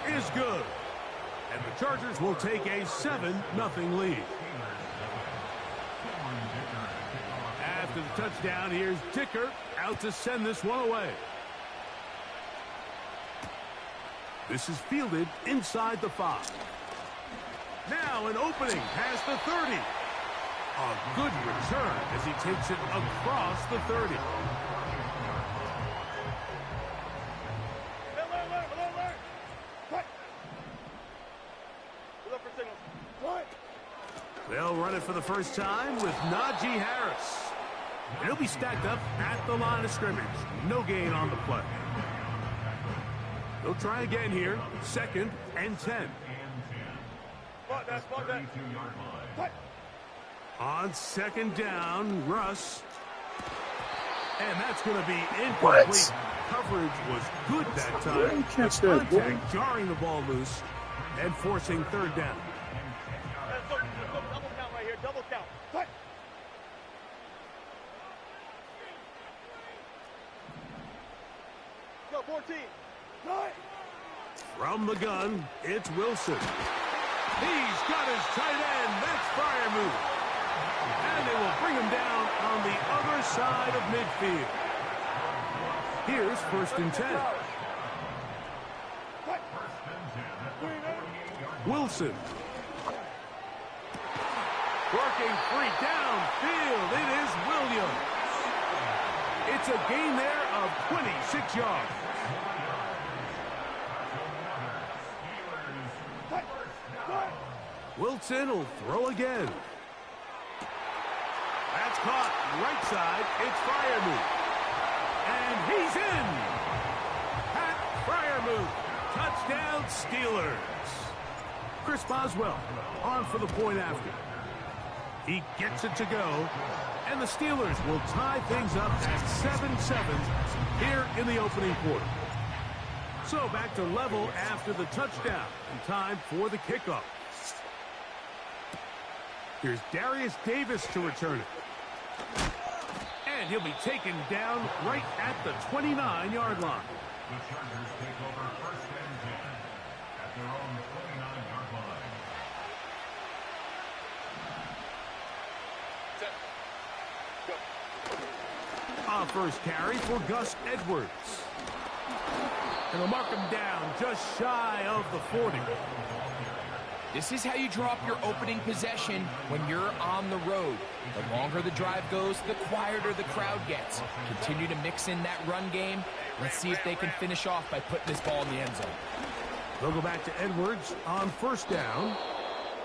is good. And the Chargers will take a 7-0 lead. After the touchdown, here's Dicker out to send this one away. This is fielded inside the 5. Now an opening past the 30. A good return as he takes it across the 30. They'll run it for the first time with Najee Harris. And he'll be stacked up at the line of scrimmage. No gain on the play. They'll try again here. 2nd and 10. On 2nd down, Russ. And that's going to be incomplete. What? Coverage was good that time. Didn't catch that, boy. Contact jarring the ball loose and forcing 3rd down. Double count right here. Double count. Cut. Go, 14. Nine. From the gun, it's Wilson. He's got his tight end. That's fire move. And they will bring him down on the other side of midfield. Here's 1st and 10. Wilson. Working free downfield. It is Williams. It's a gain there of 26 yards. Wilson will throw again. That's caught. Right side. It's Freiermuth. And he's in. Pat Freiermuth. Touchdown Steelers. Chris Boswell on for the point after. He gets it to go. And the Steelers will tie things up at 7-7 here in the opening quarter. So back to level after the touchdown. And time for the kickoff. Here's Darius Davis to return it. And he'll be taken down right at the 29-yard line. The Chargers take over 1st and 10 at their own 29-yard line. A first carry for Gus Edwards. And they'll mark him down just shy of the 40. This is how you draw up your opening possession when you're on the road. The longer the drive goes, the quieter the crowd gets. Continue to mix in that run game. Let's see if they can finish off by putting this ball in the end zone. They'll go back to Edwards on 1st down.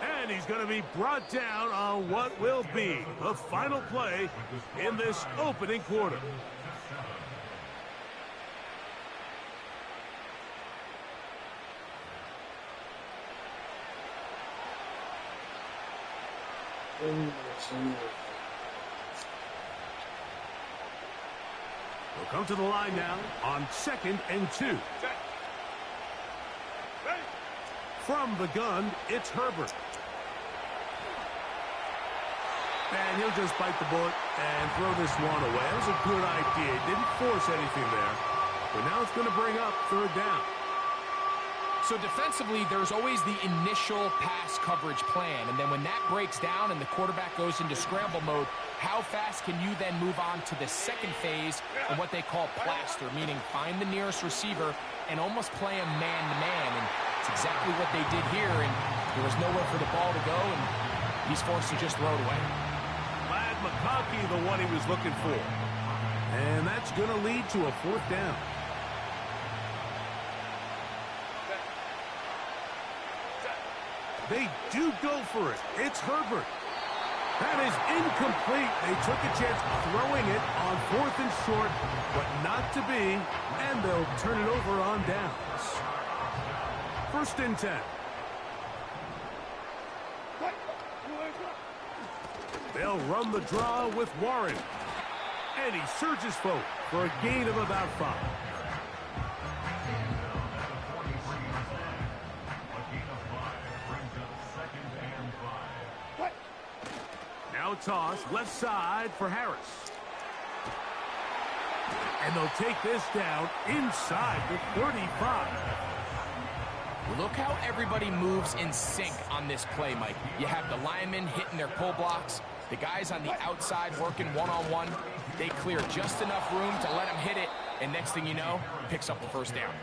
And he's going to be brought down on what will be the final play in this opening quarter. We'll come to the line now on 2nd and 2. From the gun, it's Herbert. And he'll just bite the bullet and throw this one away. That was a good idea. Didn't force anything there. But now it's going to bring up 3rd down. So defensively, there's always the initial pass coverage plan. And then when that breaks down and the quarterback goes into scramble mode, how fast can you then move on to the 2nd phase of what they call plaster, meaning find the nearest receiver and almost play him man-to-man. And it's exactly what they did here. And there was nowhere for the ball to go, and he's forced to just throw it away. Glad McConkey, the one he was looking for. And that's going to lead to a 4th down. They do go for it. It's Herbert. That is incomplete. They took a chance throwing it on 4th and short, but not to be, and they'll turn it over on downs. 1st and 10. They'll run the draw with Warren. And he surges forward for a gain of about 5. Now a toss, left side for Harris. And they'll take this down inside the 35. Look how everybody moves in sync on this play, Mike. You have the linemen hitting their pull blocks, the guys on the outside working one-on-one. They clear just enough room to let him hit it, and next thing you know, picks up the 1st down.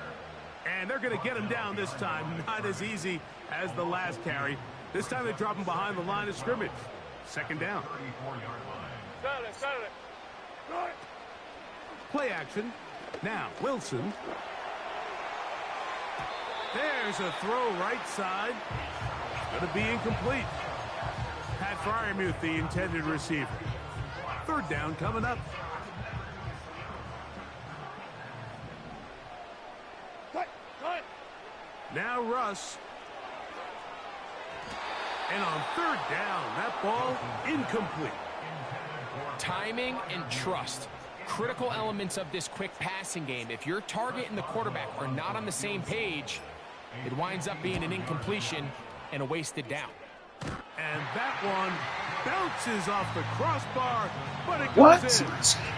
And they're going to get him down this time. Not as easy as the last carry. This time they drop him behind the line of scrimmage. Second down. Play action. Now Wilson. There's a throw right side. Going to be incomplete. Pat Fryermuth, the intended receiver. Third down coming up. Now Russ. And on third down, that ball incomplete. Timing and trust. Critical elements of this quick passing game. If your target and the quarterback are not on the same page, it winds up being an incompletion and a wasted down. And that one bounces off the crossbar, but it What? goes in.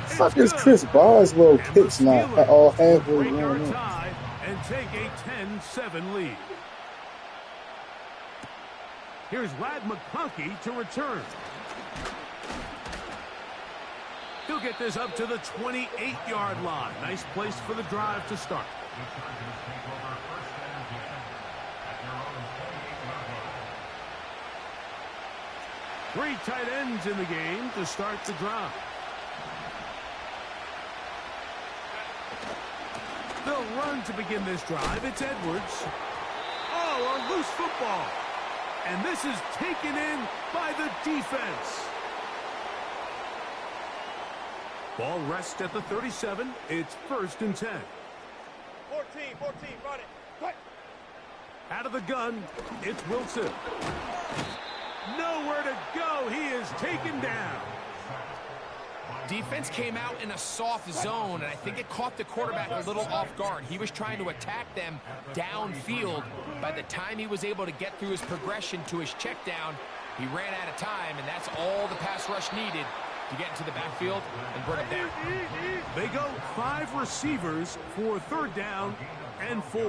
Fuck is Chris Boswell kicks now all halfway break our around? tie and take a 10-7 lead. Here's Ladd McConkey to return. He'll get this up to the 28-yard line. Nice place for the drive to start. Three tight ends in the game to start the drive. They'll run to begin this drive. It's Edwards. Oh, a loose football. And this is taken in by the defense. Ball rests at the 37. It's 1st and 10. 14, run it. Quick. Out of the gun, it's Wilson. Nowhere to go. He is taken down. Defense came out in a soft zone, and I think it caught the quarterback a little off guard. He was trying to attack them downfield. By the time he was able to get through his progression to his check down, he ran out of time, and that's all the pass rush needed to get into the backfield and bring him down. They go 5 receivers for 3rd down and 4.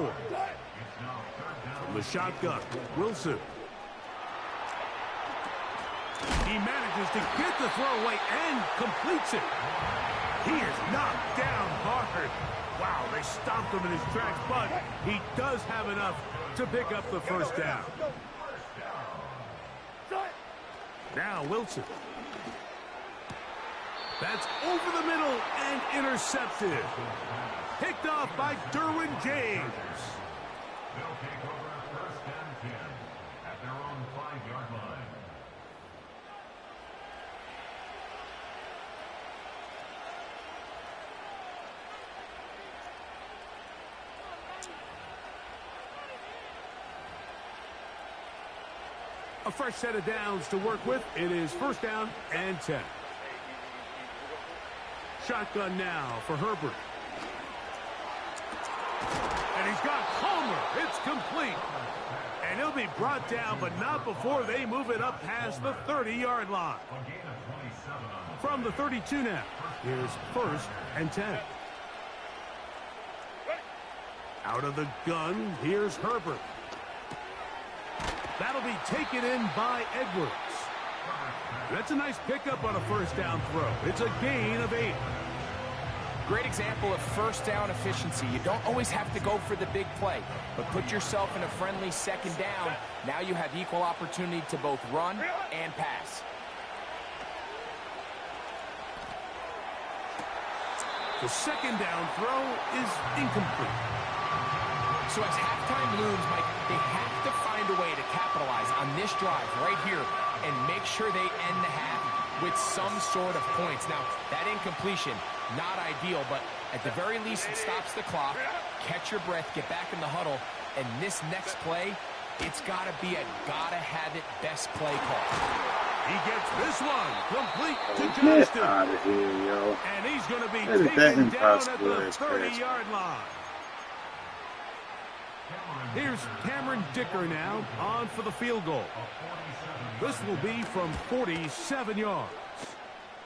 From the shotgun, Wilson. He manages to get the throw away and completes it. He is knocked down hard. Wow, they stopped him in his tracks, but he does have enough to pick up the 1st down. Now Wilson. That's over the middle and intercepted. Picked off by Derwin James. They'll take over 1st and 10 at their own 5-yard line. A fresh set of downs to work with. It is 1st down and 10. Shotgun now for Herbert. And he's got Palmer. It's complete. And he'll be brought down, but not before they move it up past the 30-yard line. From the 32 now, here's 1st and 10. Out of the gun, here's Herbert. That'll be taken in by Edwards. That's a nice pickup on a 1st down throw. It's a gain of 8. Great example of 1st down efficiency. You don't always have to go for the big play, but put yourself in a friendly 2nd down. Now you have equal opportunity to both run and pass. The 2nd down throw is incomplete. So as halftime looms, Mike, they have to find a way to capitalize on this drive right here and make sure they end the half with some sort of points. Now, that incompletion, not ideal, but at the very least, it stops the clock. Catch your breath, get back in the huddle, and this next play, it's got to be a gotta-have-it best play call. He gets this one complete to Get Justin. out of here, yo. And he's going to be That is taken down at impossible the as pass. 30-yard line. Here's Cameron Dicker now on for the field goal. This will be from 47 yards.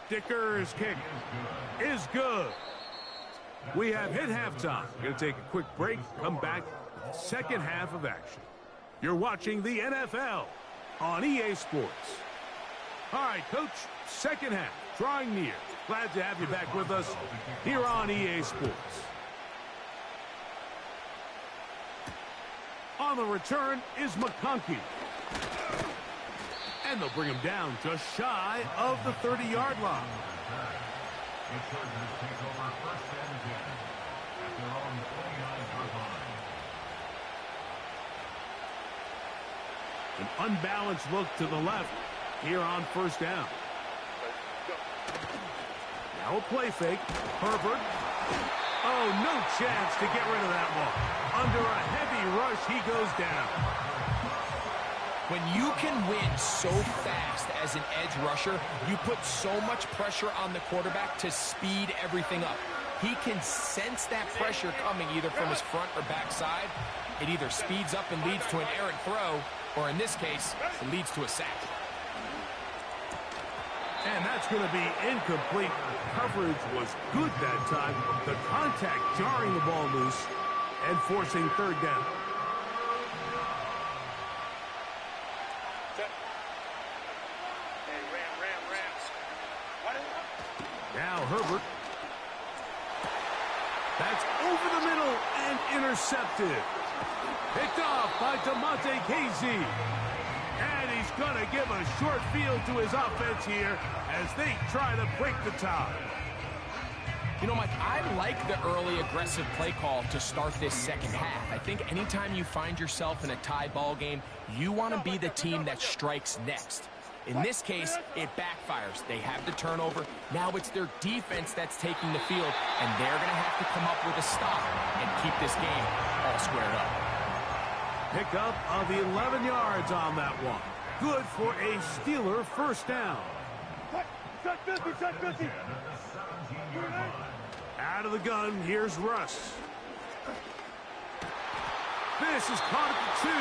Dicker's kick is good. We have hit halftime. Going to take a quick break, come back, 2nd half of action. You're watching the NFL on EA Sports. All right, Coach, 2nd half, drawing near. Glad to have you back with us here on EA Sports. On the return is McConkey. And they'll bring him down just shy of the 30-yard line. The Chargers take over first and 10 at their own 29-yard line. An unbalanced look to the left here on first down. Now a play fake. Herbert. Oh, no chance to get rid of that one. Under a heavy rush, he goes down. When you can win so fast as an edge rusher, you put so much pressure on the quarterback to speed everything up. He can sense that pressure coming either from his front or back side. It either speeds up and leads to an errant throw, or in this case, it leads to a sack. And that's going to be incomplete. Coverage was good that time. The contact jarring the ball loose and forcing third down. Now Herbert. That's over the middle and intercepted. Picked off by DeMonte Casey. And he's going to give a short field to his offense here as they try to break the tie. You know, Mike, I like the early aggressive play call to start this second half. I think anytime you find yourself in a tie ball game, you want to be the team that strikes next. In this case, it backfires. They have the turnover. Now it's their defense that's taking the field, and they're going to have to come up with a stop and keep this game all squared up. Pick up of the 11 yards on that one. Good for a Steeler first down. Out of the gun, here's Russ. This is caught at the 2.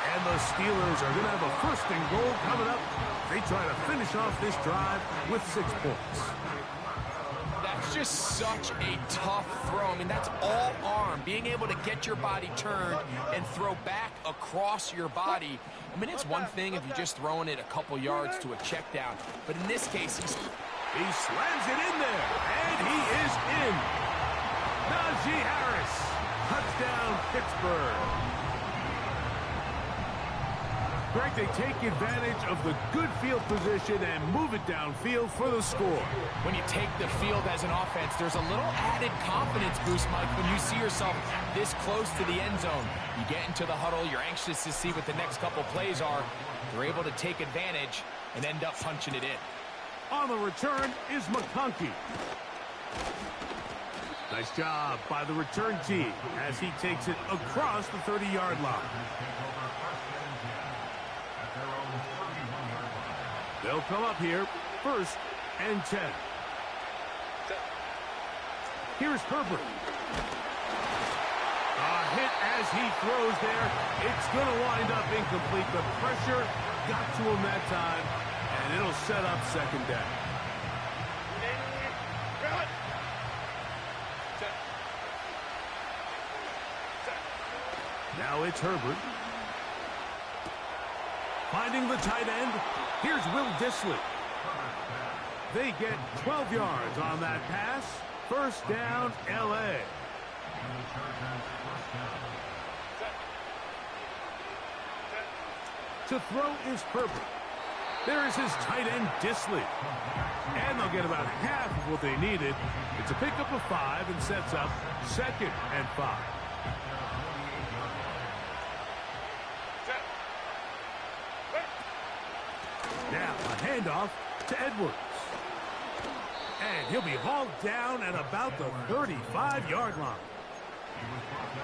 And the Steelers are going to have a first and goal coming up. They try to finish off this drive with 6 points. That's just such a tough throw. I mean, that's all arm. Being able to get your body turned and throw back across your body. I mean, it's one thing if you're just throwing it a couple yards to a check down. But in this case, he slams it in there, and he is in. Najee Harris, touchdown Pittsburgh. Greg, they take advantage of the good field position and move it downfield for the score. When you take the field as an offense, there's a little added confidence boost, Mike, when you see yourself this close to the end zone. You get into the huddle, you're anxious to see what the next couple plays are. You're able to take advantage and end up punching it in. On the return is McConkey. Nice job by the return team as he takes it across the 30-yard line. They'll come up here, first and 10. Here's Herbert. A hit as he throws there. It's going to wind up incomplete. The pressure got to him that time, and it'll set up second down. Now it's Herbert. Finding the tight end, here's Will Dissly. They get 12 yards on that pass. First down, L.A. To throw is Herbert. There is his tight end, Dissly. And they'll get about half of what they needed. It's a pickup of 5 and sets up second and 5. Now a handoff to Edwards. And he'll be hauled down at about the 35-yard line.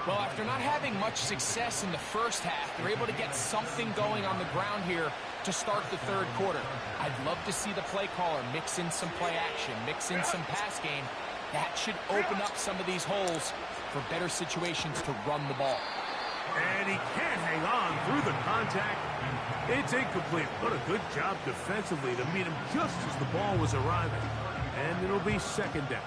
Well, after not having much success in the first half, they're able to get something going on the ground here to start the third quarter. I'd love to see the play caller mix in some play action, mix in some pass game. That should open up some of these holes for better situations to run the ball. And he can't hang on through the contact. It's incomplete. What a good job defensively to meet him just as the ball was arriving. And it'll be second down.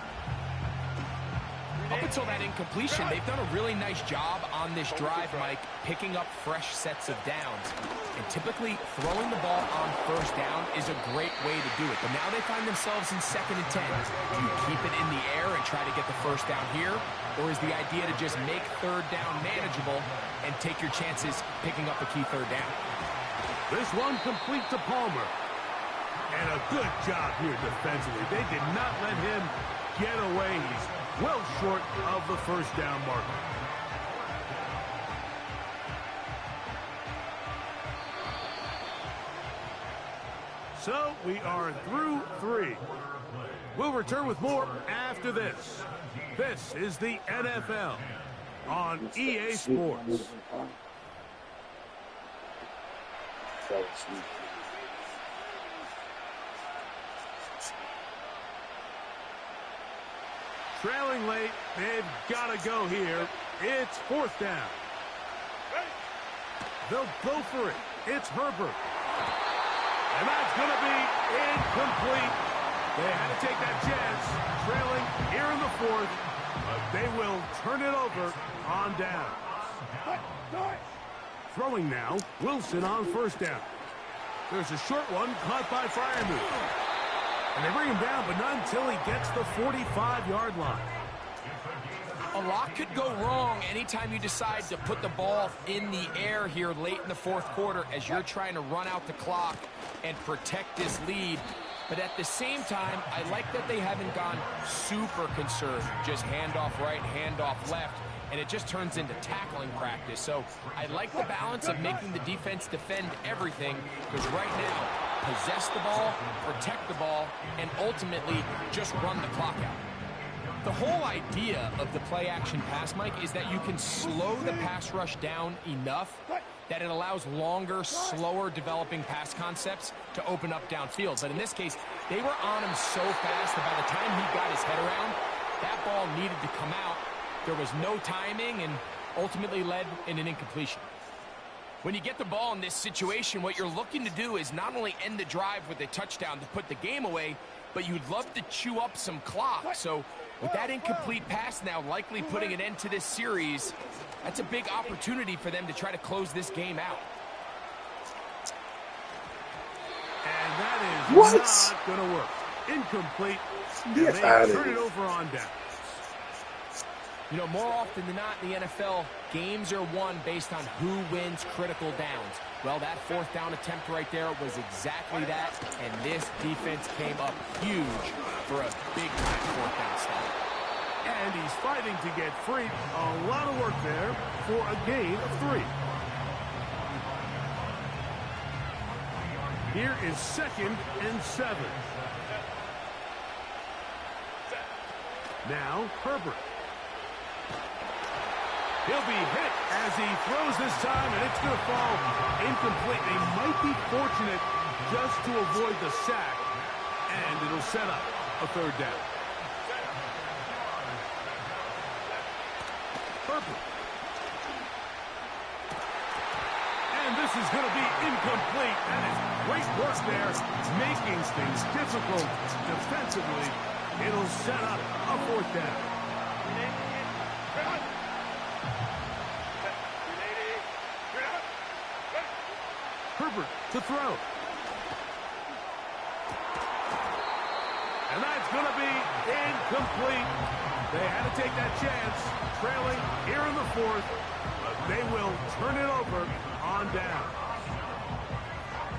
Up until that incompletion, they've done a really nice job on this drive, Mike, picking up fresh sets of downs. And typically, throwing the ball on first down is a great way to do it. But now they find themselves in 2nd and 10. Do you keep it in the air and try to get the first down here? Or is the idea to just make 3rd down manageable and take your chances picking up a key 3rd down? This one complete to Palmer. And a good job here defensively. They did not let him get away. He's well short of the first down marker. So we are through 3. We'll return with more after this. This is the NFL on EA Sports. Trailing late, they've got to go here. It's 4th down. They'll go for it. It's Herbert. And that's going to be incomplete. They had to take that chance, trailing here in the 4th, but they will turn it over on down. Throwing now, Wilson on 1st down. There's a short one caught by Freiermuth. And they bring him down, but not until he gets the 45-yard line. A lot could go wrong anytime you decide to put the ball in the air here late in the 4th quarter as you're trying to run out the clock and protect this lead. But at the same time, I like that they haven't gone super conservative. Just handoff right, handoff left, and it just turns into tackling practice. So I like the balance of making the defense defend everything, because right now, possess the ball, protect the ball, and ultimately just run the clock out. The whole idea of the play-action pass, Mike, is that you can slow the pass rush down enough that it allows longer, slower developing pass concepts to open up downfield. But in this case, they were on him so fast that by the time he got his head around, that ball needed to come out. There was no timing and ultimately led in an incompletion. When you get the ball in this situation, what you're looking to do is not only end the drive with a touchdown to put the game away, but you'd love to chew up some clock. So with that incomplete pass now likely putting an end to this series, that's a big opportunity for them to try to close this game out. And that is not going to work. Incomplete. And they turn it over on down. You know, more often than not in the NFL, games are won based on who wins critical downs. Well, that 4th down attempt right there was exactly that, and this defense came up huge for a big-time 4th down stop. And he's fighting to get free. A lot of work there for a gain of 3. Here is 2nd and 7. Now, Herbert. He'll be hit as he throws this time, and it's going to fall incomplete. They might be fortunate just to avoid the sack, and it'll set up a 3rd down. Herbert. And this is going to be incomplete. That is great work there, making things difficult defensively. It'll set up a 4th down. Herbert to throw. And that's going to be incomplete. They had to take that chance, trailing here in the 4th, but they will turn it over on down.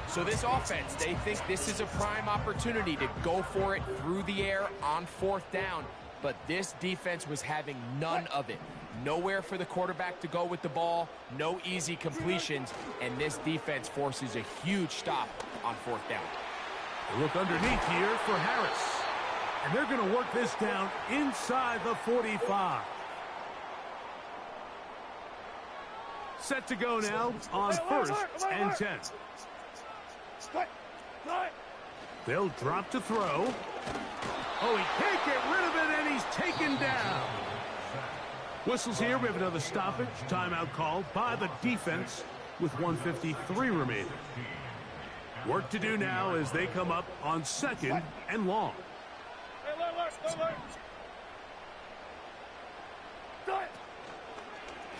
So this offense, they think this is a prime opportunity to go for it through the air on 4th down, but this defense was having none of it. Nowhere for the quarterback to go with the ball, no easy completions, and this defense forces a huge stop on 4th down. They look underneath here for Harris. And they're going to work this down inside the 45. Set to go now on 1st and 10. They'll drop to throw. Oh, he can't get rid of it, and he's taken down. Whistles here. We have another stoppage. Timeout called by the defense with 1:53 remaining. Work to do now as they come up on 2nd and long.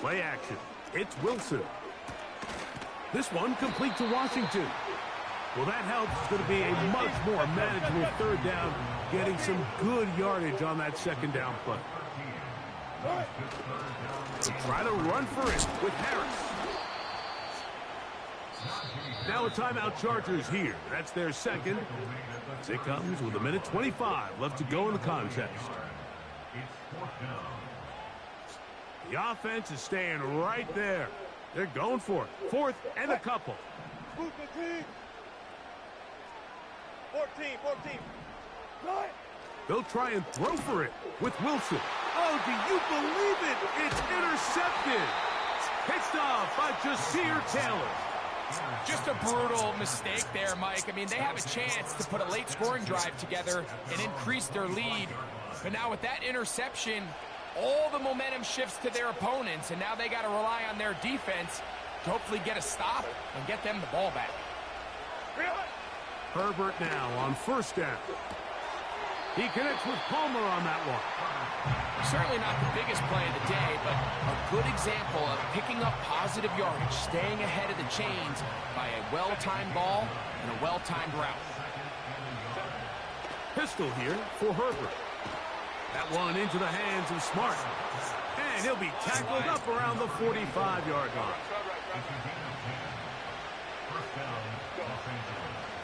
Play action. It's Wilson. This one complete to Washington. Well, that helps. It's going to be a much more manageable third down, getting some good yardage on that second down play. Try to run for it with Harris. Now a timeout Chargers here. That's their second. As it comes with 1:25 left to go in the contest. The offense is staying right there. They're going for it. 4th and a couple. 14. They'll try and throw for it with Wilson. Oh, do you believe it? It's intercepted. Picked off by Jasir Taylor. Just a brutal mistake there, Mike. I mean, they have a chance to put a late scoring drive together and increase their lead. But now with that interception, all the momentum shifts to their opponents, and now they got to rely on their defense to hopefully get a stop and get them the ball back. Herbert now on 1st down. He connects with Palmer on that one. Certainly not the biggest play of the day, but a good example of picking up positive yardage, staying ahead of the chains by a well-timed ball and a well-timed route. Pistol here for Herbert. That one into the hands of Smart. And he'll be tackled up around the 45-yard line.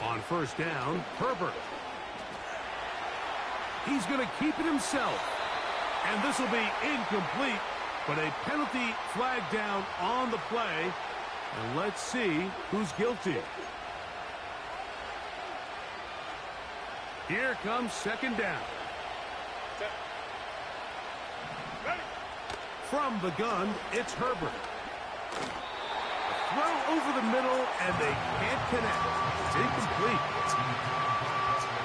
On 1st down, Herbert. He's going to keep it himself. And this will be incomplete, but a penalty flag down on the play. And let's see who's guilty. Here comes 2nd down. From the gun, it's Herbert. Throw over the middle, and they can't connect. It's incomplete.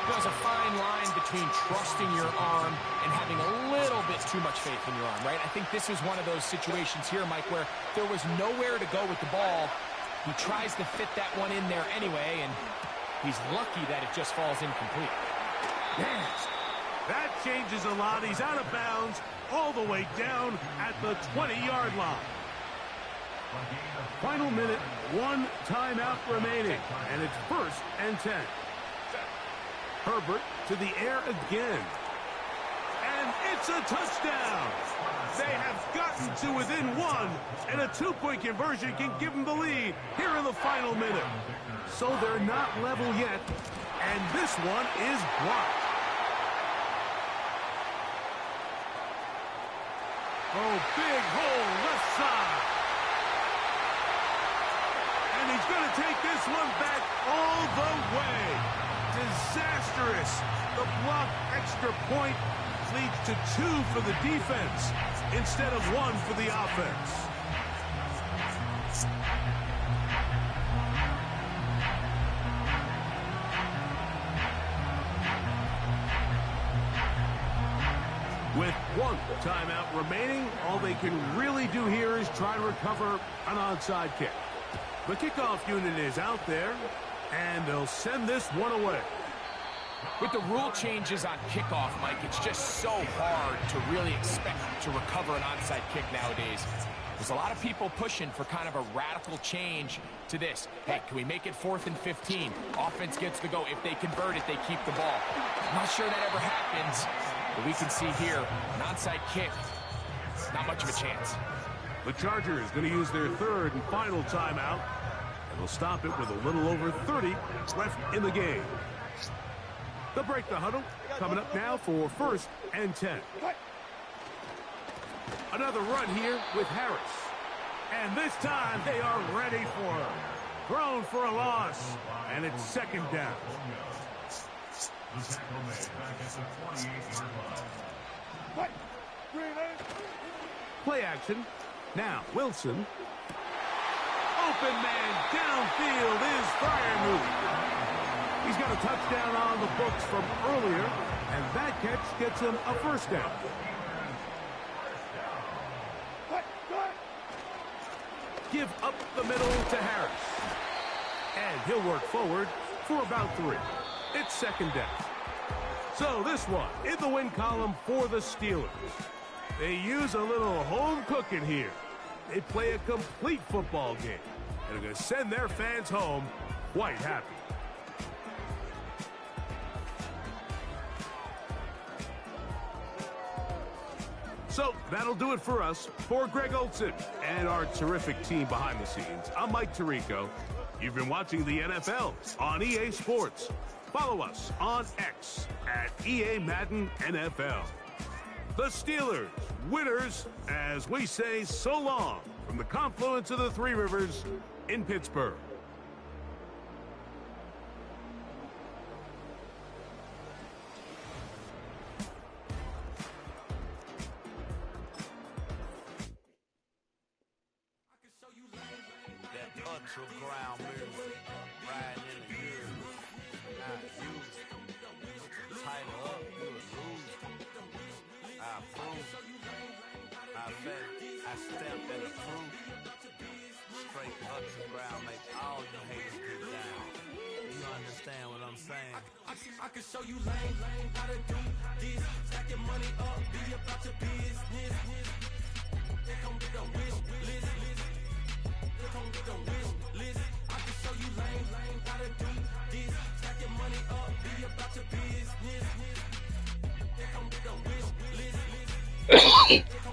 There's a fine line between trusting your arm and having a little bit too much faith in your arm, right? I think this is one of those situations here, Mike, where there was nowhere to go with the ball. He tries to fit that one in there anyway, and he's lucky that it just falls incomplete. Yes, that changes a lot. He's out of bounds all the way down at the 20-yard line. Final minute, 1 timeout remaining, and it's 1st and 10. Herbert to the air again. And it's a touchdown. They have gotten to within 1, and a 2-point conversion can give them the lead here in the final minute. So they're not level yet, and this one is blocked. Oh, big hole left side. And he's going to take this one back all the way. Disastrous. The blocked extra point leads to 2 for the defense instead of 1 for the offense. With 1 timeout remaining, all they can really do here is try to recover an onside kick. The kickoff unit is out there, and they'll send this one away. With the rule changes on kickoff, Mike, it's just so hard to really expect to recover an onside kick nowadays. There's a lot of people pushing for kind of a radical change to this. Hey, can we make it 4th and 15? Offense gets to go. If they convert it, they keep the ball. I'm not sure that ever happens, but we can see here, an onside kick, not much of a chance. The Chargers going to use their 3rd and final timeout, and they'll stop it with a little over 30 left in the game. They'll break the huddle. Coming up now for 1st and 10. Another run here with Harris. And this time they are ready for her. Thrown for a loss. And it's 2nd down. The tackle made back at the 28-yard line. Play action. Now Wilson. Open man downfield is Freiermuth. He's got a touchdown on the books from earlier, and that catch gets him a 1st down. Give up the middle to Harris. And he'll work forward for about 3. It's 2nd down. So this one in the win column for the Steelers. They use a little home cooking here. They play a complete football game and are going to send their fans home quite happy. So that'll do it for us. For Greg Olson and our terrific team behind the scenes, I'm Mike Tirico. You've been watching the NFL on EA Sports. Follow us on X at EA Madden NFL. The Steelers, winners, as we say so long from the confluence of the Three Rivers in Pittsburgh. Ground music, riding in the year, not used. Tighten up, you a lose. I approve. I bet I stamped and approve. Straight up to the ground, make all you haters get down. You understand what I'm saying? I can show you lame, how to do this. Stack your money up, be about your business. They come with the wish list. They come with the wish list. I can show you lame, how to do this. Stack your money up, be about your business. They come with the wish list.